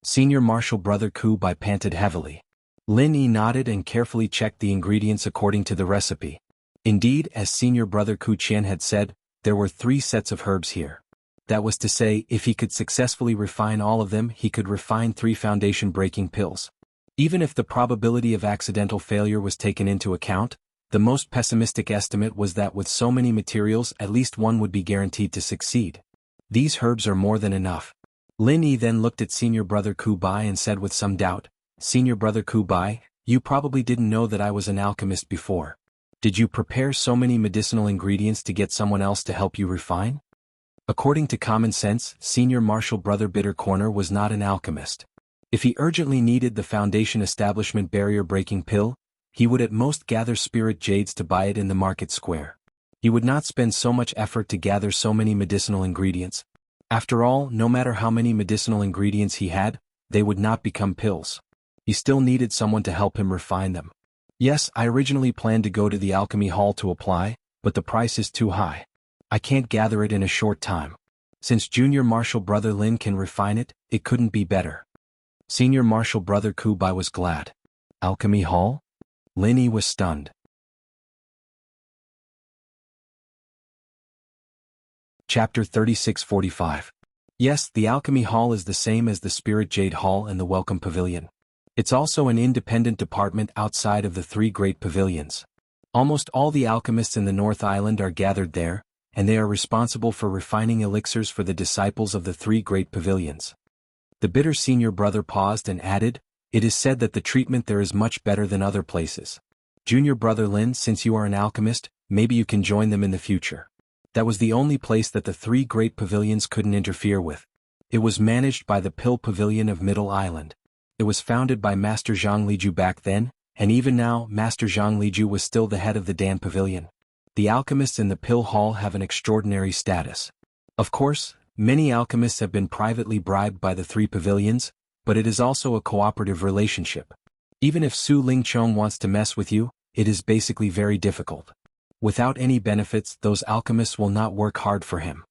[SPEAKER 1] Senior martial brother Ku Bai panted heavily. Lin Yi nodded and carefully checked the ingredients according to the recipe. Indeed, as senior brother Ku Qian had said, there were 3 sets of herbs here. That was to say, if he could successfully refine all of them, he could refine 3 foundation-breaking pills. Even if the probability of accidental failure was taken into account, the most pessimistic estimate was that with so many materials at least one would be guaranteed to succeed. These herbs are more than enough. Lin Yi then looked at senior brother Ku Bai and said with some doubt, Senior brother Ku Bai, you probably didn't know that I was an alchemist before. Did you prepare so many medicinal ingredients to get someone else to help you refine? According to common sense, senior martial brother Bitter Corner was not an alchemist. If he urgently needed the foundation establishment barrier-breaking pill, he would at most gather spirit jades to buy it in the market square. He would not spend so much effort to gather so many medicinal ingredients. After all, no matter how many medicinal ingredients he had, they would not become pills. He still needed someone to help him refine them. Yes, I originally planned to go to the alchemy hall to apply, but the price is too high. I can't gather it in a short time. Since junior martial brother Lin can refine it, it couldn't be better. Senior martial brother Ku Bai was glad. Alchemy hall? Lin Yi was stunned. Chapter 3645. Yes, the Alchemy Hall is the same as the Spirit Jade Hall and the Welcome Pavilion. It's also an independent department outside of the 3 great pavilions. Almost all the alchemists in the North Island are gathered there, and they are responsible for refining elixirs for the disciples of the 3 great pavilions. The bitter senior brother paused and added, it is said that the treatment there is much better than other places. Junior brother Lin, since you are an alchemist, maybe you can join them in the future. That was the only place that the 3 great pavilions couldn't interfere with. It was managed by the Pill Pavilion of Middle Island. It was founded by Master Zhang Liju back then, and even now, Master Zhang Liju was still the head of the Dan Pavilion. The alchemists in the Pill Hall have an extraordinary status. Of course, many alchemists have been privately bribed by the 3 pavilions, but it is also a cooperative relationship. Even if Su Lingchong wants to mess with you, it is basically very difficult. Without any benefits, those alchemists will not work hard for him.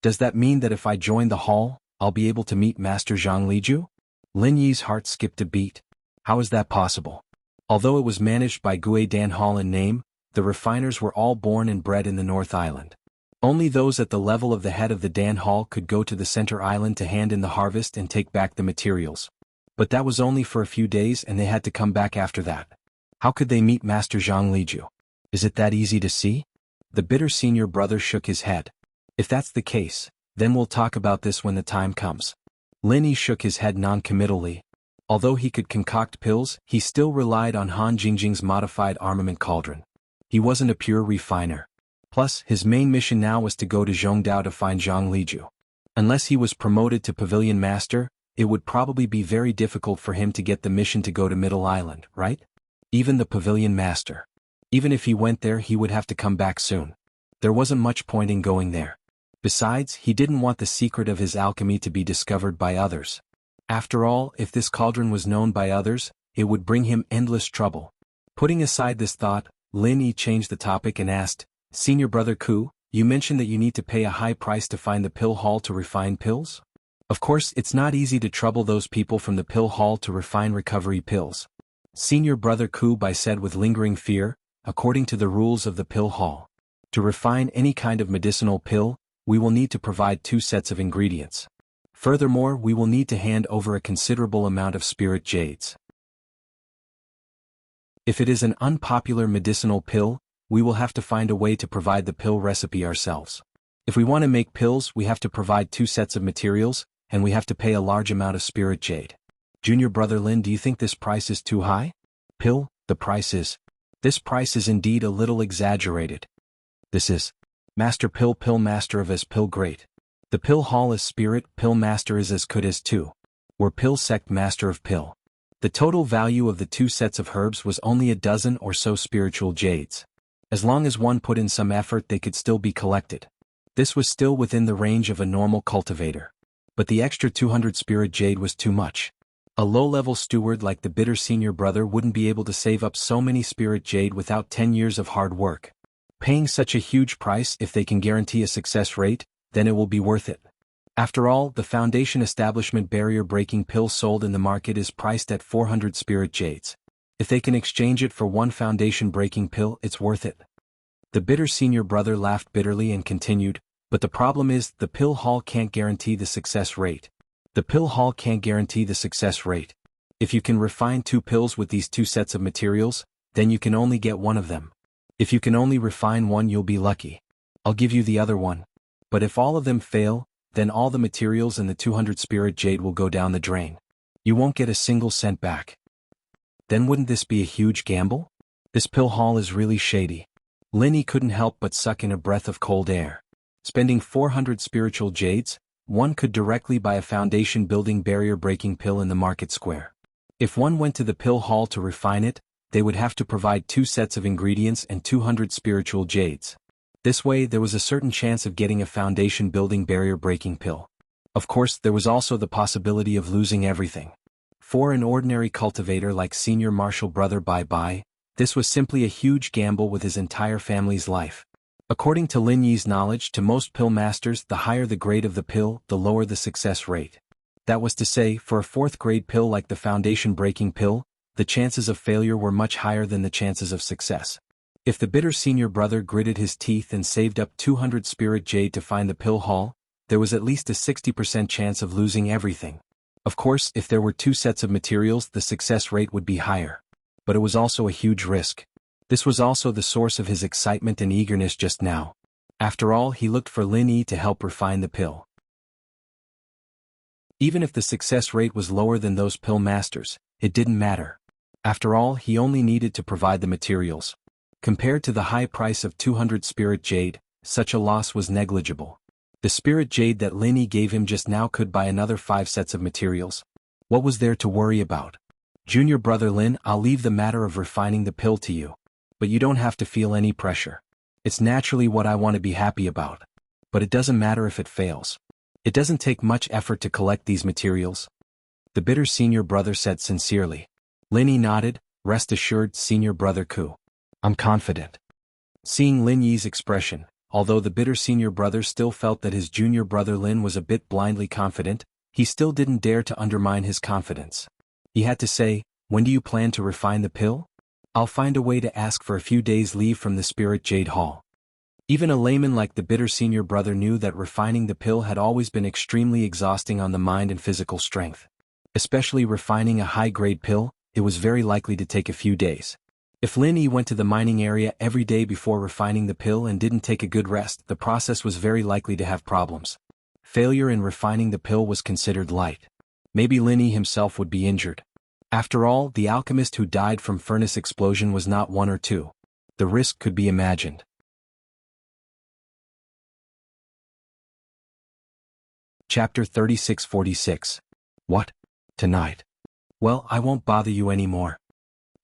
[SPEAKER 1] Does that mean that if I join the hall, I'll be able to meet Master Zhang Liju? Lin Yi's heart skipped a beat. How is that possible? Although it was managed by Gui Dan Hall in name, the refiners were all born and bred in the North Island. Only those at the level of the head of the Dan Hall could go to the center island to hand in the harvest and take back the materials. But that was only for a few days and they had to come back after that. How could they meet Master Zhang Liju? Is it that easy to see? The bitter senior brother shook his head. If that's the case, then we'll talk about this when the time comes. Lin Yi shook his head non-committally. Although he could concoct pills, he still relied on Han Jingjing's modified armament cauldron. He wasn't a pure refiner. Plus, his main mission now was to go to Zhongdao to find Zhang Liju. Unless he was promoted to Pavilion Master, it would probably be very difficult for him to get the mission to go to Middle Island, right? Even the Pavilion Master. Even if he went there, he would have to come back soon. There wasn't much point in going there. Besides, he didn't want the secret of his alchemy to be discovered by others. After all, if this cauldron was known by others, it would bring him endless trouble. Putting aside this thought, Lin Yi changed the topic and asked, Senior Brother Ku, you mentioned that you need to pay a high price to find the pill hall to refine pills? Of course, it's not easy to trouble those people from the pill hall to refine recovery pills. Senior Brother Ku said with lingering fear, according to the rules of the pill hall. To refine any kind of medicinal pill, we will need to provide 2 sets of ingredients. Furthermore, we will need to hand over a considerable amount of spirit jades. If it is an unpopular medicinal pill, we will have to find a way to provide the pill recipe ourselves. If we want to make pills, we have to provide 2 sets of materials, and we have to pay a large amount of spirit jade. Junior Brother Lin, do you think this price is too high? Pill, the price is. This price is indeed a little exaggerated. This is. Master Pill Master of as Pill Great. The Pill Hall is Spirit Pill Master is as good as 2. We're Pill Sect Master of Pill. The total value of the 2 sets of herbs was only a dozen or so spiritual jades. As long as one put in some effort, they could still be collected. This was still within the range of a normal cultivator. But the extra 200 spirit jade was too much. A low-level steward like the bitter senior brother wouldn't be able to save up so many spirit jade without 10 years of hard work. Paying such a huge price, if they can guarantee a success rate, then it will be worth it. After all, the Foundation Establishment barrier-breaking pill sold in the market is priced at 400 spirit jades. If they can exchange it for 1 foundation-breaking pill, it's worth it. The bitter senior brother laughed bitterly and continued, but the problem is, the pill hall can't guarantee the success rate. The pill hall can't guarantee the success rate. If you can refine 2 pills with these 2 sets of materials, then you can only get 1 of them. If you can only refine 1, you'll be lucky. I'll give you the other 1. But if all of them fail, then all the materials and the 200 spirit jade will go down the drain. You won't get a single cent back. Then wouldn't this be a huge gamble? This pill hall is really shady. Lin Yi couldn't help but suck in a breath of cold air. Spending 400 spiritual jades, one could directly buy a foundation-building barrier-breaking pill in the market square. If one went to the pill hall to refine it, they would have to provide 2 sets of ingredients and 200 spiritual jades. This way, there was a certain chance of getting a foundation-building barrier-breaking pill. Of course, there was also the possibility of losing everything. For an ordinary cultivator like Senior Marshal Brother Bai, this was simply a huge gamble with his entire family's life. According to Lin Yi's knowledge, to most pill masters, the higher the grade of the pill, the lower the success rate. That was to say, for a 4th grade pill like the foundation-breaking pill, the chances of failure were much higher than the chances of success. If the bitter senior brother gritted his teeth and saved up 200 spirit jade to find the pill hall, there was at least a 60% chance of losing everything. Of course, if there were 2 sets of materials, the success rate would be higher. But it was also a huge risk. This was also the source of his excitement and eagerness just now. After all, he looked for Lin Yi to help refine the pill. Even if the success rate was lower than those pill masters, it didn't matter. After all, he only needed to provide the materials. Compared to the high price of 200 spirit jade, such a loss was negligible. The spirit jade that Lin Yi gave him just now could buy another 5 sets of materials. What was there to worry about? Junior Brother Lin, I'll leave the matter of refining the pill to you. But you don't have to feel any pressure. It's naturally what I want to be happy about. But it doesn't matter if it fails. It doesn't take much effort to collect these materials. The bitter senior brother said sincerely. Lin Yi nodded, rest assured, Senior Brother Ku. I'm confident. Seeing Lin Yi's expression, although the bitter senior brother still felt that his junior brother Lin was a bit blindly confident, he still didn't dare to undermine his confidence. He had to say, when do you plan to refine the pill? I'll find a way to ask for a few days' leave from the Spirit Jade Hall. Even a layman like the bitter senior brother knew that refining the pill had always been extremely exhausting on the mind and physical strength. Especially refining a high-grade pill, it was very likely to take a few days. If Lin Yi went to the mining area every day before refining the pill and didn't take a good rest, the process was very likely to have problems. Failure in refining the pill was considered light. Maybe Lin Yi himself would be injured. After all, the alchemist who died from furnace explosion was not one or two. The risk could be imagined. Chapter 3646. What? Tonight? Well, I won't bother you anymore.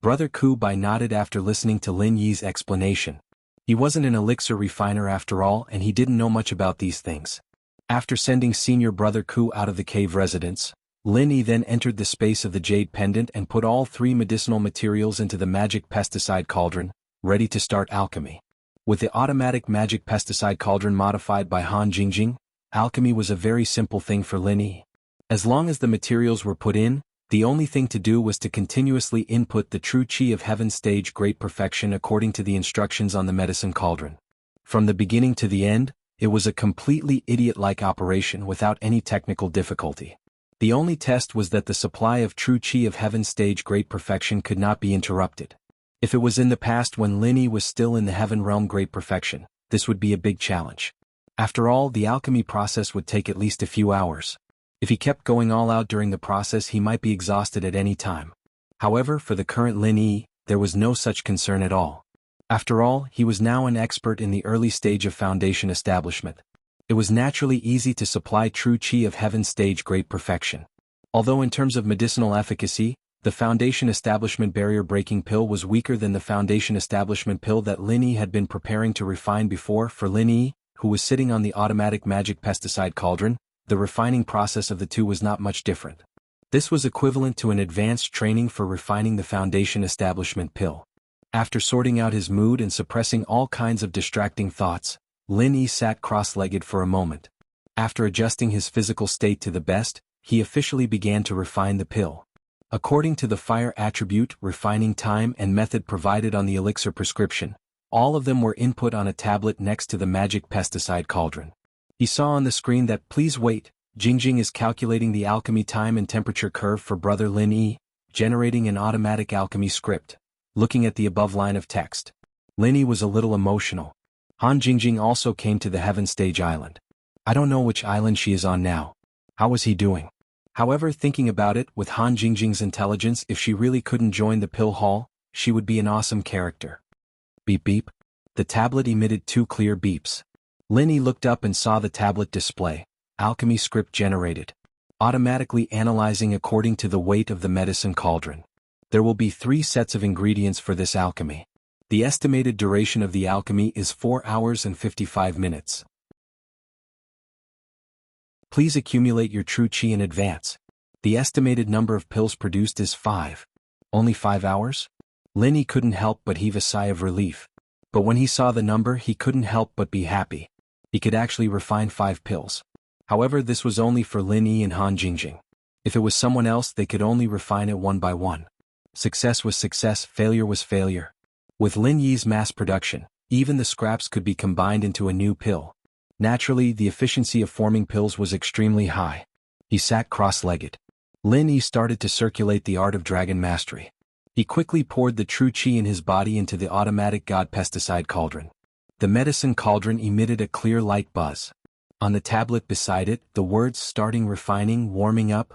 [SPEAKER 1] Brother Ku Bai nodded after listening to Lin Yi's explanation. He wasn't an elixir refiner after all, and he didn't know much about these things. After sending senior brother Ku out of the cave residence, Lin Yi then entered the space of the jade pendant and put all 3 medicinal materials into the magic pesticide cauldron, ready to start alchemy. With the automatic magic pesticide cauldron modified by Han Jingjing, alchemy was a very simple thing for Lin Yi. As long as the materials were put in, the only thing to do was to continuously input the true chi of heaven stage great perfection according to the instructions on the medicine cauldron. From the beginning to the end, it was a completely idiot-like operation without any technical difficulty. The only test was that the supply of true chi of heaven stage great perfection could not be interrupted. If it was in the past when Lin Yi was still in the heaven realm great perfection, this would be a big challenge. After all, the alchemy process would take at least a few hours. If he kept going all out during the process, he might be exhausted at any time. However, for the current Lin Yi, there was no such concern at all. After all, he was now an expert in the early stage of foundation establishment. It was naturally easy to supply true chi of heaven stage great perfection. Although in terms of medicinal efficacy, the foundation establishment barrier breaking pill was weaker than the foundation establishment pill that Lin Yi had been preparing to refine before. For Lin Yi, who was sitting on the automatic magic pesticide cauldron, the refining process of the two was not much different. This was equivalent to an advanced training for refining the foundation establishment pill. After sorting out his mood and suppressing all kinds of distracting thoughts, Lin Yi sat cross-legged for a moment. After adjusting his physical state to the best, he officially began to refine the pill. According to the fire attribute, refining time and method provided on the elixir prescription, all of them were input on a tablet next to the magic pesticide cauldron. He saw on the screen that "Please wait, Jingjing is calculating the alchemy time and temperature curve for brother Lin Yi, generating an automatic alchemy script." Looking at the above line of text, Lin Yi was a little emotional. Han Jingjing also came to the Heaven Stage Island. I don't know which island she is on now. How was he doing? However, thinking about it, with Han Jingjing's intelligence, if she really couldn't join the pill hall, she would be an awesome character. Beep beep. The tablet emitted 2 clear beeps. Lin Yi looked up and saw the tablet display, alchemy script generated. Automatically analyzing according to the weight of the medicine cauldron. There will be 3 sets of ingredients for this alchemy. The estimated duration of the alchemy is 4 hours and 55 minutes. Please accumulate your true chi in advance. The estimated number of pills produced is 5. Only 5 hours? Lin Yi couldn't help but heave a sigh of relief. But when he saw the number, he couldn't help but be happy. He could actually refine 5 pills. However, this was only for Lin Yi and Han Jingjing. If it was someone else, they could only refine it one by one. Success was success, failure was failure. With Lin Yi's mass production, even the scraps could be combined into a new pill. Naturally, the efficiency of forming pills was extremely high. He sat cross-legged. Lin Yi started to circulate the art of dragon mastery. He quickly poured the true chi in his body into the automatic god pesticide cauldron. The medicine cauldron emitted a clear light buzz. On the tablet beside it, the words "starting refining, warming up"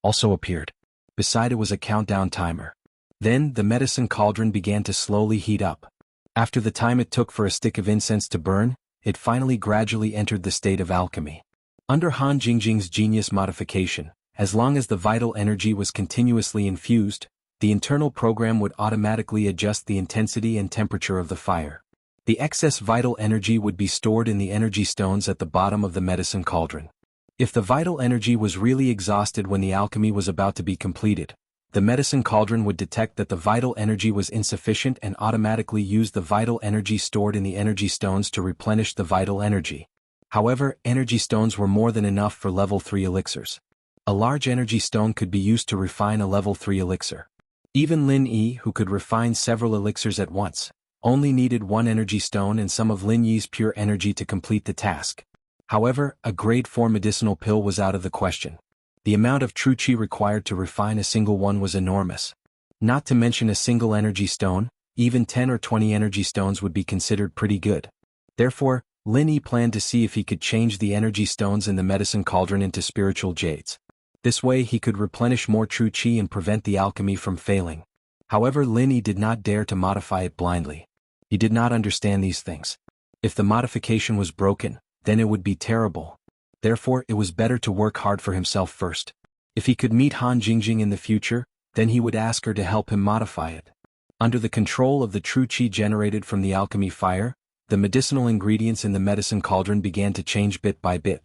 [SPEAKER 1] also appeared. Beside it was a countdown timer. Then, the medicine cauldron began to slowly heat up. After the time it took for a stick of incense to burn, it finally gradually entered the state of alchemy. Under Han Jingjing's genius modification, as long as the vital energy was continuously infused, the internal program would automatically adjust the intensity and temperature of the fire. The excess vital energy would be stored in the energy stones at the bottom of the medicine cauldron. If the vital energy was really exhausted when the alchemy was about to be completed, the medicine cauldron would detect that the vital energy was insufficient and automatically use the vital energy stored in the energy stones to replenish the vital energy. However, energy stones were more than enough for level 3 elixirs. A large energy stone could be used to refine a level 3 elixir. Even Lin Yi, who could refine several elixirs at once, only needed one energy stone and some of Lin Yi's pure energy to complete the task. However, a grade 4 medicinal pill was out of the question. The amount of true qi required to refine a single one was enormous. Not to mention a single energy stone, even 10 or 20 energy stones would be considered pretty good. Therefore, Lin Yi planned to see if he could change the energy stones in the medicine cauldron into spiritual jades. This way he could replenish more true qi and prevent the alchemy from failing. However, Lin Yi did not dare to modify it blindly. He did not understand these things. If the modification was broken, then it would be terrible. Therefore, it was better to work hard for himself first. If he could meet Han Jingjing in the future, then he would ask her to help him modify it. Under the control of the true qi generated from the alchemy fire, the medicinal ingredients in the medicine cauldron began to change bit by bit.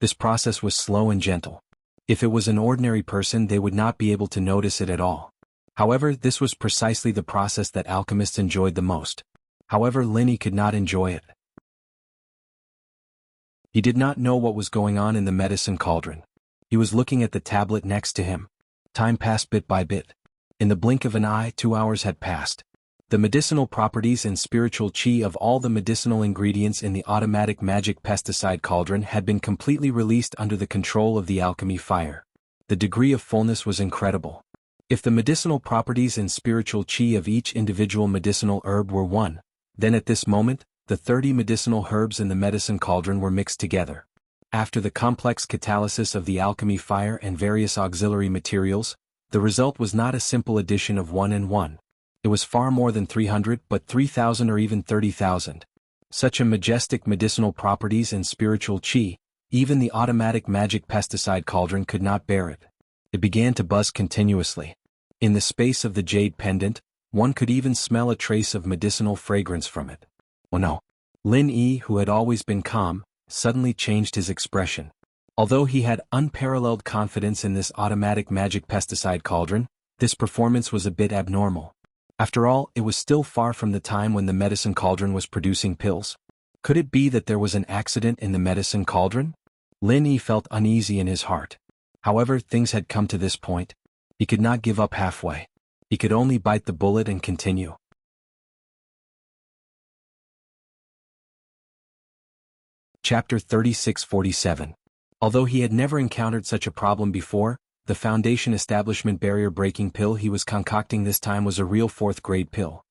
[SPEAKER 1] This process was slow and gentle. If it was an ordinary person, they would not be able to notice it at all. However, this was precisely the process that alchemists enjoyed the most. However, Lin Yi could not enjoy it. He did not know what was going on in the medicine cauldron. He was looking at the tablet next to him. Time passed bit by bit. In the blink of an eye, 2 hours had passed. The medicinal properties and spiritual qi of all the medicinal ingredients in the automatic magic pesticide cauldron had been completely released under the control of the alchemy fire. The degree of fullness was incredible. If the medicinal properties and spiritual qi of each individual medicinal herb were one, then at this moment, the 30 medicinal herbs in the medicine cauldron were mixed together. After the complex catalysis of the alchemy fire and various auxiliary materials, the result was not a simple addition of 1 and 1. It was far more than 300, but 3,000 or even 30,000. Such a majestic medicinal properties and spiritual qi, even the automatic magic pesticide cauldron could not bear it. It began to buzz continuously. In the space of the jade pendant, one could even smell a trace of medicinal fragrance from it. Oh no. Lin Yi, who had always been calm, suddenly changed his expression. Although he had unparalleled confidence in this automatic magic pesticide cauldron, this performance was a bit abnormal. After all, it was still far from the time when the medicine cauldron was producing pills. Could it be that there was an accident in the medicine cauldron? Lin Yi felt uneasy in his heart. However, things had come to this point. He could not give up halfway. He could only bite the bullet and continue. Chapter 3647. Although he had never encountered such a problem before, the Foundation Establishment barrier-breaking pill he was concocting this time was a real 4th-grade pill.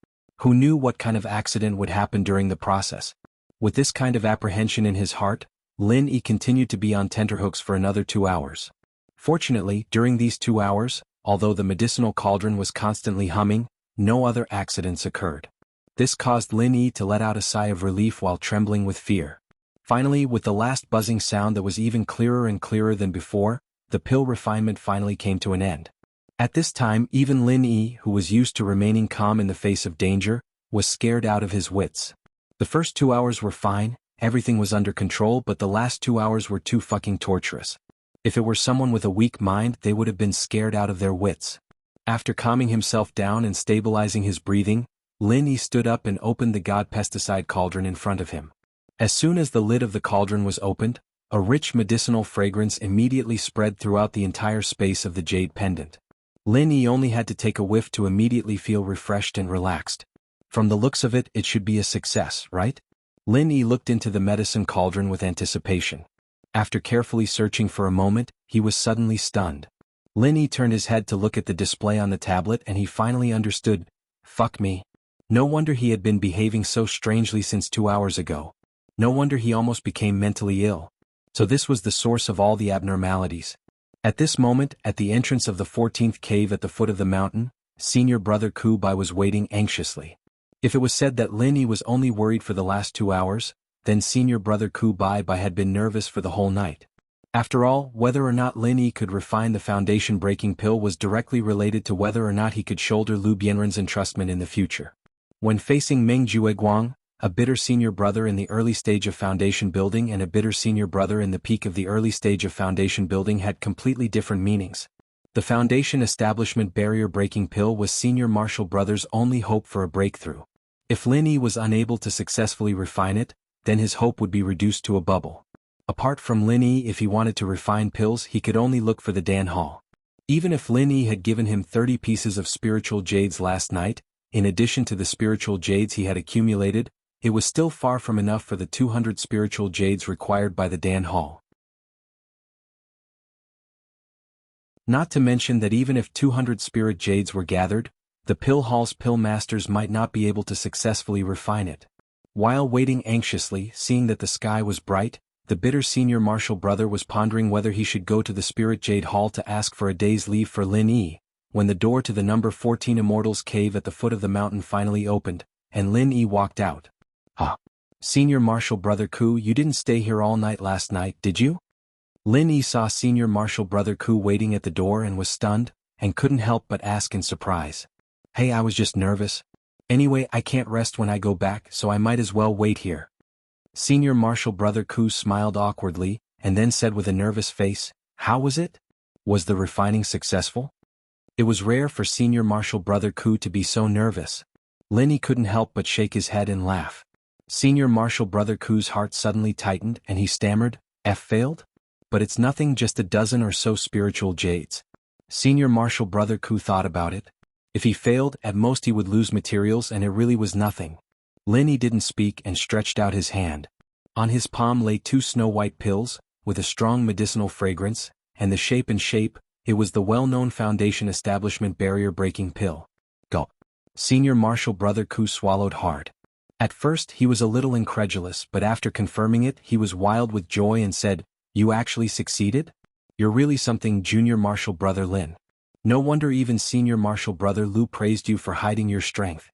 [SPEAKER 1] Who knew what kind of accident would happen during the process? With this kind of apprehension in his heart, Lin Yi continued to be on tenterhooks for another 2 hours. Fortunately, during these 2 hours, although the medicinal cauldron was constantly humming, no other accidents occurred. This caused Lin Yi to let out a sigh of relief while trembling with fear. Finally, with the last buzzing sound that was even clearer and clearer than before, the pill refinement finally came to an end. At this time, even Lin Yi, who was used to remaining calm in the face of danger, was scared out of his wits. The first 2 hours were fine, everything was under control, but the last 2 hours were too fucking torturous. If it were someone with a weak mind, they would have been scared out of their wits. After calming himself down and stabilizing his breathing, Lin Yi stood up and opened the god pesticide cauldron in front of him. As soon as the lid of the cauldron was opened, a rich medicinal fragrance immediately spread throughout the entire space of the jade pendant. Lin Yi only had to take a whiff to immediately feel refreshed and relaxed. From the looks of it, it should be a success, right? Lin Yi looked into the medicine cauldron with anticipation. After carefully searching for a moment, he was suddenly stunned. Lin Yi turned his head to look at the display on the tablet and he finally understood. Fuck me. No wonder he had been behaving so strangely since 2 hours ago. No wonder he almost became mentally ill. So this was the source of all the abnormalities. At this moment, at the entrance of the 14th cave at the foot of the mountain, senior brother Ku Bai was waiting anxiously. If it was said that Lin Yi was only worried for the last 2 hours, then senior brother Ku Bai had been nervous for the whole night. After all, whether or not Lin Yi could refine the foundation-breaking pill was directly related to whether or not he could shoulder Lu Bianren's entrustment in the future. When facing Meng Jueguang, a bitter senior brother in the early stage of foundation building and a bitter senior brother in the peak of the early stage of foundation building had completely different meanings. The foundation establishment barrier-breaking pill was senior martial brother's only hope for a breakthrough. If Lin Yi was unable to successfully refine it, then his hope would be reduced to a bubble. Apart from Lin Yi, if he wanted to refine pills, he could only look for the Dan Hall. Even if Lin Yi had given him 30 pieces of spiritual jades last night, in addition to the spiritual jades he had accumulated, it was still far from enough for the 200 spiritual jades required by the Dan Hall. Not to mention that even if 200 spirit jades were gathered, the Pill Hall's pill masters might not be able to successfully refine it. While waiting anxiously, seeing that the sky was bright, the bitter senior martial brother was pondering whether he should go to the Spirit Jade Hall to ask for a day's leave for Lin Yi, when the door to the number 14 Immortals cave at the foot of the mountain finally opened, and Lin Yi walked out. "Ah, Senior Martial Brother Ku, you didn't stay here all night last night, did you?" Lin Yi saw Senior Martial Brother Ku waiting at the door and was stunned, and couldn't help but ask in surprise. "Hey, I was just nervous. Anyway, I can't rest when I go back, so I might as well wait here." Senior Martial Brother Ku smiled awkwardly, and then said with a nervous face, "How was it? Was the refining successful?" It was rare for Senior Martial Brother Ku to be so nervous. Lin Yi couldn't help but shake his head and laugh. Senior Martial Brother Ku's heart suddenly tightened and he stammered, "Failed? But it's nothing, just a dozen or so spiritual jades." Senior Martial Brother Ku thought about it. If he failed, at most he would lose materials and it really was nothing. Lin Yi didn't speak and stretched out his hand. On his palm lay 2 snow-white pills, with a strong medicinal fragrance, and the shape, it was the well-known Foundation Establishment barrier-breaking pill. Gulp. Senior Martial Brother Ku swallowed hard. At first he was a little incredulous, but after confirming it he was wild with joy and said, "You actually succeeded? You're really something, Junior Martial Brother Lin. No wonder even Senior Martial Brother Lu praised you for hiding your strength."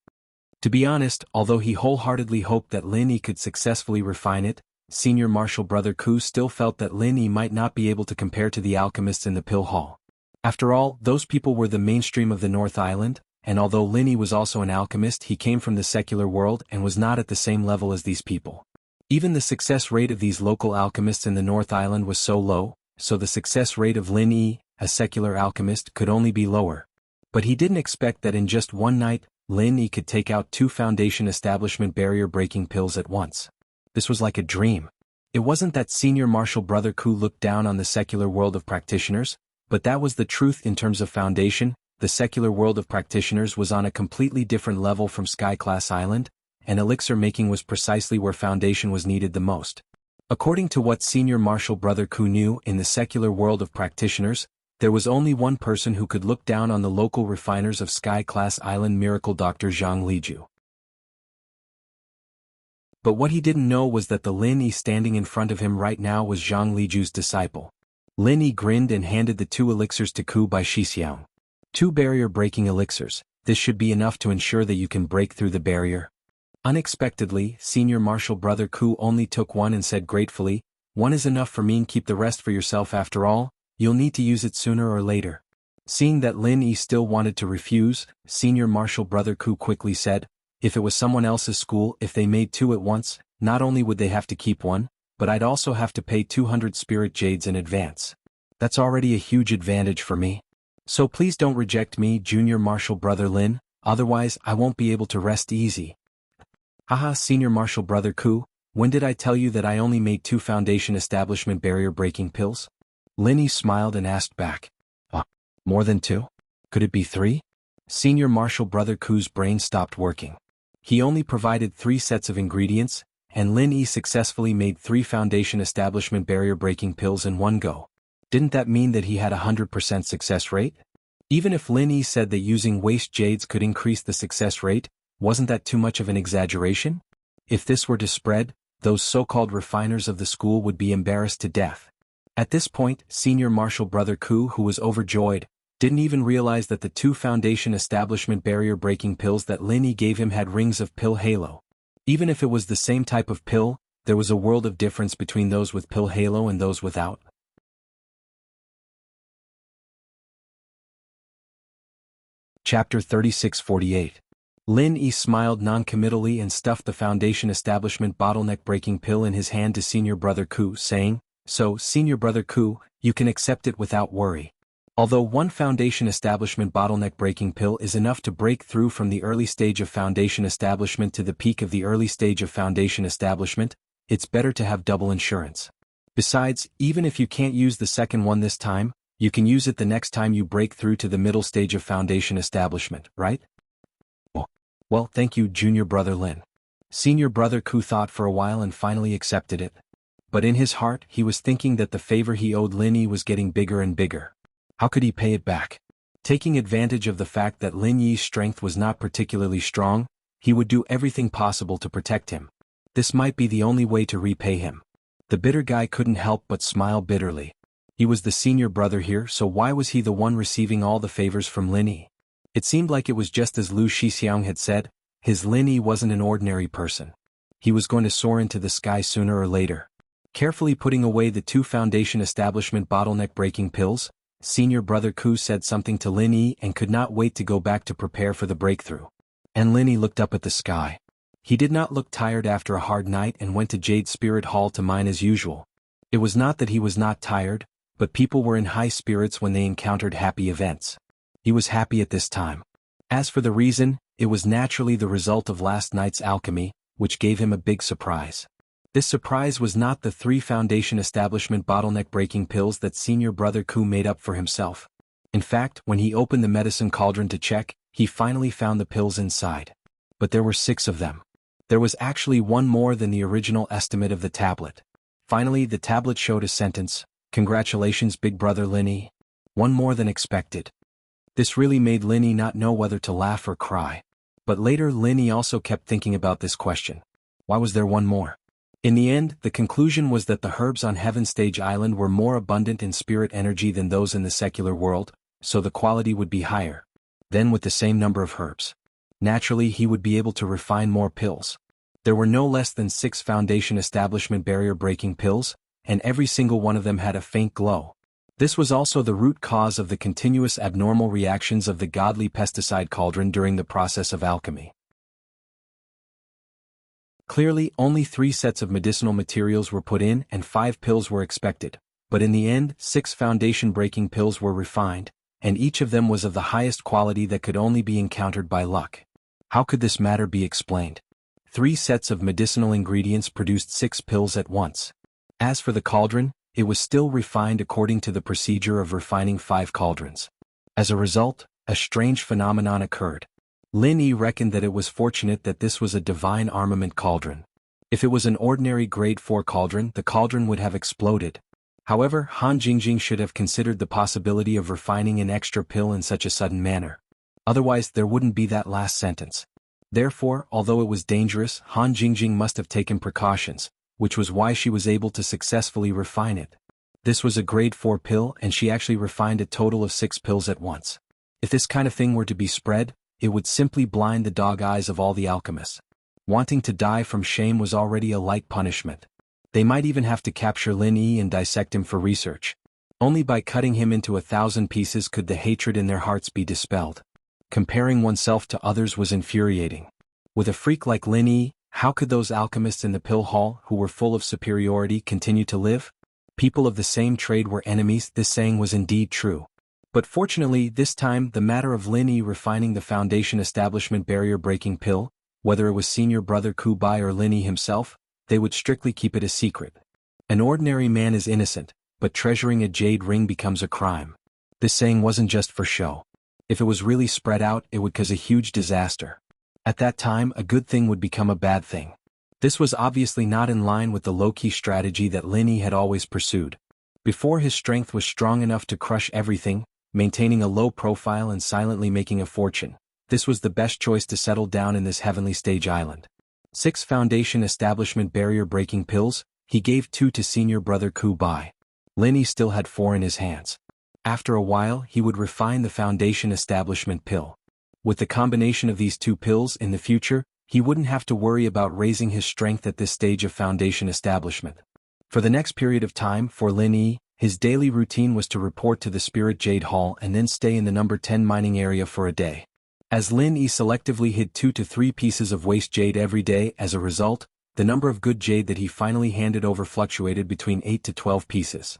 [SPEAKER 1] To be honest, although he wholeheartedly hoped that Lin Yi could successfully refine it, Senior Martial Brother Ku still felt that Lin Yi might not be able to compare to the alchemists in the Pill Hall. After all, those people were the mainstream of the North Island, and although Lin Yi was also an alchemist, he came from the secular world and was not at the same level as these people. Even the success rate of these local alchemists in the North Island was so low, so the success rate of Lin Yi, a secular alchemist, could only be lower. But he didn't expect that in just one night, Lin Yi could take out 2 Foundation Establishment barrier-breaking pills at once. This was like a dream. It wasn't that Senior Martial Brother Ku looked down on the secular world of practitioners, but that was the truth in terms of Foundation. The secular world of practitioners was on a completely different level from Sky-class Island, and elixir making was precisely where Foundation was needed the most. According to what Senior Martial Brother Ku knew, in the secular world of practitioners, there was only one person who could look down on the local refiners of Sky-class Island, Miracle Dr. Zhang Liju. But what he didn't know was that the Lin Yi standing in front of him right now was Zhang Liju's disciple. Lin Yi grinned and handed the 2 elixirs to Ku by Shixiang. 2 barrier-breaking elixirs, this should be enough to ensure that you can break through the barrier. Unexpectedly, Senior Martial Brother Ku only took one and said gratefully, "One is enough for me, and keep the rest for yourself. After all, you'll need to use it sooner or later." Seeing that Lin Yi still wanted to refuse, Senior Martial Brother Ku quickly said, "If it was someone else's school, if they made 2 at once, not only would they have to keep one, but I'd also have to pay 200 spirit jades in advance. That's already a huge advantage for me. So please don't reject me, Junior Martial Brother Lin, otherwise I won't be able to rest easy." "Haha, Senior Martial Brother Ku, when did I tell you that I only made 2 Foundation Establishment barrier-breaking pills?" Lin Yi smiled and asked back. More than 2? Could it be 3? Senior Martial Brother Ku's brain stopped working. He only provided 3 sets of ingredients, and Lin Yi successfully made 3 Foundation Establishment barrier-breaking pills in one go. Didn't that mean that he had a 100% success rate? Even if Lin Yi said that using waste jades could increase the success rate, wasn't that too much of an exaggeration? If this were to spread, those so-called refiners of the school would be embarrassed to death. At this point, Senior Martial Brother Ku, who was overjoyed, didn't even realize that the 2 Foundation Establishment barrier-breaking pills that Lin Yi gave him had rings of pill halo. Even if it was the same type of pill, there was a world of difference between those with pill halo and those without. Chapter 3648. Lin Yi smiled non-committally and stuffed the Foundation Establishment bottleneck-breaking pill in his hand to Senior Brother Ku, saying, "So, Senior Brother Ku, you can accept it without worry. Although 1 Foundation Establishment bottleneck-breaking pill is enough to break through from the early stage of Foundation Establishment to the peak of the early stage of Foundation Establishment, it's better to have double insurance. Besides, even if you can't use the second one this time, you can use it the next time you break through to the middle stage of Foundation Establishment, right?" Well, thank you, junior brother Lin. Senior brother Ku thought for a while and finally accepted it. But in his heart, he was thinking that the favor he owed Lin Yi was getting bigger and bigger. How could he pay it back? Taking advantage of the fact that Lin Yi's strength was not particularly strong, he would do everything possible to protect him. This might be the only way to repay him. The bitter guy couldn't help but smile bitterly. He was the senior brother here, so why was he the one receiving all the favors from Lin Yi? It seemed like it was just as Lu Shixiang had said, his Lin Yi wasn't an ordinary person. He was going to soar into the sky sooner or later. Carefully putting away the 2 Foundation Establishment bottleneck-breaking pills, senior brother Ku said something to Lin Yi and could not wait to go back to prepare for the breakthrough. And Lin Yi looked up at the sky. He did not look tired after a hard night and went to Jade Spirit Hall to mine as usual. It was not that he was not tired, but people were in high spirits when they encountered happy events. He was happy at this time. As for the reason, it was naturally the result of last night's alchemy, which gave him a big surprise. This surprise was not the 3 Foundation Establishment bottleneck-breaking pills that senior brother Ku made up for himself. In fact, when he opened the medicine cauldron to check, he finally found the pills inside. But there were 6 of them. There was actually one more than the original estimate of the tablet. Finally, the tablet showed a sentence, "Congratulations, big brother Lin Yi." One more than expected. This really made Lin Yi not know whether to laugh or cry. But later Lin Yi also kept thinking about this question. Why was there one more? In the end, the conclusion was that the herbs on Heaven Stage Island were more abundant in spirit energy than those in the secular world, so the quality would be higher. Then with the same number of herbs, naturally he would be able to refine more pills. There were no less than 6 Foundation Establishment barrier-breaking pills, and every single one of them had a faint glow. This was also the root cause of the continuous abnormal reactions of the godly pesticide cauldron during the process of alchemy. Clearly, only 3 sets of medicinal materials were put in and 5 pills were expected, but in the end 6 foundation-breaking pills were refined, and each of them was of the highest quality that could only be encountered by luck. How could this matter be explained? 3 sets of medicinal ingredients produced 6 pills at once. As for the cauldron, it was still refined according to the procedure of refining 5 cauldrons. As a result, a strange phenomenon occurred. Lin Yi reckoned that it was fortunate that this was a divine armament cauldron. If it was an ordinary grade 4 cauldron, the cauldron would have exploded. However, Han Jingjing should have considered the possibility of refining an extra pill in such a sudden manner. Otherwise, there wouldn't be that last sentence. Therefore, although it was dangerous, Han Jingjing must have taken precautions, which was why she was able to successfully refine it. This was a grade 4 pill and she actually refined a total of 6 pills at once. If this kind of thing were to be spread, it would simply blind the dog eyes of all the alchemists. Wanting to die from shame was already a light punishment. They might even have to capture Lin Yi and dissect him for research. Only by cutting him into 1,000 pieces could the hatred in their hearts be dispelled. Comparing oneself to others was infuriating. With a freak like Lin Yi, how could those alchemists in the pill hall who were full of superiority continue to live? People of the same trade were enemies. This saying was indeed true. But fortunately, this time the matter of Lin Yi refining the Foundation Establishment barrier-breaking pill, whether it was senior brother Ku Bai or Lin Yi himself, they would strictly keep it a secret. An ordinary man is innocent, but treasuring a jade ring becomes a crime. This saying wasn't just for show. If it was really spread out, it would cause a huge disaster. At that time, a good thing would become a bad thing. This was obviously not in line with the low-key strategy that Lin Yi had always pursued. Before his strength was strong enough to crush everything, maintaining a low profile and silently making a fortune, this was the best choice to settle down in this heavenly stage island. 6 Foundation Establishment barrier-breaking pills, he gave 2 to senior brother Ku Bai. Lin Yi still had 4 in his hands. After a while, he would refine the Foundation Establishment pill. With the combination of these 2 pills in the future, he wouldn't have to worry about raising his strength at this stage of Foundation Establishment. For the next period of time, for Lin Yi, his daily routine was to report to the Spirit Jade Hall and then stay in the number 10 mining area for a day. As Lin Yi selectively hid 2 to 3 pieces of waste jade every day, as a result, the number of good jade that he finally handed over fluctuated between 8 to 12 pieces.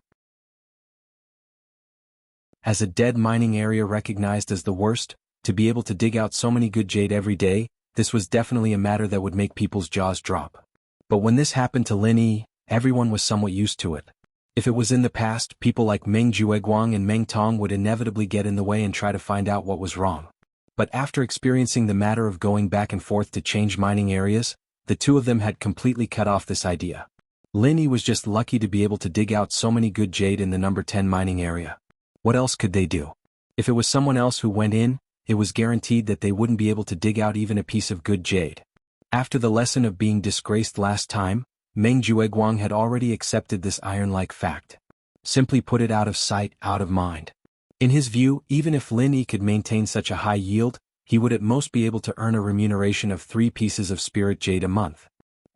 [SPEAKER 1] As a dead mining area recognized as the worst, to be able to dig out so many good jade every day, this was definitely a matter that would make people's jaws drop. But when this happened to Lin Yi, everyone was somewhat used to it. If it was in the past, people like Meng Jueguang and Meng Tong would inevitably get in the way and try to find out what was wrong. But after experiencing the matter of going back and forth to change mining areas, the two of them had completely cut off this idea. Lin Yi was just lucky to be able to dig out so many good jade in the number 10 mining area. What else could they do? If it was someone else who went in, it was guaranteed that they wouldn't be able to dig out even a piece of good jade. After the lesson of being disgraced last time, Meng Jueguang had already accepted this iron-like fact. Simply put it out of sight, out of mind. In his view, even if Lin Yi could maintain such a high yield, he would at most be able to earn a remuneration of 3 pieces of spirit jade a month.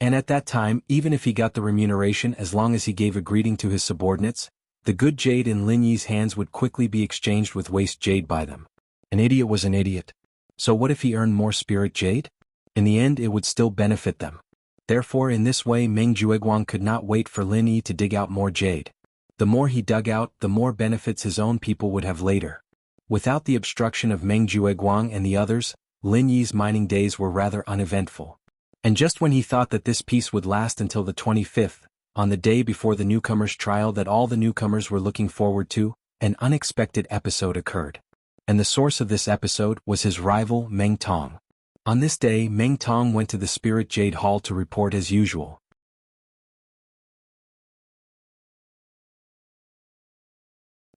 [SPEAKER 1] And at that time, even if he got the remuneration as long as he gave a greeting to his subordinates, the good jade in Lin Yi's hands would quickly be exchanged with waste jade by them. An idiot was an idiot. So what if he earned more spirit jade? In the end, it would still benefit them. Therefore, in this way, Meng Jueguang could not wait for Lin Yi to dig out more jade. The more he dug out, the more benefits his own people would have later. Without the obstruction of Meng Jueguang and the others, Lin Yi's mining days were rather uneventful. And just when he thought that this peace would last until the 25th, on the day before the newcomers' trial that all the newcomers were looking forward to, an unexpected episode occurred. And the source of this episode was his rival Meng Tong. On this day, Meng Tong went to the Spirit Jade Hall to report as usual.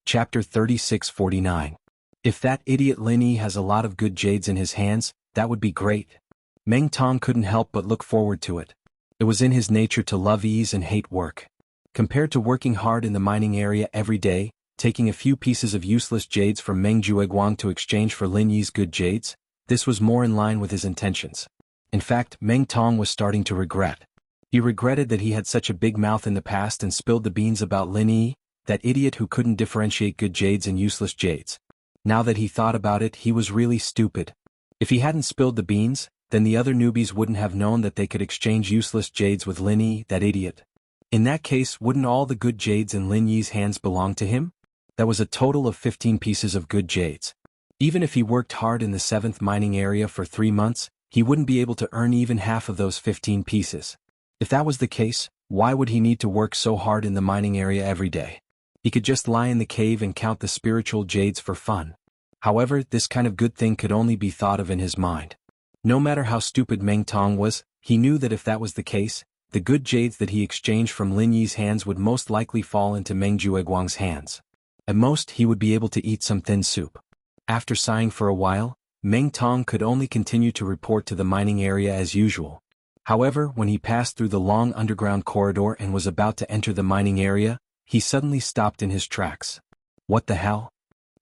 [SPEAKER 1] Chapter 3649. If that idiot Lin Yi has a lot of good jades in his hands, that would be great. Meng Tong couldn't help but look forward to it. It was in his nature to love ease and hate work. Compared to working hard in the mining area every day, taking a few pieces of useless jades from Meng Jueguang to exchange for Lin Yi's good jades, this was more in line with his intentions. In fact, Meng Tong was starting to regret. He regretted that he had such a big mouth in the past and spilled the beans about Lin Yi, that idiot who couldn't differentiate good jades and useless jades. Now that he thought about it, he was really stupid. If he hadn't spilled the beans, then the other newbies wouldn't have known that they could exchange useless jades with Lin Yi, that idiot. In that case, wouldn't all the good jades in Lin Yi's hands belong to him? That was a total of 15 pieces of good jades. Even if he worked hard in the 7th mining area for 3 months, he wouldn't be able to earn even half of those 15 pieces. If that was the case, why would he need to work so hard in the mining area every day? He could just lie in the cave and count the spiritual jades for fun. However, this kind of good thing could only be thought of in his mind. No matter how stupid Meng Tong was, he knew that if that was the case, the good jades that he exchanged from Lin Yi's hands would most likely fall into Meng Jueguang's hands. At most, he would be able to eat some thin soup. After sighing for a while, Meng Tong could only continue to report to the mining area as usual. However, when he passed through the long underground corridor and was about to enter the mining area, he suddenly stopped in his tracks. What the hell?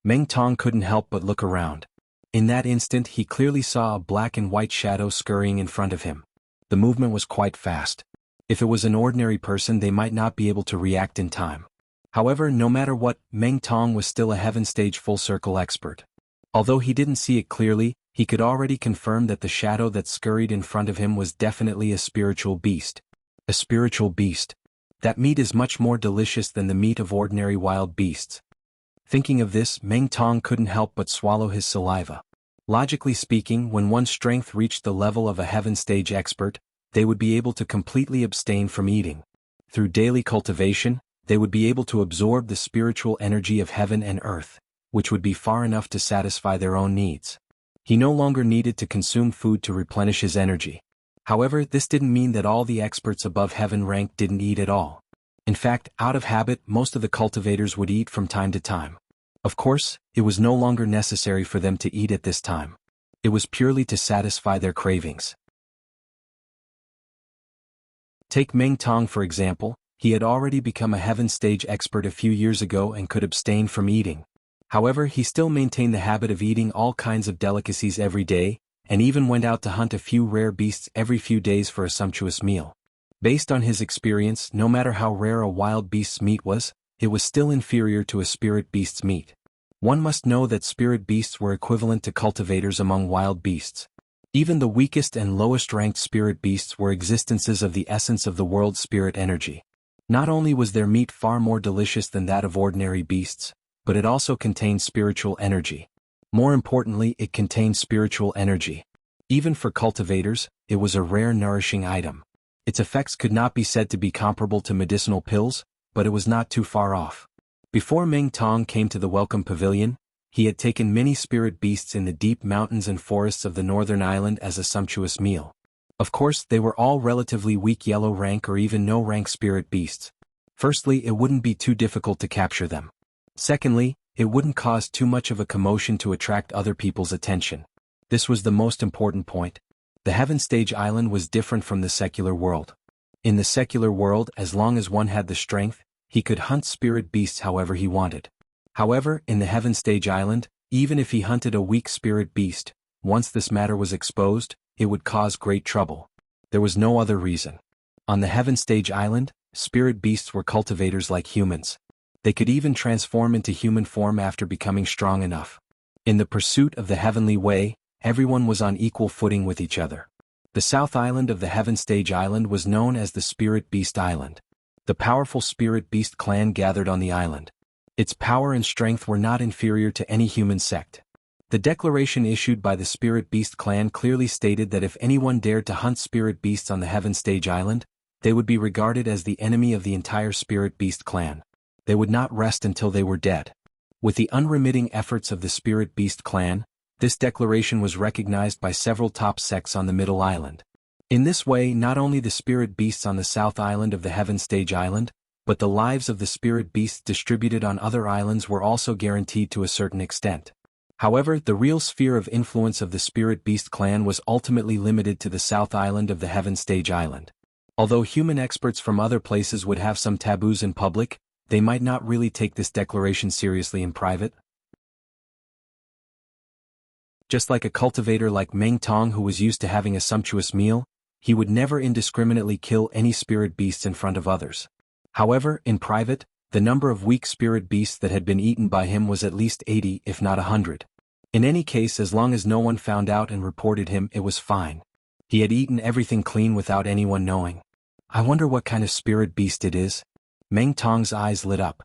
[SPEAKER 1] Meng Tong couldn't help but look around. In that instant, he clearly saw a black and white shadow scurrying in front of him. The movement was quite fast. If it was an ordinary person, they might not be able to react in time. However, no matter what, Meng Tong was still a heaven stage full circle expert. Although he didn't see it clearly, he could already confirm that the shadow that scurried in front of him was definitely a spiritual beast. A spiritual beast. That meat is much more delicious than the meat of ordinary wild beasts. Thinking of this, Meng Tong couldn't help but swallow his saliva. Logically speaking, when one's strength reached the level of a heaven stage expert, they would be able to completely abstain from eating. Through daily cultivation, they would be able to absorb the spiritual energy of heaven and earth, which would be far enough to satisfy their own needs. He no longer needed to consume food to replenish his energy. However, this didn't mean that all the experts above heaven rank didn't eat at all. In fact, out of habit, most of the cultivators would eat from time to time. Of course, it was no longer necessary for them to eat at this time. It was purely to satisfy their cravings. Take Meng Tong for example. He had already become a heaven stage expert a few years ago and could abstain from eating. However, he still maintained the habit of eating all kinds of delicacies every day, and even went out to hunt a few rare beasts every few days for a sumptuous meal. Based on his experience, no matter how rare a wild beast's meat was, it was still inferior to a spirit beast's meat. One must know that spirit beasts were equivalent to cultivators among wild beasts. Even the weakest and lowest ranked spirit beasts were existences of the essence of the world's spirit energy. Not only was their meat far more delicious than that of ordinary beasts, but it also contained spiritual energy. More importantly, it contained spiritual energy. Even for cultivators, it was a rare nourishing item. Its effects could not be said to be comparable to medicinal pills, but it was not too far off. Before Meng Tong came to the welcome pavilion, he had taken many spirit beasts in the deep mountains and forests of the northern island as a sumptuous meal. Of course, they were all relatively weak yellow rank or even no rank spirit beasts. Firstly, it wouldn't be too difficult to capture them. Secondly, it wouldn't cause too much of a commotion to attract other people's attention. This was the most important point. The Heaven Stage Island was different from the secular world. In the secular world, as long as one had the strength, he could hunt spirit beasts however he wanted. However, in the Heaven Stage Island, even if he hunted a weak spirit beast, once this matter was exposed, it would cause great trouble. There was no other reason. On the Heaven Stage Island, spirit beasts were cultivators like humans. They could even transform into human form after becoming strong enough. In the pursuit of the heavenly way, everyone was on equal footing with each other. The South Island of the Heaven Stage Island was known as the Spirit Beast Island. The powerful Spirit Beast clan gathered on the island. Its power and strength were not inferior to any human sect. The declaration issued by the Spirit Beast clan clearly stated that if anyone dared to hunt spirit beasts on the Heaven Stage Island, they would be regarded as the enemy of the entire Spirit Beast clan. They would not rest until they were dead. With the unremitting efforts of the Spirit Beast clan, this declaration was recognized by several top sects on the Middle Island. In this way, not only the spirit beasts on the South Island of the Heaven Stage Island, but the lives of the spirit beasts distributed on other islands were also guaranteed to a certain extent. However, the real sphere of influence of the Spirit Beast clan was ultimately limited to the South Island of the Heaven Stage Island. Although human experts from other places would have some taboos in public, they might not really take this declaration seriously in private. Just like a cultivator like Meng Tong who was used to having a sumptuous meal, he would never indiscriminately kill any spirit beasts in front of others. However, in private, the number of weak spirit beasts that had been eaten by him was at least 80 if not 100. In any case, as long as no one found out and reported him, it was fine. He had eaten everything clean without anyone knowing. I wonder what kind of spirit beast it is. Meng Tong's eyes lit up.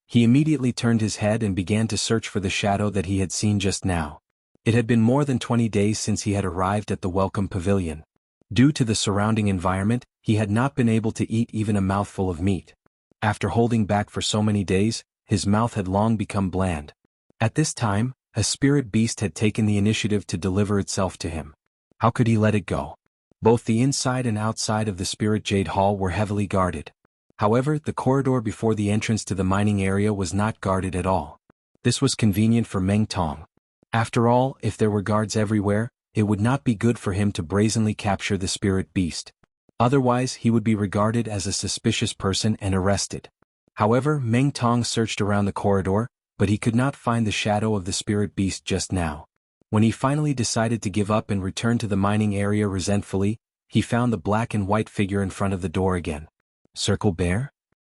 [SPEAKER 1] He immediately turned his head and began to search for the shadow that he had seen just now. It had been more than 20 days since he had arrived at the Welcome Pavilion. Due to the surrounding environment, he had not been able to eat even a mouthful of meat. After holding back for so many days, his mouth had long become bland. At this time, a spirit beast had taken the initiative to deliver itself to him. How could he let it go? Both the inside and outside of the Spirit Jade Hall were heavily guarded. However, the corridor before the entrance to the mining area was not guarded at all. This was convenient for Meng Tong. After all, if there were guards everywhere, it would not be good for him to brazenly capture the spirit beast. Otherwise, he would be regarded as a suspicious person and arrested. However, Meng Tong searched around the corridor, but he could not find the shadow of the spirit beast just now. When he finally decided to give up and return to the mining area resentfully, he found the black and white figure in front of the door again. Circle Bear?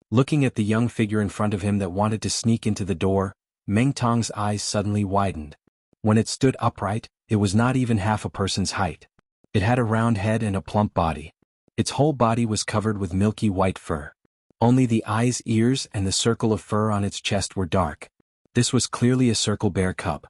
[SPEAKER 1] Looking at the young figure in front of him that wanted to sneak into the door, Meng Tong's eyes suddenly widened. When it stood upright, it was not even half a person's height. It had a round head and a plump body. Its whole body was covered with milky white fur. Only the eyes, ears, and the circle of fur on its chest were dark. This was clearly a circle bear cub.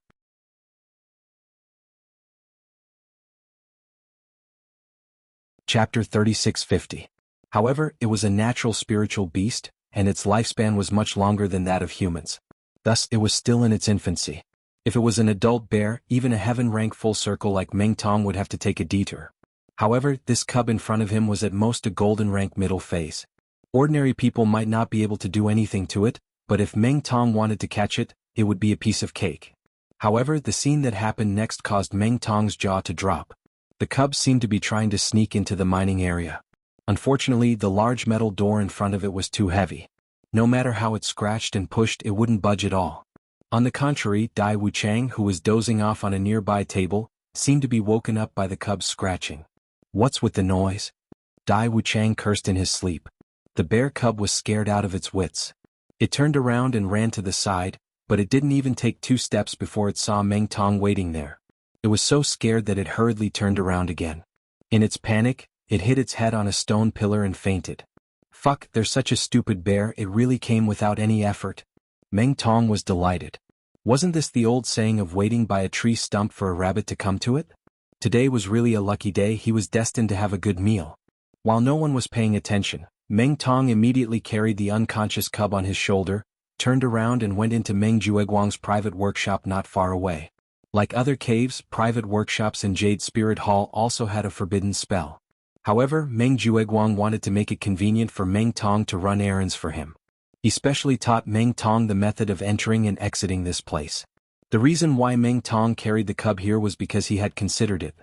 [SPEAKER 1] Chapter 3650. However, it was a natural spiritual beast, and its lifespan was much longer than that of humans. Thus, it was still in its infancy. If it was an adult bear, even a heaven-rank full circle like Meng Tong would have to take a detour. However, this cub in front of him was at most a golden-rank middle phase. Ordinary people might not be able to do anything to it, but if Meng Tong wanted to catch it, it would be a piece of cake. However, the scene that happened next caused Meng Tong's jaw to drop. The cub seemed to be trying to sneak into the mining area. Unfortunately, the large metal door in front of it was too heavy. No matter how it scratched and pushed, it wouldn't budge at all. On the contrary, Dai Wuchang, who was dozing off on a nearby table, seemed to be woken up by the cub's scratching. What's with the noise? Dai Wuchang cursed in his sleep. The bear cub was scared out of its wits. It turned around and ran to the side, but it didn't even take 2 steps before it saw Meng Tong waiting there. It was so scared that it hurriedly turned around again. In its panic, it hit its head on a stone pillar and fainted. Fuck, they're such a stupid bear, it really came without any effort. Meng Tong was delighted. Wasn't this the old saying of waiting by a tree stump for a rabbit to come to it? Today was really a lucky day. He was destined to have a good meal. While no one was paying attention, Meng Tong immediately carried the unconscious cub on his shoulder, turned around and went into Meng Jueguang's private workshop not far away. Like other caves, private workshops in Jade Spirit Hall also had a forbidden spell. However, Meng Jueguang wanted to make it convenient for Meng Tong to run errands for him. He specially taught Meng Tong the method of entering and exiting this place. The reason why Meng Tong carried the cub here was because he had considered it.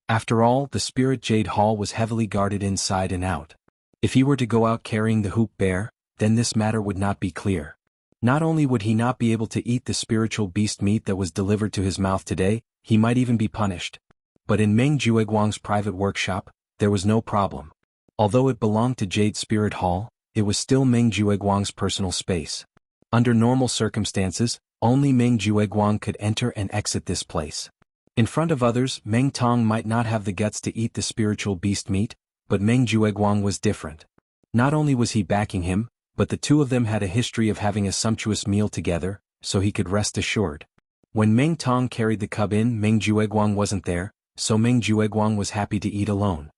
[SPEAKER 1] After all, the Spirit Jade Hall was heavily guarded inside and out. If he were to go out carrying the hoop bear, then this matter would not be clear. Not only would he not be able to eat the spiritual beast meat that was delivered to his mouth today, he might even be punished. But in Meng Jueguang's private workshop, there was no problem. Although it belonged to Jade Spirit Hall, it was still Meng Jueguang's personal space. Under normal circumstances, only Meng Jueguang could enter and exit this place. In front of others, Meng Tong might not have the guts to eat the spiritual beast meat, but Meng Jueguang was different. Not only was he backing him, but the two of them had a history of having a sumptuous meal together, so he could rest assured. When Meng Tong carried the cub in, Meng Jueguang wasn't there, so Meng Jueguang was happy to eat alone.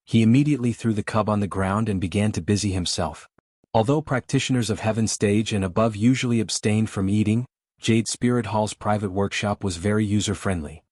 [SPEAKER 1] He immediately threw the cub on the ground and began to busy himself. Although practitioners of Heaven Stage and above usually abstained from eating, Jade Spirit Hall's private workshop was very user-friendly.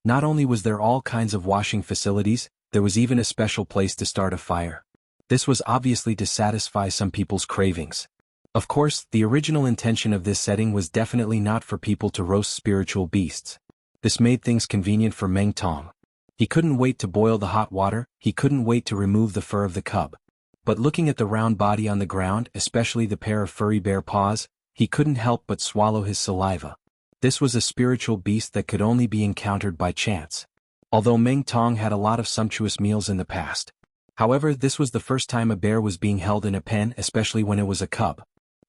[SPEAKER 1] Not only was there all kinds of washing facilities, there was even a special place to start a fire. This was obviously to satisfy some people's cravings. Of course, the original intention of this setting was definitely not for people to roast spiritual beasts. This made things convenient for Meng Tong. He couldn't wait to boil the hot water, he couldn't wait to remove the fur of the cub. But looking at the round body on the ground, especially the pair of furry bare paws, he couldn't help but swallow his saliva. This was a spiritual beast that could only be encountered by chance. Although Meng Tong had a lot of sumptuous meals in the past. However, this was the first time a bear was being held in a pen, especially when it was a cub.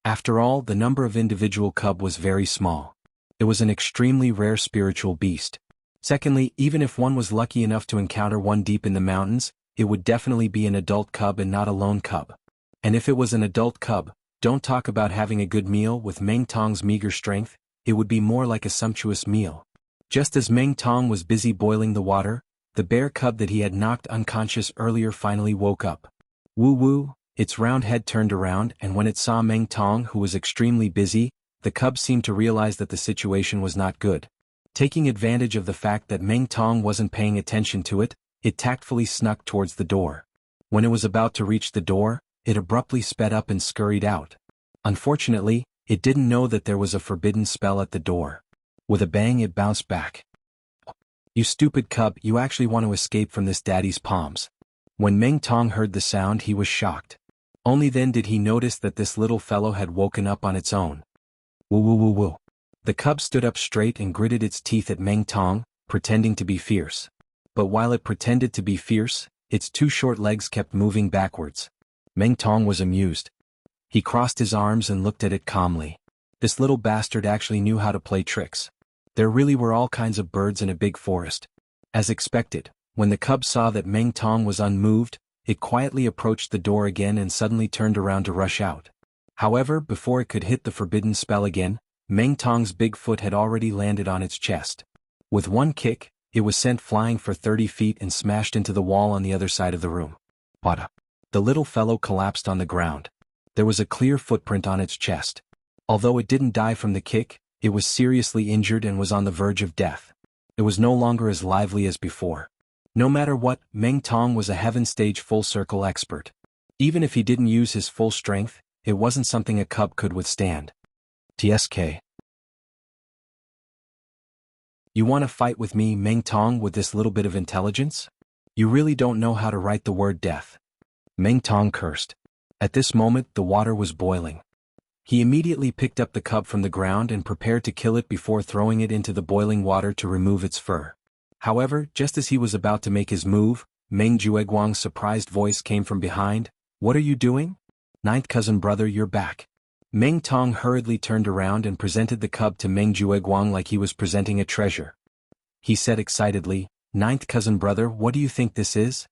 [SPEAKER 1] After all, the number of individual cub was very small. It was an extremely rare spiritual beast. Secondly, even if one was lucky enough to encounter one deep in the mountains, it would definitely be an adult cub and not a lone cub. And if it was an adult cub, don't talk about having a good meal with Meng Tong's meager strength, it would be more like a sumptuous meal. Just as Meng Tong was busy boiling the water, the bear cub that he had knocked unconscious earlier finally woke up. Woo woo, its round head turned around, and when it saw Meng Tong, who was extremely busy, the cub seemed to realize that the situation was not good. Taking advantage of the fact that Meng Tong wasn't paying attention to it, it tactfully snuck towards the door. When it was about to reach the door, it abruptly sped up and scurried out. Unfortunately, it didn't know that there was a forbidden spell at the door. With a bang, it bounced back. You stupid cub, you actually want to escape from this daddy's palms. When Meng Tong heard the sound, he was shocked. Only then did he notice that this little fellow had woken up on its own. Woo woo woo woo. The cub stood up straight and gritted its teeth at Meng Tong, pretending to be fierce. But while it pretended to be fierce, its two short legs kept moving backwards. Meng Tong was amused. He crossed his arms and looked at it calmly. This little bastard actually knew how to play tricks. There really were all kinds of birds in a big forest. As expected, when the cub saw that Meng Tong was unmoved, it quietly approached the door again and suddenly turned around to rush out. However, before it could hit the forbidden spell again, Meng Tong's big foot had already landed on its chest. With one kick, it was sent flying for 30 feet and smashed into the wall on the other side of the room. Pada! The little fellow collapsed on the ground. There was a clear footprint on its chest. Although it didn't die from the kick, it was seriously injured and was on the verge of death. It was no longer as lively as before. No matter what, Meng Tong was a Heaven Stage full circle expert. Even if he didn't use his full strength, it wasn't something a cub could withstand. TSK. You want to fight with me, Meng Tong, with this little bit of intelligence? You really don't know how to write the word death. Meng Tong cursed. At this moment, the water was boiling. He immediately picked up the cub from the ground and prepared to kill it before throwing it into the boiling water to remove its fur. However, just as he was about to make his move, Meng Jueguang's surprised voice came from behind. What are you doing? Ninth cousin brother, you're back. Meng Tong hurriedly turned around and presented the cub to Meng Jueguang like he was presenting a treasure. He said excitedly, Ninth cousin brother, what do you think this is?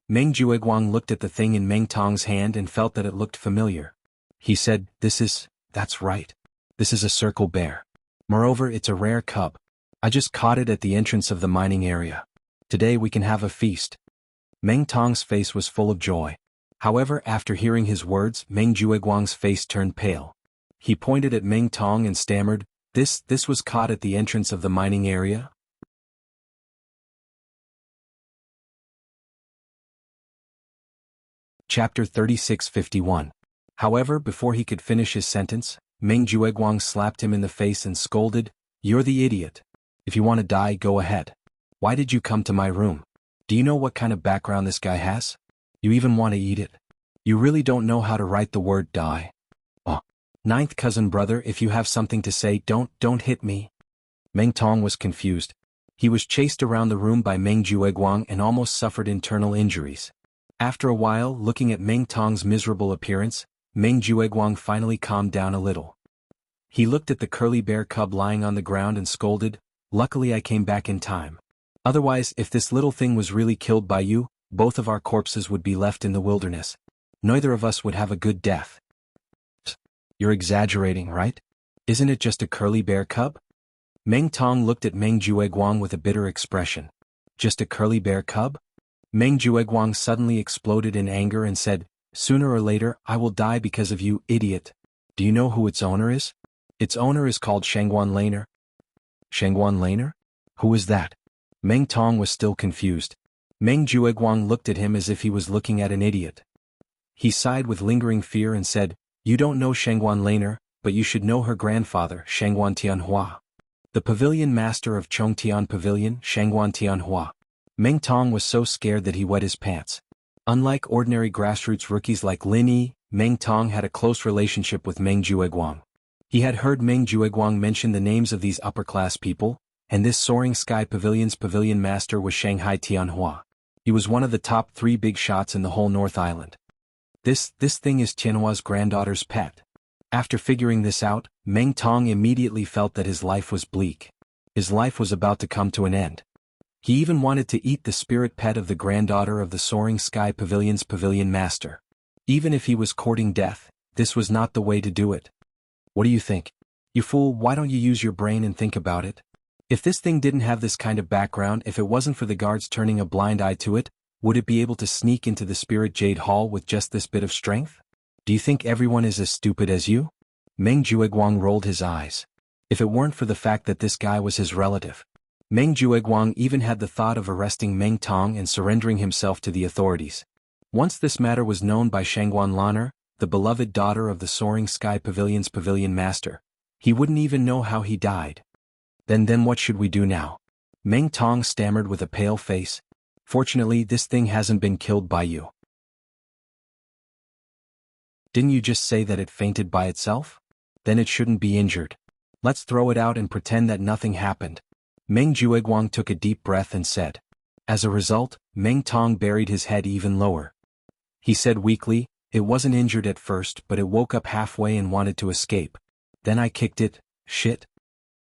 [SPEAKER 1] Meng Jueguang looked at the thing in Meng Tong's hand and felt that it looked familiar. He said, that's right. This is a circle bear. Moreover, it's a rare cub. I just caught it at the entrance of the mining area. Today we can have a feast. Meng Tong's face was full of joy. However, after hearing his words, Meng Jueguang's face turned pale. He pointed at Meng Tong and stammered, This was caught at the entrance of the mining area? Chapter 3651. However, before he could finish his sentence, Meng Jueguang slapped him in the face and scolded, You're the idiot. If you want to die, go ahead. Why did you come to my room? Do you know what kind of background this guy has? You even want to eat it? You really don't know how to write the word die. Oh. Ninth cousin brother, if you have something to say, don't hit me. Meng Tong was confused. He was chased around the room by Meng Jueguang and almost suffered internal injuries. After a while, looking at Meng Tong's miserable appearance, Meng Jueguang finally calmed down a little. He looked at the curly bear cub lying on the ground and scolded, Luckily I came back in time. Otherwise, if this little thing was really killed by you, both of our corpses would be left in the wilderness. Neither of us would have a good death. You're exaggerating, right? Isn't it just a curly bear cub? Meng Tong looked at Meng Jueguang with a bitter expression. Just a curly bear cub? Meng Jueguang suddenly exploded in anger and said, Sooner or later, I will die because of you, idiot. Do you know who its owner is? Its owner is called Shangguan Laner. Shangguan Laner? Who is that? Meng Tong was still confused. Meng Jueguang looked at him as if he was looking at an idiot. He sighed with lingering fear and said, You don't know Shangguan Laner, but you should know her grandfather, Shangguan Tianhua. The pavilion master of Chongtian Pavilion, Shangguan Tianhua. Meng Tong was so scared that he wet his pants. Unlike ordinary grassroots rookies like Lin Yi, Meng Tong had a close relationship with Meng Jueguang. He had heard Meng Jueguang mention the names of these upper-class people, and this Soaring Sky Pavilion's pavilion master was Shanghai Tianhua. He was one of the top 3 big shots in the whole North Island. This thing is Tianhua's granddaughter's pet. After figuring this out, Meng Tong immediately felt that his life was bleak. His life was about to come to an end. He even wanted to eat the spirit pet of the granddaughter of the Soaring Sky Pavilion's pavilion master. Even if he was courting death, this was not the way to do it. What do you think? You fool, why don't you use your brain and think about it? If this thing didn't have this kind of background, if it wasn't for the guards turning a blind eye to it, would it be able to sneak into the Spirit Jade Hall with just this bit of strength? Do you think everyone is as stupid as you? Meng Jueguang rolled his eyes. If it weren't for the fact that this guy was his relative. Meng Jueguang even had the thought of arresting Meng Tong and surrendering himself to the authorities. Once this matter was known by Shangguan Laner, the beloved daughter of the Soaring Sky Pavilion's pavilion master, he wouldn't even know how he died. Then what should we do now? Meng Tong stammered with a pale face. Fortunately, this thing hasn't been killed by you. Didn't you just say that it fainted by itself? Then it shouldn't be injured. Let's throw it out and pretend that nothing happened. Meng Jueguang took a deep breath and said. As a result, Meng Tong buried his head even lower. He said weakly, It wasn't injured at first, but it woke up halfway and wanted to escape. Then I kicked it, shit.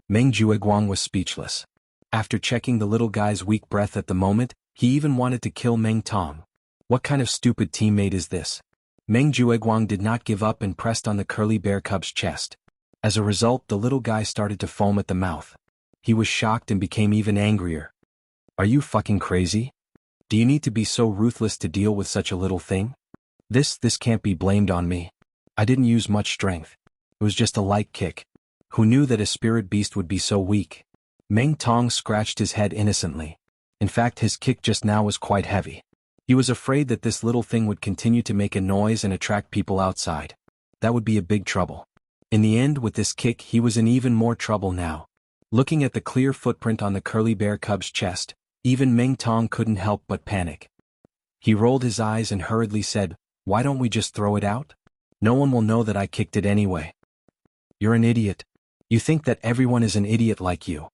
[SPEAKER 1] Meng Jueguang was speechless. After checking the little guy's weak breath at the moment, he even wanted to kill Meng Tong. What kind of stupid teammate is this? Meng Jueguang did not give up and pressed on the curly bear cub's chest. As a result, the little guy started to foam at the mouth. He was shocked and became even angrier. Are you fucking crazy? Do you need to be so ruthless to deal with such a little thing? This can't be blamed on me. I didn't use much strength. It was just a light kick. Who knew that a spirit beast would be so weak? Meng Tong scratched his head innocently. In fact, his kick just now was quite heavy. He was afraid that this little thing would continue to make a noise and attract people outside. That would be a big trouble. In the end, with this kick, he was in even more trouble now. Looking at the clear footprint on the curly bear cub's chest, even Meng Tong couldn't help but panic. He rolled his eyes and hurriedly said, Why don't we just throw it out? No one will know that I kicked it anyway. You're an idiot. You think that everyone is an idiot like you.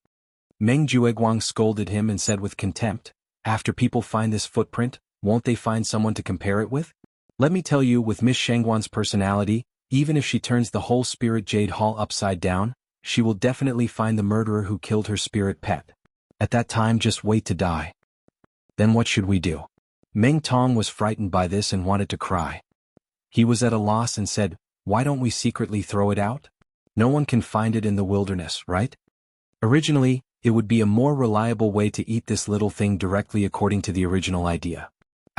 [SPEAKER 1] Meng Jueguang scolded him and said with contempt, After people find this footprint, won't they find someone to compare it with? Let me tell you, with Miss Shangguan's personality, even if she turns the whole Spirit Jade Hall upside down, she will definitely find the murderer who killed her spirit pet. At that time, just wait to die. Then what should we do? Meng Tong was frightened by this and wanted to cry. He was at a loss and said, Why don't we secretly throw it out? No one can find it in the wilderness, right? Originally, it would be a more reliable way to eat this little thing directly according to the original idea.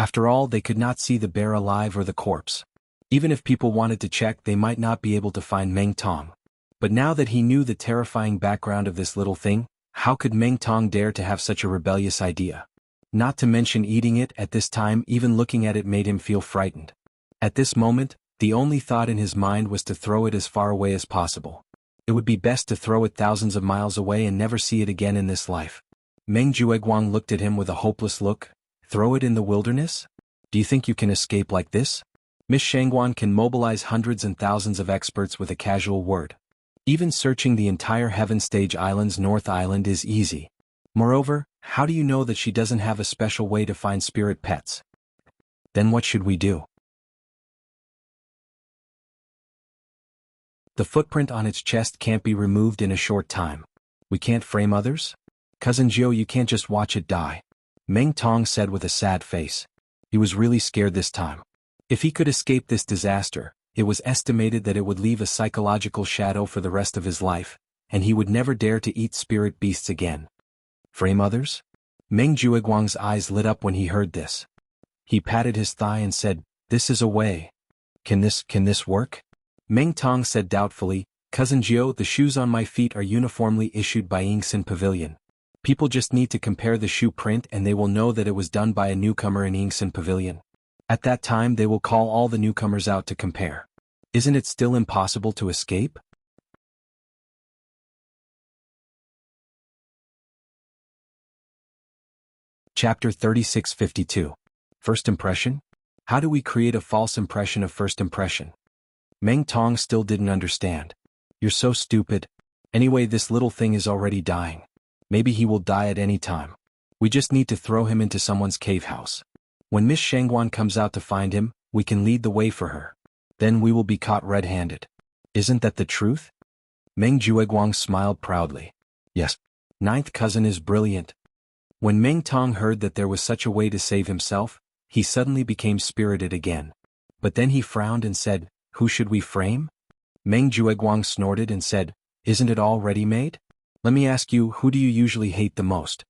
[SPEAKER 1] After all, they could not see the bear alive or the corpse. Even if people wanted to check, they might not be able to find Meng Tong. But now that he knew the terrifying background of this little thing, how could Meng Tong dare to have such a rebellious idea? Not to mention eating it at this time, even looking at it made him feel frightened. At this moment, the only thought in his mind was to throw it as far away as possible. It would be best to throw it thousands of miles away and never see it again in this life. Meng Jueguang looked at him with a hopeless look. Throw it in the wilderness? Do you think you can escape like this? Miss Shangguan can mobilize hundreds and thousands of experts with a casual word. Even searching the entire Heaven Stage Island's North Island is easy. Moreover, how do you know that she doesn't have a special way to find spirit pets? Then what should we do? The footprint on its chest can't be removed in a short time. We can't frame others? Cousin Jiu, you can't just watch it die. Meng Tong said with a sad face. He was really scared this time. If he could escape this disaster, it was estimated that it would leave a psychological shadow for the rest of his life, and he would never dare to eat spirit beasts again. Frame others? Meng Jueguang's eyes lit up when he heard this. He patted his thigh and said, "This is a way. Can this work?" Meng Tong said doubtfully, "Cousin Jiu, the shoes on my feet are uniformly issued by Yingxin Pavilion. People just need to compare the shoe print and they will know that it was done by a newcomer in Yingxin Pavilion. At that time they will call all the newcomers out to compare. Isn't it still impossible to escape?" Chapter 3652. First Impression? How do we create a false impression of first impression? Meng Tong still didn't understand. You're so stupid. Anyway, this little thing is already dying. Maybe he will die at any time. We just need to throw him into someone's cave house. When Miss Shangguan comes out to find him, we can lead the way for her. Then we will be caught red-handed. Isn't that the truth? Meng Jueguang smiled proudly. Yes. Ninth cousin is brilliant. When Meng Tong heard that there was such a way to save himself, he suddenly became spirited again. But then he frowned and said, "Who should we frame?" Meng Jueguang snorted and said, "Isn't it all ready-made? Let me ask you, who do you usually hate the most?"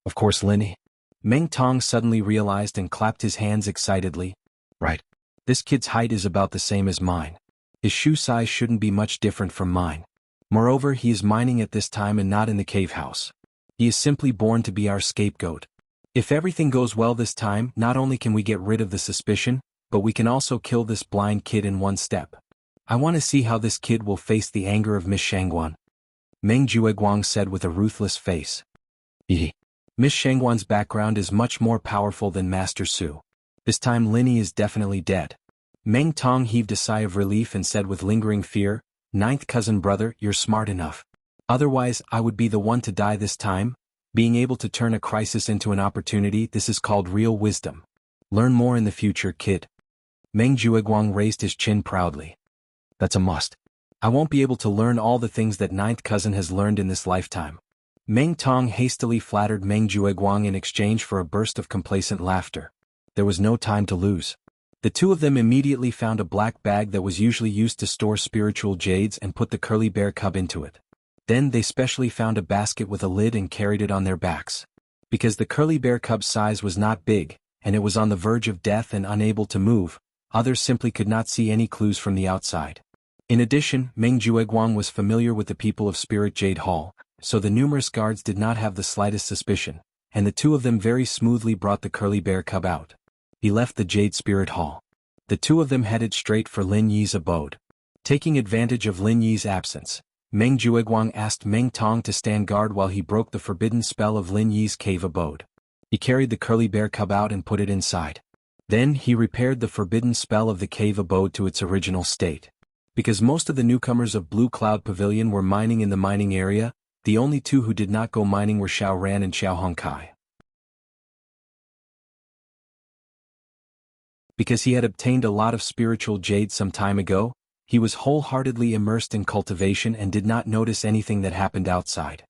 [SPEAKER 1] Of course, Linny. Meng Tong suddenly realized and clapped his hands excitedly. Right. This kid's height is about the same as mine. His shoe size shouldn't be much different from mine. Moreover, he is mining at this time and not in the cave house. He is simply born to be our scapegoat. If everything goes well this time, not only can we get rid of the suspicion, but we can also kill this blind kid in one step. I want to see how this kid will face the anger of Miss Shangguan. Meng Jueguang said with a ruthless face. Miss Shangguan's background is much more powerful than Master Su. This time Linny is definitely dead. Meng Tong heaved a sigh of relief and said with lingering fear, "Ninth cousin brother, you're smart enough. Otherwise, I would be the one to die this time. Being able to turn a crisis into an opportunity, this is called real wisdom. Learn more in the future, kid." Meng Jueguang raised his chin proudly. That's a must. I won't be able to learn all the things that ninth cousin has learned in this lifetime. Meng Tong hastily flattered Meng Jueguang in exchange for a burst of complacent laughter. There was no time to lose. The two of them immediately found a black bag that was usually used to store spiritual jades and put the curly bear cub into it. Then they specially found a basket with a lid and carried it on their backs. Because the curly bear cub's size was not big, and it was on the verge of death and unable to move, others simply could not see any clues from the outside. In addition, Meng Jueguang was familiar with the people of Spirit Jade Hall, so the numerous guards did not have the slightest suspicion, and the two of them very smoothly brought the curly bear cub out. He left the Jade Spirit Hall. The two of them headed straight for Lin Yi's abode. Taking advantage of Lin Yi's absence, Meng Jueguang asked Meng Tong to stand guard while he broke the forbidden spell of Lin Yi's cave abode. He carried the curly bear cub out and put it inside. Then he repaired the forbidden spell of the cave abode to its original state. Because most of the newcomers of Blue Cloud Pavilion were mining in the mining area, the only two who did not go mining were Xiao Ran and Xiao Hongkai. Because he had obtained a lot of spiritual jade some time ago, he was wholeheartedly immersed in cultivation and did not notice anything that happened outside.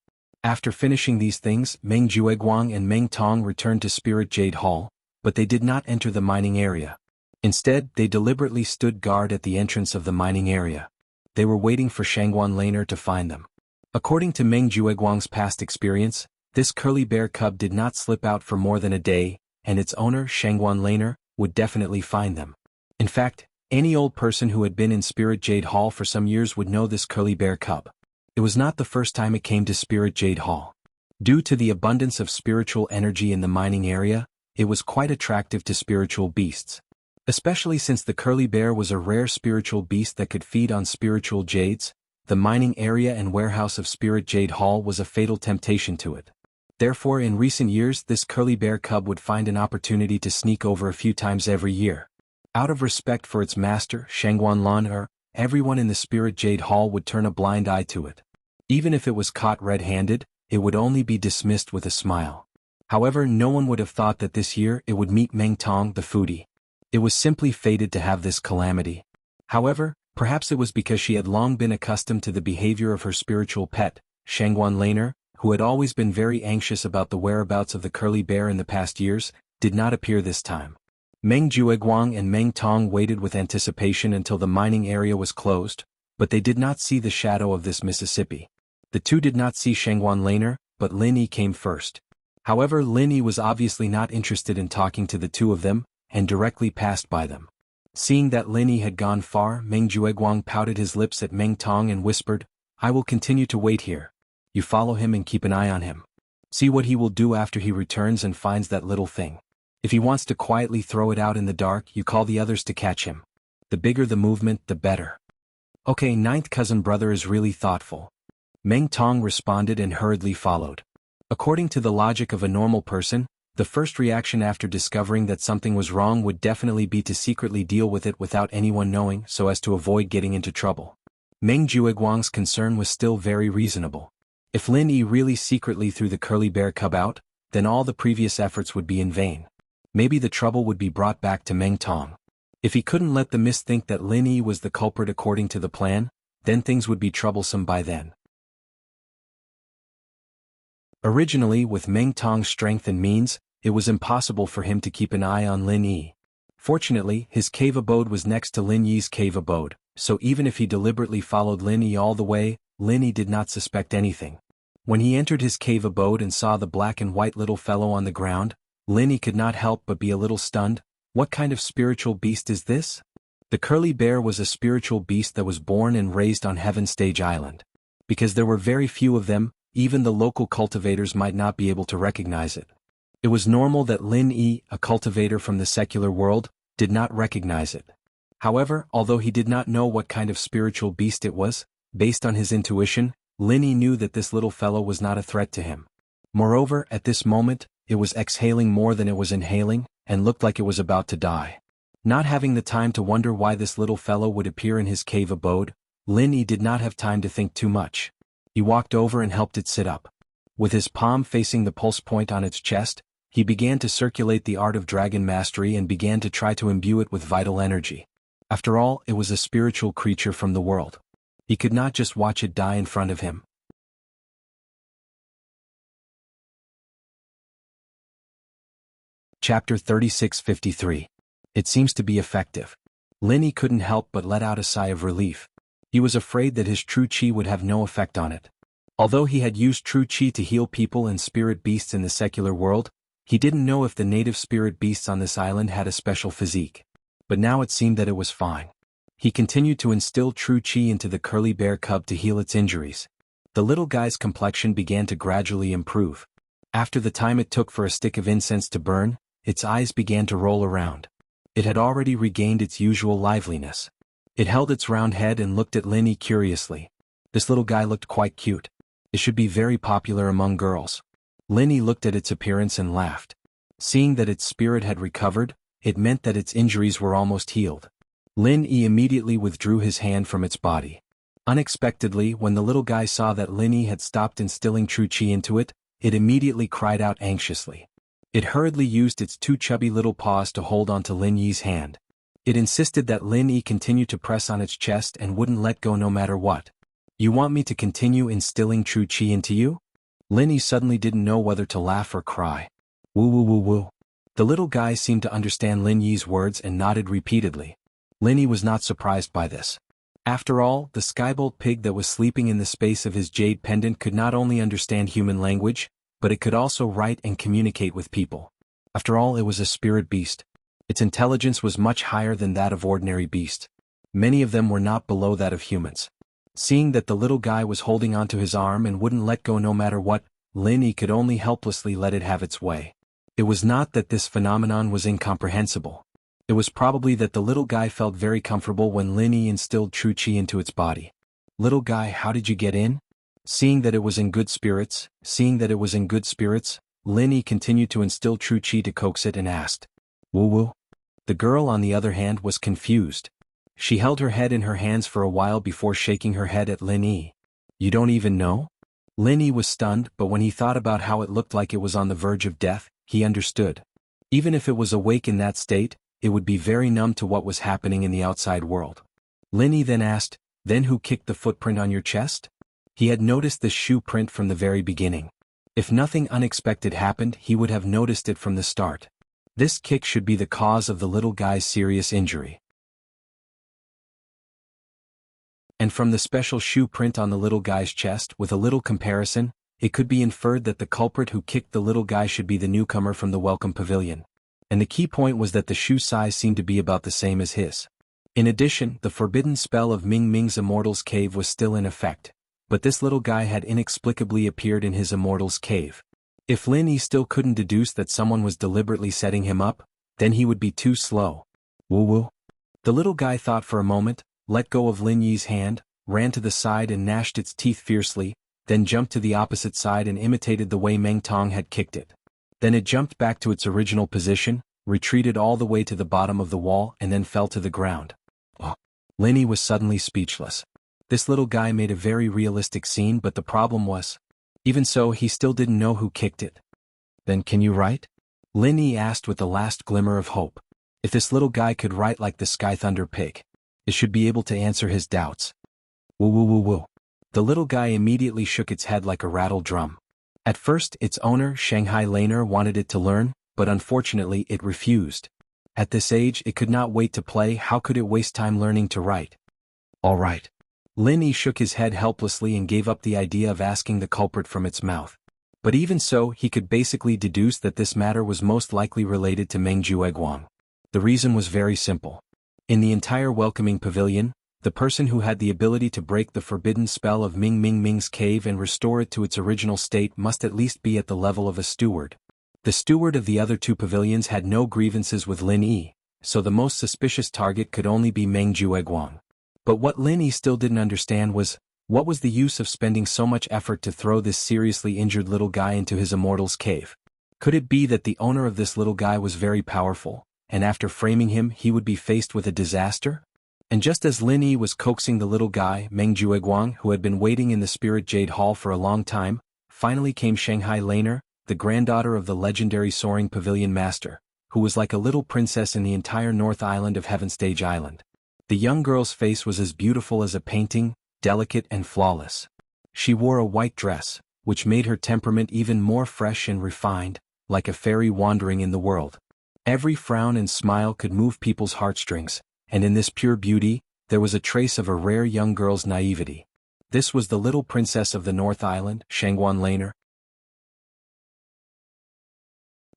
[SPEAKER 1] After finishing these things, Meng Jueguang and Meng Tong returned to Spirit Jade Hall, but they did not enter the mining area. Instead, they deliberately stood guard at the entrance of the mining area. They were waiting for Shangguan Laner to find them. According to Meng Jueguang's past experience, this curly bear cub did not slip out for more than a day, and its owner, Shangguan Laner, would definitely find them. In fact, any old person who had been in Spirit Jade Hall for some years would know this curly bear cub. It was not the first time it came to Spirit Jade Hall. Due to the abundance of spiritual energy in the mining area, it was quite attractive to spiritual beasts. Especially since the curly bear was a rare spiritual beast that could feed on spiritual jades, the mining area and warehouse of Spirit Jade Hall was a fatal temptation to it. Therefore, in recent years, this curly bear cub would find an opportunity to sneak over a few times every year. Out of respect for its master, Shangguan Laner, everyone in the Spirit Jade Hall would turn a blind eye to it. Even if it was caught red-handed, it would only be dismissed with a smile. However, no one would have thought that this year it would meet Meng Tong the foodie. It was simply fated to have this calamity. However, perhaps it was because she had long been accustomed to the behavior of her spiritual pet, Shangguan Laner, who had always been very anxious about the whereabouts of the curly bear in the past years, did not appear this time. Meng Jueguang and Meng Tong waited with anticipation until the mining area was closed, but they did not see the shadow of this Mississippi. The two did not see Shangguan Laner, but Lin Yi came first. However, Lin Yi was obviously not interested in talking to the two of them, and directly passed by them. Seeing that Lin Yi had gone far, Meng Jueguang pouted his lips at Meng Tong and whispered, "I will continue to wait here. You follow him and keep an eye on him. See what he will do after he returns and finds that little thing. If he wants to quietly throw it out in the dark, you call the others to catch him. The bigger the movement, the better." "Okay, ninth cousin brother is really thoughtful." Meng Tong responded and hurriedly followed. According to the logic of a normal person, the first reaction after discovering that something was wrong would definitely be to secretly deal with it without anyone knowing so as to avoid getting into trouble. Meng Jueguang's concern was still very reasonable. If Lin Yi really secretly threw the curly bear cub out, then all the previous efforts would be in vain. Maybe the trouble would be brought back to Meng Tong. If he couldn't let the mist think that Lin Yi was the culprit according to the plan, then things would be troublesome by then. Originally, with Meng Tong's strength and means, it was impossible for him to keep an eye on Lin Yi. Fortunately, his cave abode was next to Lin Yi's cave abode, so even if he deliberately followed Lin Yi all the way, Lin Yi did not suspect anything. When he entered his cave abode and saw the black and white little fellow on the ground, Lin Yi could not help but be a little stunned. What kind of spiritual beast is this? The curly bear was a spiritual beast that was born and raised on Heaven Stage Island. Because there were very few of them, even the local cultivators might not be able to recognize it. It was normal that Lin Yi, a cultivator from the secular world, did not recognize it. However, although he did not know what kind of spiritual beast it was, based on his intuition, Lin Yi knew that this little fellow was not a threat to him. Moreover, at this moment, it was exhaling more than it was inhaling, and looked like it was about to die. Not having the time to wonder why this little fellow would appear in his cave abode, Lin Yi did not have time to think too much. He walked over and helped it sit up. With his palm facing the pulse point on its chest, he began to circulate the art of dragon mastery and began to try to imbue it with vital energy. After all, it was a spiritual creature from the world. He could not just watch it die in front of him. Chapter 3653. It seems to be effective. Lin Yi couldn't help but let out a sigh of relief. He was afraid that his true chi would have no effect on it. Although he had used true chi to heal people and spirit beasts in the secular world, he didn't know if the native spirit beasts on this island had a special physique. But now it seemed that it was fine. He continued to instill true chi into the curly bear cub to heal its injuries. The little guy's complexion began to gradually improve. After the time it took for a stick of incense to burn, its eyes began to roll around. It had already regained its usual liveliness. It held its round head and looked at Lin Yi curiously. This little guy looked quite cute. It should be very popular among girls. Lin Yi looked at its appearance and laughed. Seeing that its spirit had recovered, it meant that its injuries were almost healed. Lin Yi immediately withdrew his hand from its body. Unexpectedly, when the little guy saw that Lin Yi had stopped instilling true chi into it, it immediately cried out anxiously. It hurriedly used its two chubby little paws to hold onto Lin Yi's hand. It insisted that Lin Yi continue to press on its chest and wouldn't let go no matter what. "You want me to continue instilling true chi into you?" Lin Yi suddenly didn't know whether to laugh or cry. Woo woo woo woo. The little guy seemed to understand Lin Yi's words and nodded repeatedly. Lin Yi was not surprised by this. After all, the skybolt pig that was sleeping in the space of his jade pendant could not only understand human language, but it could also write and communicate with people. After all, it was a spirit beast. Its intelligence was much higher than that of ordinary beasts. Many of them were not below that of humans. Seeing that the little guy was holding onto his arm and wouldn't let go no matter what, Lin Yi could only helplessly let it have its way. It was not that this phenomenon was incomprehensible. It was probably that the little guy felt very comfortable when Lin Yi instilled true qi into its body. Little guy, how did you get in? Seeing that it was in good spirits, Lin Yi continued to instill true qi to coax it and asked, "Woo-woo?" The girl, on the other hand, was confused. She held her head in her hands for a while before shaking her head at Lin Yi. "You don't even know?" Lin Yi was stunned, but when he thought about how it looked like it was on the verge of death, he understood. Even if it was awake in that state, it would be very numb to what was happening in the outside world. Lin Yi then asked, "Then who kicked the footprint on your chest?" He had noticed the shoe print from the very beginning. If nothing unexpected happened, he would have noticed it from the start. This kick should be the cause of the little guy's serious injury. And from the special shoe print on the little guy's chest, with a little comparison, it could be inferred that the culprit who kicked the little guy should be the newcomer from the welcome pavilion. And the key point was that the shoe size seemed to be about the same as his. In addition, the forbidden spell of Ming Ming's Immortal's Cave was still in effect, but this little guy had inexplicably appeared in his Immortal's Cave. If Lin Yi still couldn't deduce that someone was deliberately setting him up, then he would be too slow. Woo-woo? The little guy thought for a moment, let go of Lin Yi's hand, ran to the side and gnashed its teeth fiercely, then jumped to the opposite side and imitated the way Meng Tong had kicked it. Then it jumped back to its original position, retreated all the way to the bottom of the wall and then fell to the ground. Oh. Lin Yi was suddenly speechless. This little guy made a very realistic scene, but the problem was, even so, he still didn't know who kicked it. "Then can you write?" Lin Yi asked with the last glimmer of hope. If this little guy could write like the Sky Thunder Pig, it should be able to answer his doubts. Woo-woo-woo-woo. The little guy immediately shook its head like a rattle drum. At first, its owner, Shanghai Laner, wanted it to learn, but unfortunately it refused. At this age, it could not wait to play. How could it waste time learning to write? All right. Lin Yi shook his head helplessly and gave up the idea of asking the culprit from its mouth. But even so, he could basically deduce that this matter was most likely related to Meng Jueguang. The reason was very simple. In the entire welcoming pavilion, the person who had the ability to break the forbidden spell of Ming Ming's cave and restore it to its original state must at least be at the level of a steward. The steward of the other two pavilions had no grievances with Lin Yi, so the most suspicious target could only be Meng Jueguang. But what Lin Yi still didn't understand was, what was the use of spending so much effort to throw this seriously injured little guy into his immortal's cave? Could it be that the owner of this little guy was very powerful, and after framing him he would be faced with a disaster? And just as Lin Yi was coaxing the little guy, Meng Jueguang, who had been waiting in the Spirit Jade Hall for a long time, finally came Shanghai Laner, the granddaughter of the legendary Soaring Pavilion Master, who was like a little princess in the entire North Island of Heaven Stage Island. The young girl's face was as beautiful as a painting, delicate and flawless. She wore a white dress, which made her temperament even more fresh and refined, like a fairy wandering in the world. Every frown and smile could move people's heartstrings, and in this pure beauty, there was a trace of a rare young girl's naivety. This was the little princess of the North Island, Shangguan Laner.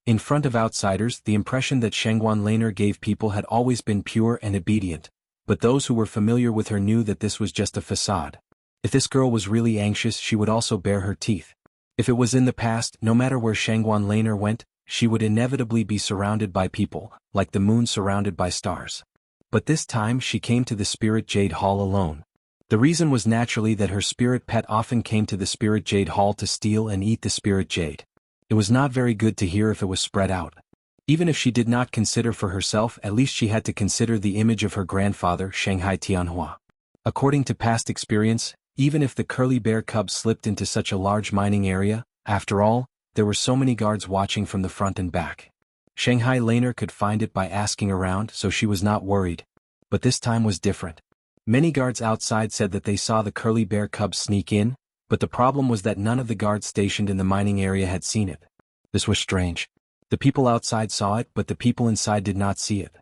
[SPEAKER 1] In front of outsiders, the impression that Shangguan Laner gave people had always been pure and obedient, but those who were familiar with her knew that this was just a facade. If this girl was really anxious, she would also bare her teeth. If it was in the past, no matter where Shangguan Laner went, she would inevitably be surrounded by people, like the moon surrounded by stars. But this time she came to the Spirit Jade Hall alone. The reason was naturally that her spirit pet often came to the Spirit Jade Hall to steal and eat the Spirit Jade. It was not very good to hear if it was spread out. Even if she did not consider for herself, at least she had to consider the image of her grandfather, Shanghai Tianhua. According to past experience, even if the curly bear cub slipped into such a large mining area, after all, there were so many guards watching from the front and back. Shanghai Laner could find it by asking around, so she was not worried. But this time was different. Many guards outside said that they saw the curly bear cub sneak in, but the problem was that none of the guards stationed in the mining area had seen it. This was strange. The people outside saw it, but the people inside did not see it.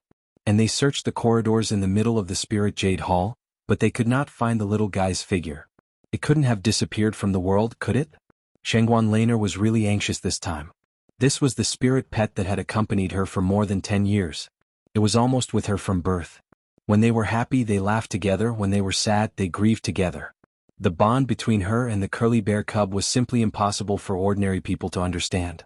[SPEAKER 1] And they searched the corridors in the middle of the Spirit Jade Hall, but they could not find the little guy's figure. It couldn't have disappeared from the world, could it? Shangguan Laner was really anxious this time. This was the spirit pet that had accompanied her for more than 10 years. It was almost with her from birth. When they were happy, they laughed together. When they were sad, they grieved together. The bond between her and the curly bear cub was simply impossible for ordinary people to understand.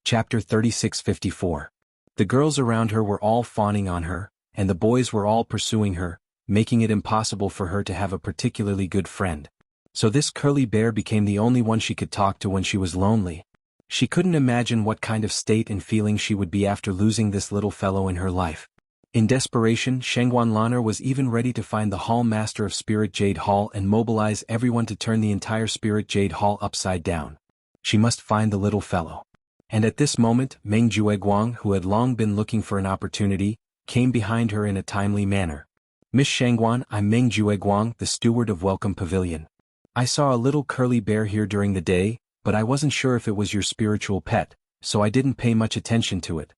[SPEAKER 1] Chapter 3654. The girls around her were all fawning on her, and the boys were all pursuing her, making it impossible for her to have a particularly good friend. So this curly bear became the only one she could talk to when she was lonely. She couldn't imagine what kind of state and feeling she would be after losing this little fellow in her life. In desperation, Shengguan Lan'er was even ready to find the Hall Master of Spirit Jade Hall and mobilize everyone to turn the entire Spirit Jade Hall upside down. She must find the little fellow. And at this moment, Meng Jueguang, who had long been looking for an opportunity, came behind her in a timely manner. "Miss Shengguan, I'm Meng Jueguang, the steward of Welcome Pavilion. I saw a little curly bear here during the day, but I wasn't sure if it was your spiritual pet, so I didn't pay much attention to it."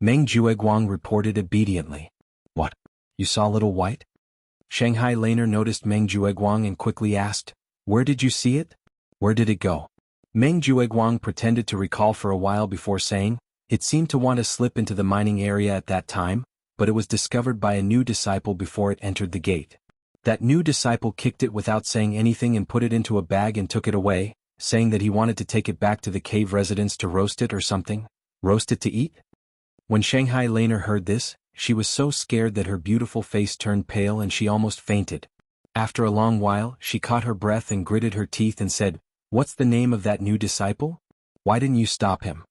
[SPEAKER 1] Meng Jueguang reported obediently. "What? You saw Little White?" Shanghai Laner noticed Meng Jueguang and quickly asked, "Where did you see it? Where did it go?" Meng Jueguang pretended to recall for a while before saying, "It seemed to want to slip into the mining area at that time, but it was discovered by a new disciple before it entered the gate. That new disciple kicked it without saying anything and put it into a bag and took it away, saying that he wanted to take it back to the cave residence to roast it or something. Roast it to eat?" When Shanghai Laner heard this, she was so scared that her beautiful face turned pale and she almost fainted. After a long while, she caught her breath and gritted her teeth and said, "What's the name of that new disciple? Why didn't you stop him?"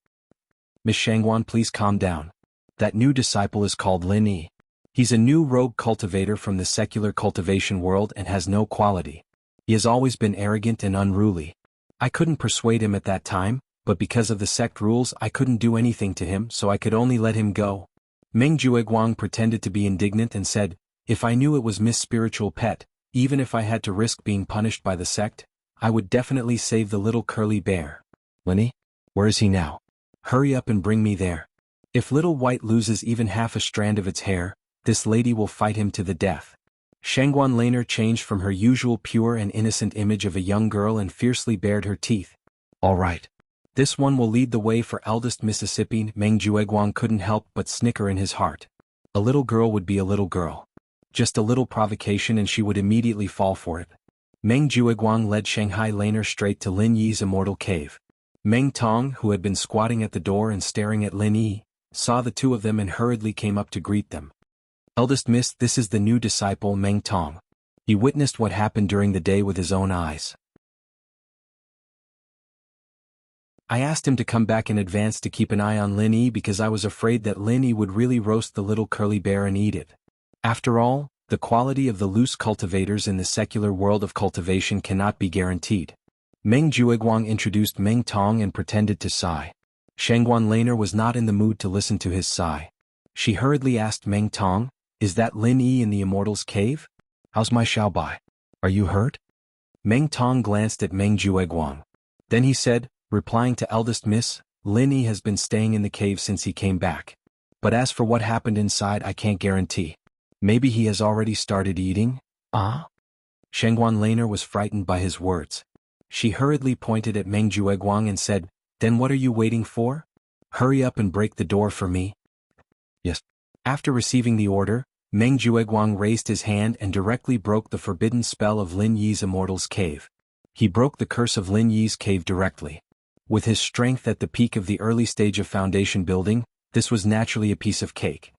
[SPEAKER 1] "Miss Shangguan, please calm down. That new disciple is called Lin Yi. He's a new rogue cultivator from the secular cultivation world and has no quality. He has always been arrogant and unruly. I couldn't persuade him at that time, but because of the sect rules I couldn't do anything to him, so I could only let him go." Meng Jueguang pretended to be indignant and said, "If I knew it was Miss Spiritual Pet, even if I had to risk being punished by the sect, I would definitely save the little curly bear. Linny? Where is he now? Hurry up and bring me there. If Little White loses even half a strand of its hair, this lady will fight him to the death." Shangguan Laner changed from her usual pure and innocent image of a young girl and fiercely bared her teeth. "All right. This one will lead the way for eldest Mississippi." Meng Jueguang couldn't help but snicker in his heart. A little girl would be a little girl. Just a little provocation and she would immediately fall for it. Meng Jueguang led Shanghai Laner straight to Lin Yi's immortal cave. Meng Tong, who had been squatting at the door and staring at Lin Yi, saw the two of them and hurriedly came up to greet them. "Eldest Miss, this is the new disciple Meng Tong. He witnessed what happened during the day with his own eyes. I asked him to come back in advance to keep an eye on Lin Yi because I was afraid that Lin Yi would really roast the little curly bear and eat it. After all, the quality of the loose cultivators in the secular world of cultivation cannot be guaranteed." Meng Jueguang introduced Meng Tong and pretended to sigh. Shangguan Laner was not in the mood to listen to his sigh. She hurriedly asked Meng Tong, "Is that Lin Yi in the Immortal's cave? How's my Xiaobai? Are you hurt?" Meng Tong glanced at Meng Jueguang. Then he said, replying to eldest Miss, "Lin Yi has been staying in the cave since he came back. But as for what happened inside, I can't guarantee. Maybe he has already started eating?" "Ah?" Shangguan Laner was frightened by his words. She hurriedly pointed at Meng Jueguang and said, "Then what are you waiting for? Hurry up and break the door for me." "Yes." After receiving the order, Meng Jueguang raised his hand and directly broke the forbidden spell of Lin Yi's Immortal's cave. He broke the curse of Lin Yi's cave directly. With his strength at the peak of the early stage of foundation building, this was naturally a piece of cake.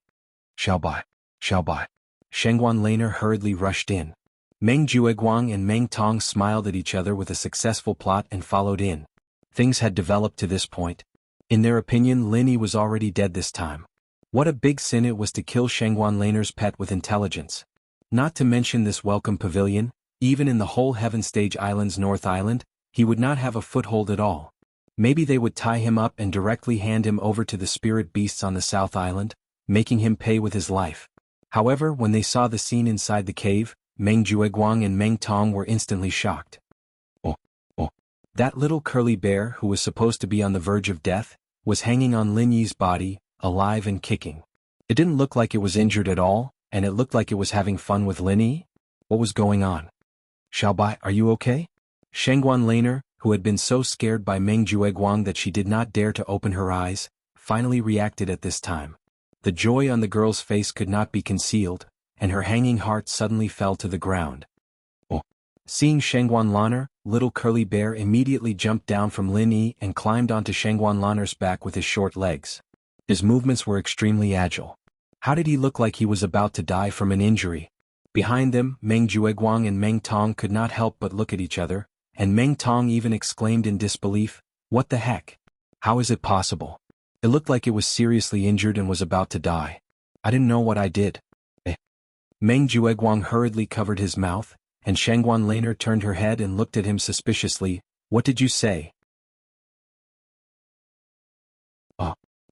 [SPEAKER 1] "Xiaobai, Xiaobai." Shangguan Laner hurriedly rushed in. Meng Jueguang and Meng Tong smiled at each other with a successful plot and followed in. Things had developed to this point. In their opinion, Lin Yi was already dead this time. What a big sin it was to kill Shangguan Laner's pet with intelligence. Not to mention this welcome pavilion, even in the whole Heaven Stage Island's North Island, he would not have a foothold at all. Maybe they would tie him up and directly hand him over to the spirit beasts on the South Island, making him pay with his life. However, when they saw the scene inside the cave, Meng Jueguang and Meng Tong were instantly shocked. Oh. That little curly bear, who was supposed to be on the verge of death, was hanging on Lin Yi's body, alive and kicking. It didn't look like it was injured at all, and it looked like it was having fun with Lin Yi. What was going on? Xiaobai, are you okay? Shangguan Laner, who had been so scared by Meng Jueguang that she did not dare to open her eyes, finally reacted at this time. The joy on the girl's face could not be concealed, and her hanging heart suddenly fell to the ground. Oh. Seeing Shangguan Laner, little curly bear immediately jumped down from Lin Yi and climbed onto Shangguan Laner's back with his short legs. His movements were extremely agile. How did he look like he was about to die from an injury? Behind them, Meng Jueguang and Meng Tong could not help but look at each other, and Meng Tong even exclaimed in disbelief, "What the heck? How is it possible? It looked like it was seriously injured and was about to die. I didn't know what I did." Meng Jueguang hurriedly covered his mouth, and Shangguan Laner turned her head and looked at him suspiciously. "What did you say?"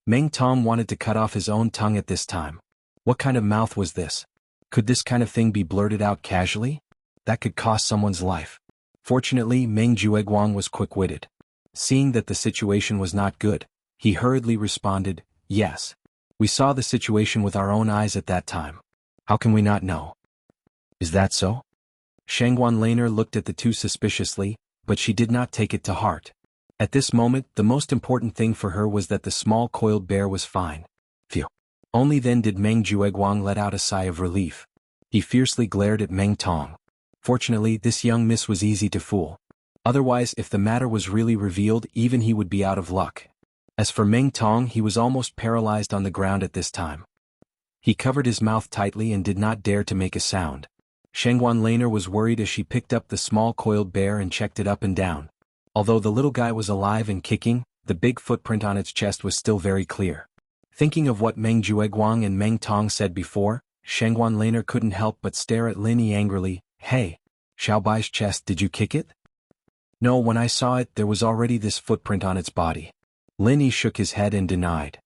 [SPEAKER 1] Meng Tong wanted to cut off his own tongue at this time. What kind of mouth was this? Could this kind of thing be blurted out casually? That could cost someone's life. Fortunately, Meng Jueguang was quick-witted. Seeing that the situation was not good, he hurriedly responded, "Yes. We saw the situation with our own eyes at that time. How can we not know?" "Is that so?" Shangguan Laner looked at the two suspiciously, but she did not take it to heart. At this moment, the most important thing for her was that the small coiled bear was fine. Phew. Only then did Meng Jueguang let out a sigh of relief. He fiercely glared at Meng Tong. Fortunately, this young miss was easy to fool. Otherwise, if the matter was really revealed, even he would be out of luck. As for Meng Tong, he was almost paralyzed on the ground at this time. He covered his mouth tightly and did not dare to make a sound. Shangguan Laner was worried as she picked up the small coiled bear and checked it up and down. Although the little guy was alive and kicking, the big footprint on its chest was still very clear. Thinking of what Meng Jueguang and Meng Tong said before, Shangguan Laner couldn't help but stare at Lin Yi angrily. "Hey, Xiaobai's chest, did you kick it?" "No, when I saw it, there was already this footprint on its body." Lin Yi shook his head and denied.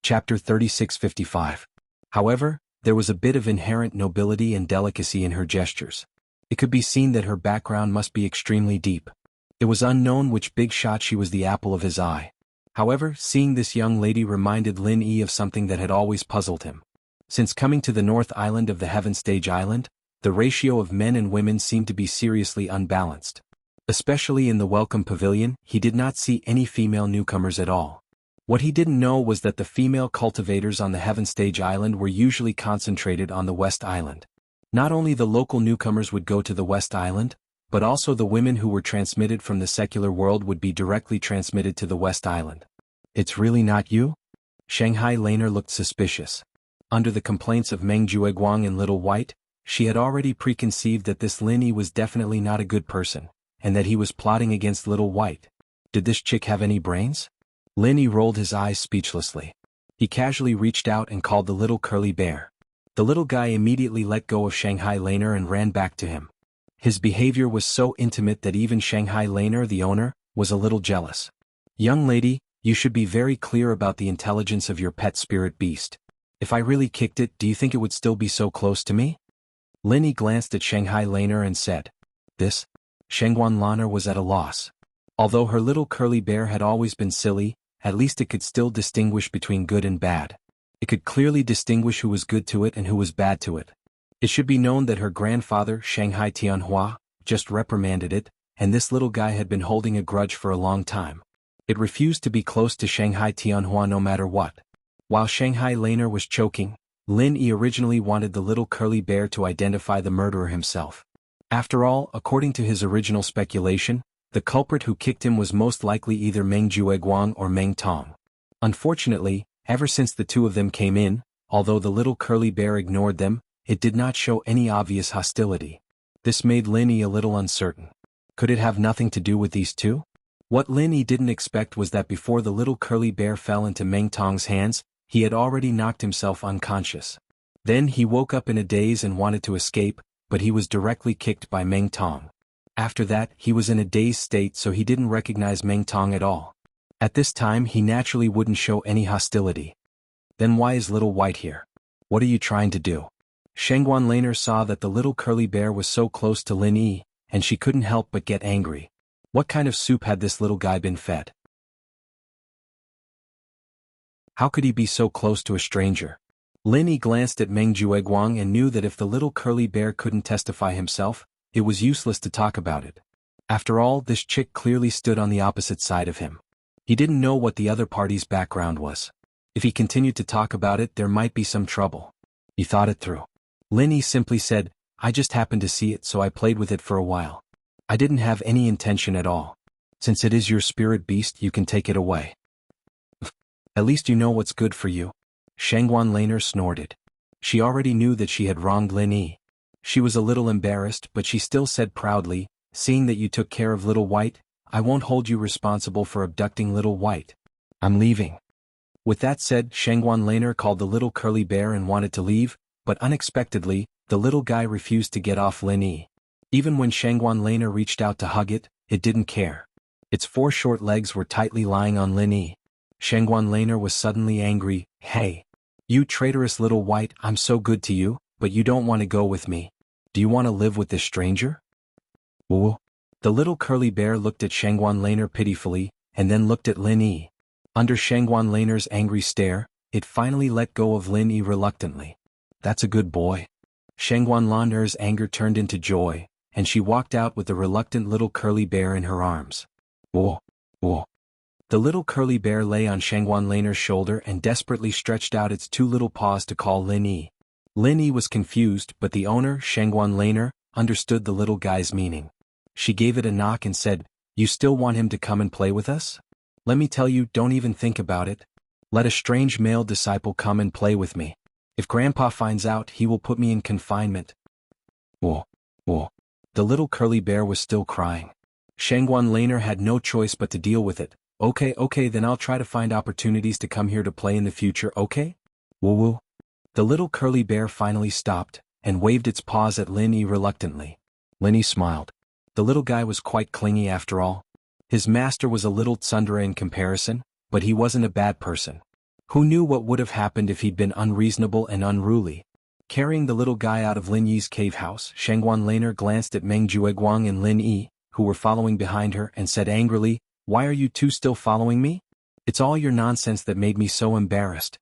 [SPEAKER 1] Chapter 3655. However, there was a bit of inherent nobility and delicacy in her gestures. It could be seen that her background must be extremely deep. It was unknown which big shot she was the apple of his eye. However, seeing this young lady reminded Lin Yi of something that had always puzzled him. Since coming to the North Island of the Heaven Stage Island, the ratio of men and women seemed to be seriously unbalanced. Especially in the Welcome Pavilion, he did not see any female newcomers at all. What he didn't know was that the female cultivators on the Heaven Stage Island were usually concentrated on the West Island. Not only the local newcomers would go to the West Island, but also the women who were transmitted from the secular world would be directly transmitted to the West Island. "It's really not you?" Shanghai Laner looked suspicious. Under the complaints of Meng Jueguang and Little White, she had already preconceived that this Lin Yi was definitely not a good person, and that he was plotting against Little White. Did this chick have any brains? Lin Yi rolled his eyes speechlessly. He casually reached out and called the little curly bear. The little guy immediately let go of Shanghai Laner and ran back to him. His behavior was so intimate that even Shanghai Laner, the owner, was a little jealous. "Young lady, you should be very clear about the intelligence of your pet spirit beast. If I really kicked it, do you think it would still be so close to me?" Lin Yi glanced at Shanghai Laner and said, "This?" Shangguan Laner was at a loss. Although her little curly bear had always been silly, at least it could still distinguish between good and bad. It could clearly distinguish who was good to it and who was bad to it. It should be known that her grandfather, Shanghai Tianhua, just reprimanded it, and this little guy had been holding a grudge for a long time. It refused to be close to Shanghai Tianhua no matter what. While Shanghai Laner was choking, Lin Yi originally wanted the little curly bear to identify the murderer himself. After all, according to his original speculation, the culprit who kicked him was most likely either Meng Jueguang or Meng Tong. Unfortunately, ever since the two of them came in, although the little curly bear ignored them, it did not show any obvious hostility. This made Lin Yi a little uncertain. Could it have nothing to do with these two? What Lin Yi didn't expect was that before the little curly bear fell into Meng Tong's hands, he had already knocked himself unconscious. Then he woke up in a daze and wanted to escape, but he was directly kicked by Meng Tong. After that, he was in a dazed state, so he didn't recognize Meng Tong at all. At this time, he naturally wouldn't show any hostility. Then why is Little White here? What are you trying to do? Shangguan Laner saw that the little curly bear was so close to Lin Yi, and she couldn't help but get angry. What kind of soup had this little guy been fed? How could he be so close to a stranger? Lin Yi glanced at Meng Jueguang and knew that if the little curly bear couldn't testify himself, it was useless to talk about it. After all, this chick clearly stood on the opposite side of him. He didn't know what the other party's background was. If he continued to talk about it, there might be some trouble. He thought it through. Lin Yi simply said, I just happened to see it, so I played with it for a while. I didn't have any intention at all. Since it is your spirit beast, you can take it away. At least you know what's good for you. Shangguan Laner snorted. She already knew that she had wronged Lin Yi. She was a little embarrassed, but she still said proudly, seeing that you took care of Little White, I won't hold you responsible for abducting Little White. I'm leaving. With that said, Shangguan Laner called the little curly bear and wanted to leave, but unexpectedly, the little guy refused to get off Lin Yi. Even when Shangguan Laner reached out to hug it, it didn't care. Its 4 short legs were tightly lying on Lin Yi. Shangguan Laner was suddenly angry. Hey! You traitorous Little White, I'm so good to you, but you don't want to go with me. Do you want to live with this stranger? Woo! The little curly bear looked at Shangguan Laner pitifully, and then looked at Lin Yi. Under Shangguan Laner's angry stare, it finally let go of Lin Yi reluctantly. That's a good boy. Shangguan Laner's anger turned into joy, and she walked out with the reluctant little curly bear in her arms. Whoa! Whoa! The little curly bear lay on Shangguan Laner's shoulder and desperately stretched out its 2 little paws to call Lin Yi. Lin Yi was confused, but the owner, Shangguan Laner, understood the little guy's meaning. She gave it a knock and said, You still want him to come and play with us? Let me tell you, don't even think about it. Let a strange male disciple come and play with me. If Grandpa finds out, he will put me in confinement. Whoa! Whoa! The little curly bear was still crying. Shangguan Laner had no choice but to deal with it. Okay, then I'll try to find opportunities to come here to play in the future, okay? Woo-woo. The little curly bear finally stopped, and waved its paws at Lin Yi reluctantly. Lin Yi smiled. The little guy was quite clingy after all. His master was a little tsundere in comparison, but he wasn't a bad person. Who knew what would have happened if he'd been unreasonable and unruly? Carrying the little guy out of Lin Yi's cave house, Shangguan Laner glanced at Meng Jueguang and Lin Yi, who were following behind her, and said angrily, Why are you 2 still following me? It's all your nonsense that made me so embarrassed.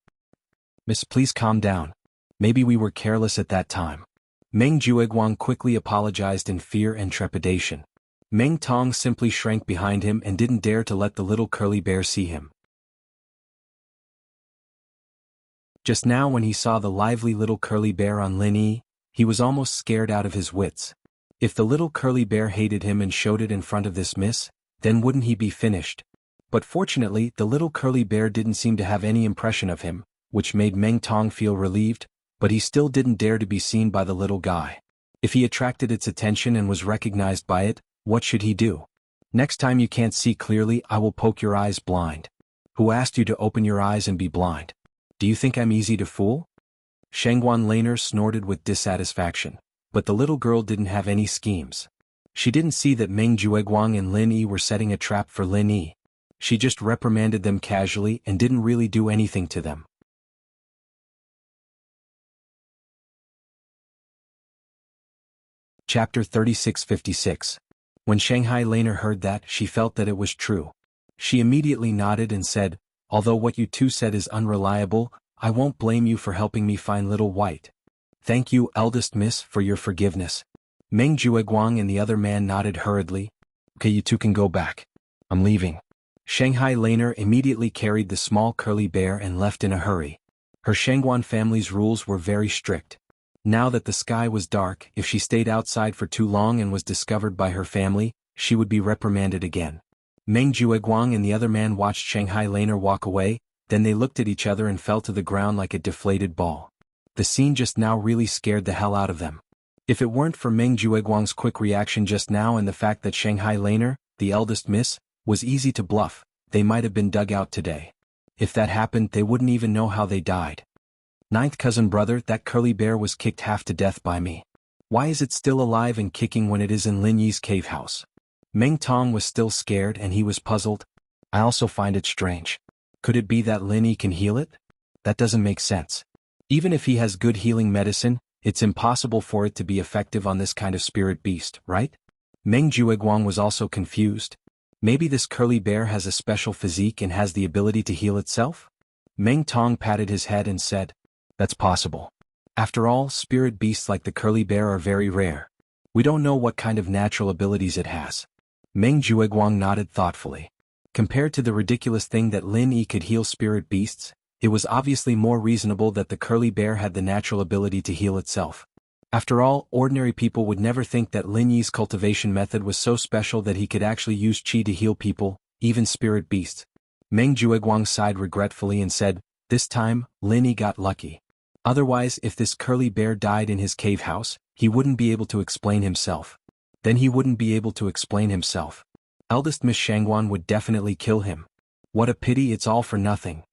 [SPEAKER 1] Miss, please calm down. Maybe we were careless at that time. Meng Jueguang quickly apologized in fear and trepidation. Meng Tong simply shrank behind him and didn't dare to let the little curly bear see him. Just now when he saw the lively little curly bear on Lin Yi, he was almost scared out of his wits. If the little curly bear hated him and showed it in front of this miss, then wouldn't he be finished? But fortunately, the little curly bear didn't seem to have any impression of him, which made Meng Tong feel relieved, but he still didn't dare to be seen by the little guy. If he attracted its attention and was recognized by it, what should he do? Next time you can't see clearly, I will poke your eyes blind. Who asked you to open your eyes and be blind? Do you think I'm easy to fool? Shangguan Laner snorted with dissatisfaction, but the little girl didn't have any schemes. She didn't see that Meng Jueguang and Lin Yi were setting a trap for Lin Yi. She just reprimanded them casually and didn't really do anything to them. Chapter 3656. When Shanghai Laner heard that, she felt that it was true. She immediately nodded and said, Although what you 2 said is unreliable, I won't blame you for helping me find Little White. Thank you, eldest miss, for your forgiveness. Meng Jueguang and the other man nodded hurriedly. Okay, you 2 can go back. I'm leaving. Shanghai Laner immediately carried the small curly bear and left in a hurry. Her Shangguan family's rules were very strict. Now that the sky was dark, if she stayed outside for too long and was discovered by her family, she would be reprimanded again. Meng Jueguang and the other man watched Shanghai Laner walk away, then they looked at each other and fell to the ground like a deflated ball. The scene just now really scared the hell out of them. If it weren't for Meng Jueguang's quick reaction just now and the fact that Shanghai Laner, the eldest miss, was easy to bluff, they might have been dug out today. If that happened, they wouldn't even know how they died. Ninth cousin brother, that curly bear was kicked half to death by me. Why is it still alive and kicking when it is in Lin Yi's cave house? Meng Tong was still scared and he was puzzled. I also find it strange. Could it be that Lin Yi can heal it? That doesn't make sense. Even if he has good healing medicine, it's impossible for it to be effective on this kind of spirit beast, right? Meng Jueguang was also confused. Maybe this curly bear has a special physique and has the ability to heal itself? Meng Tong patted his head and said, That's possible. After all, spirit beasts like the curly bear are very rare. We don't know what kind of natural abilities it has. Meng Jueguang nodded thoughtfully. Compared to the ridiculous thing that Lin Yi could heal spirit beasts, it was obviously more reasonable that the curly bear had the natural ability to heal itself. After all, ordinary people would never think that Lin Yi's cultivation method was so special that he could actually use qi to heal people, even spirit beasts. Meng Jueguang sighed regretfully and said, "This time, Lin Yi got lucky. Otherwise, if this curly bear died in his cave house, he wouldn't be able to explain himself. Then he wouldn't be able to explain himself. Eldest Miss Shangguan would definitely kill him. What a pity it's all for nothing.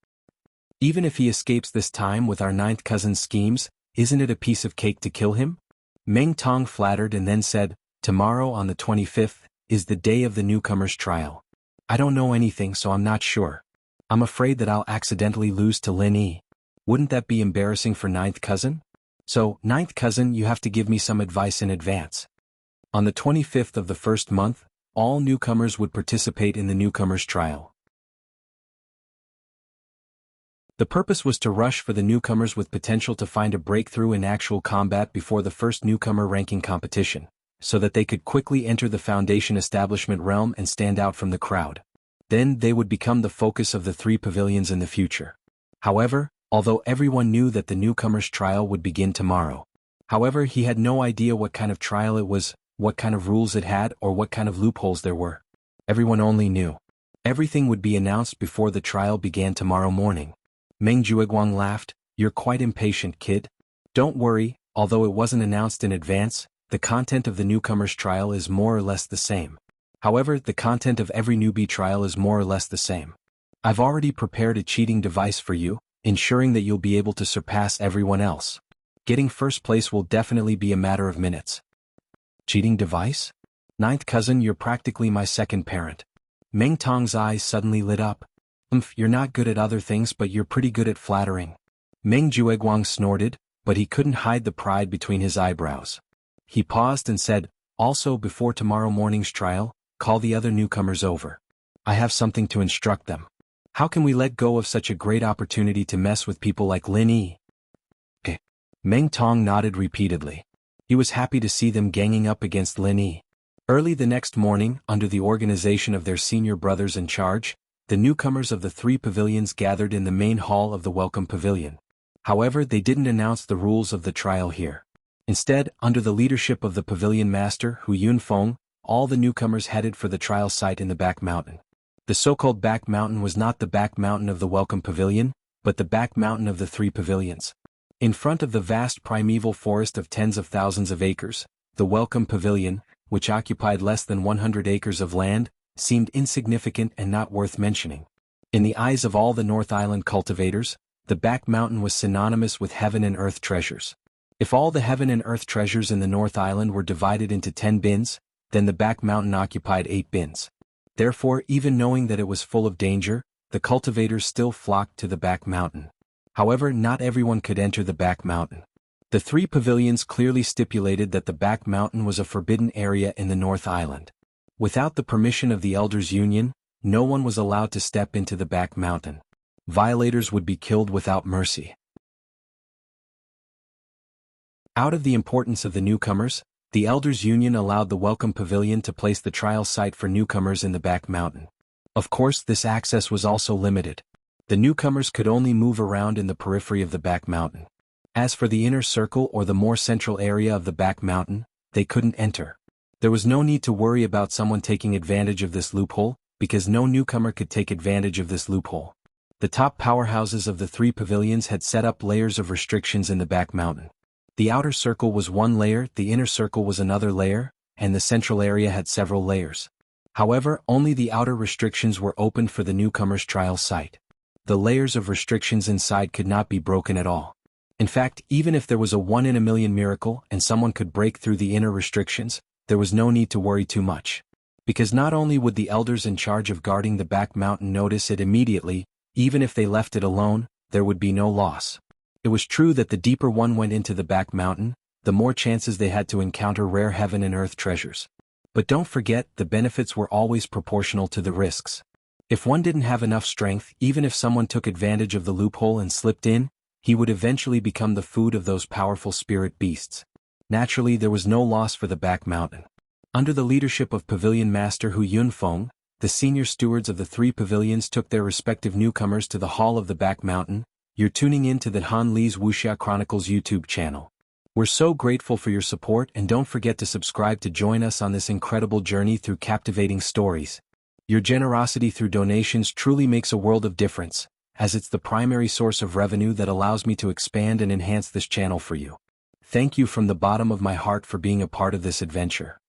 [SPEAKER 1] Even if he escapes this time with our ninth cousin's schemes, isn't it a piece of cake to kill him?" Meng Tong flattered and then said, "Tomorrow on the 25th, is the day of the newcomer's trial. I don't know anything so I'm not sure. I'm afraid that I'll accidentally lose to Lin Yi. Wouldn't that be embarrassing for ninth cousin? So, ninth cousin, you have to give me some advice in advance." On the 25th of the first month, all newcomers would participate in the newcomer's trial. The purpose was to rush for the newcomers with potential to find a breakthrough in actual combat before the first newcomer ranking competition, so that they could quickly enter the Foundation establishment realm and stand out from the crowd. Then they would become the focus of the three pavilions in the future. However, although everyone knew that the newcomer's trial would begin tomorrow. However, he had no idea what kind of trial it was, what kind of rules it had, or what kind of loopholes there were. Everyone only knew. Everything would be announced before the trial began tomorrow morning. Meng Jueguang laughed, "You're quite impatient, kid. Don't worry, although it wasn't announced in advance, the content of the newcomer's trial is more or less the same. However, the content of every newbie trial is more or less the same. I've already prepared a cheating device for you, ensuring that you'll be able to surpass everyone else. Getting first place will definitely be a matter of minutes." Cheating device? Ninth cousin, you're practically my second parent. Meng Tong's eyes suddenly lit up. You're not good at other things but you're pretty good at flattering." Meng Jueguang snorted, but he couldn't hide the pride between his eyebrows. He paused and said, "Also before tomorrow morning's trial, call the other newcomers over. I have something to instruct them. How can we let go of such a great opportunity to mess with people like Lin Yi?" "Okay." Meng Tong nodded repeatedly. He was happy to see them ganging up against Lin Yi. Early the next morning, under the organization of their senior brothers in charge, the newcomers of the three pavilions gathered in the main hall of the Welcome Pavilion. However, they didn't announce the rules of the trial here. Instead, under the leadership of the pavilion master, Hu Yunfeng, all the newcomers headed for the trial site in the back mountain. The so-called back mountain was not the back mountain of the Welcome Pavilion, but the back mountain of the three pavilions. In front of the vast primeval forest of tens of thousands of acres, the Welcome Pavilion, which occupied less than 100 acres of land, seemed insignificant and not worth mentioning. In the eyes of all the North Island cultivators, the back mountain was synonymous with heaven and earth treasures. If all the heaven and earth treasures in the North Island were divided into 10 bins, then the back mountain occupied 8 bins. Therefore, even knowing that it was full of danger, the cultivators still flocked to the back mountain. However, not everyone could enter the back mountain. The three pavilions clearly stipulated that the back mountain was a forbidden area in the North Island. Without the permission of the Elders' Union, no one was allowed to step into the back mountain. Violators would be killed without mercy. Out of the importance of the newcomers, the Elders' Union allowed the Welcome Pavilion to place the trial site for newcomers in the back mountain. Of course, this access was also limited. The newcomers could only move around in the periphery of the back mountain. As for the inner circle or the more central area of the back mountain, they couldn't enter. There was no need to worry about someone taking advantage of this loophole, because no newcomer could take advantage of this loophole. The top powerhouses of the three pavilions had set up layers of restrictions in the back mountain. The outer circle was one layer, the inner circle was another layer, and the central area had several layers. However, only the outer restrictions were opened for the newcomer's trial site. The layers of restrictions inside could not be broken at all. In fact, even if there was a 1 in a million miracle and someone could break through the inner restrictions, there was no need to worry too much. Because not only would the elders in charge of guarding the back mountain notice it immediately, even if they left it alone, there would be no loss. It was true that the deeper one went into the back mountain, the more chances they had to encounter rare heaven and earth treasures. But don't forget, the benefits were always proportional to the risks. If one didn't have enough strength, even if someone took advantage of the loophole and slipped in, he would eventually become the food of those powerful spirit beasts. Naturally, there was no loss for the Back Mountain. Under the leadership of Pavilion Master Hu Yunfeng, the senior stewards of the 3 pavilions took their respective newcomers to the Hall of the Back Mountain. You're tuning in to the Han Li's Wuxia Chronicles YouTube channel. We're so grateful for your support, and don't forget to subscribe to join us on this incredible journey through captivating stories. Your generosity through donations truly makes a world of difference, as it's the primary source of revenue that allows me to expand and enhance this channel for you. Thank you from the bottom of my heart for being a part of this adventure.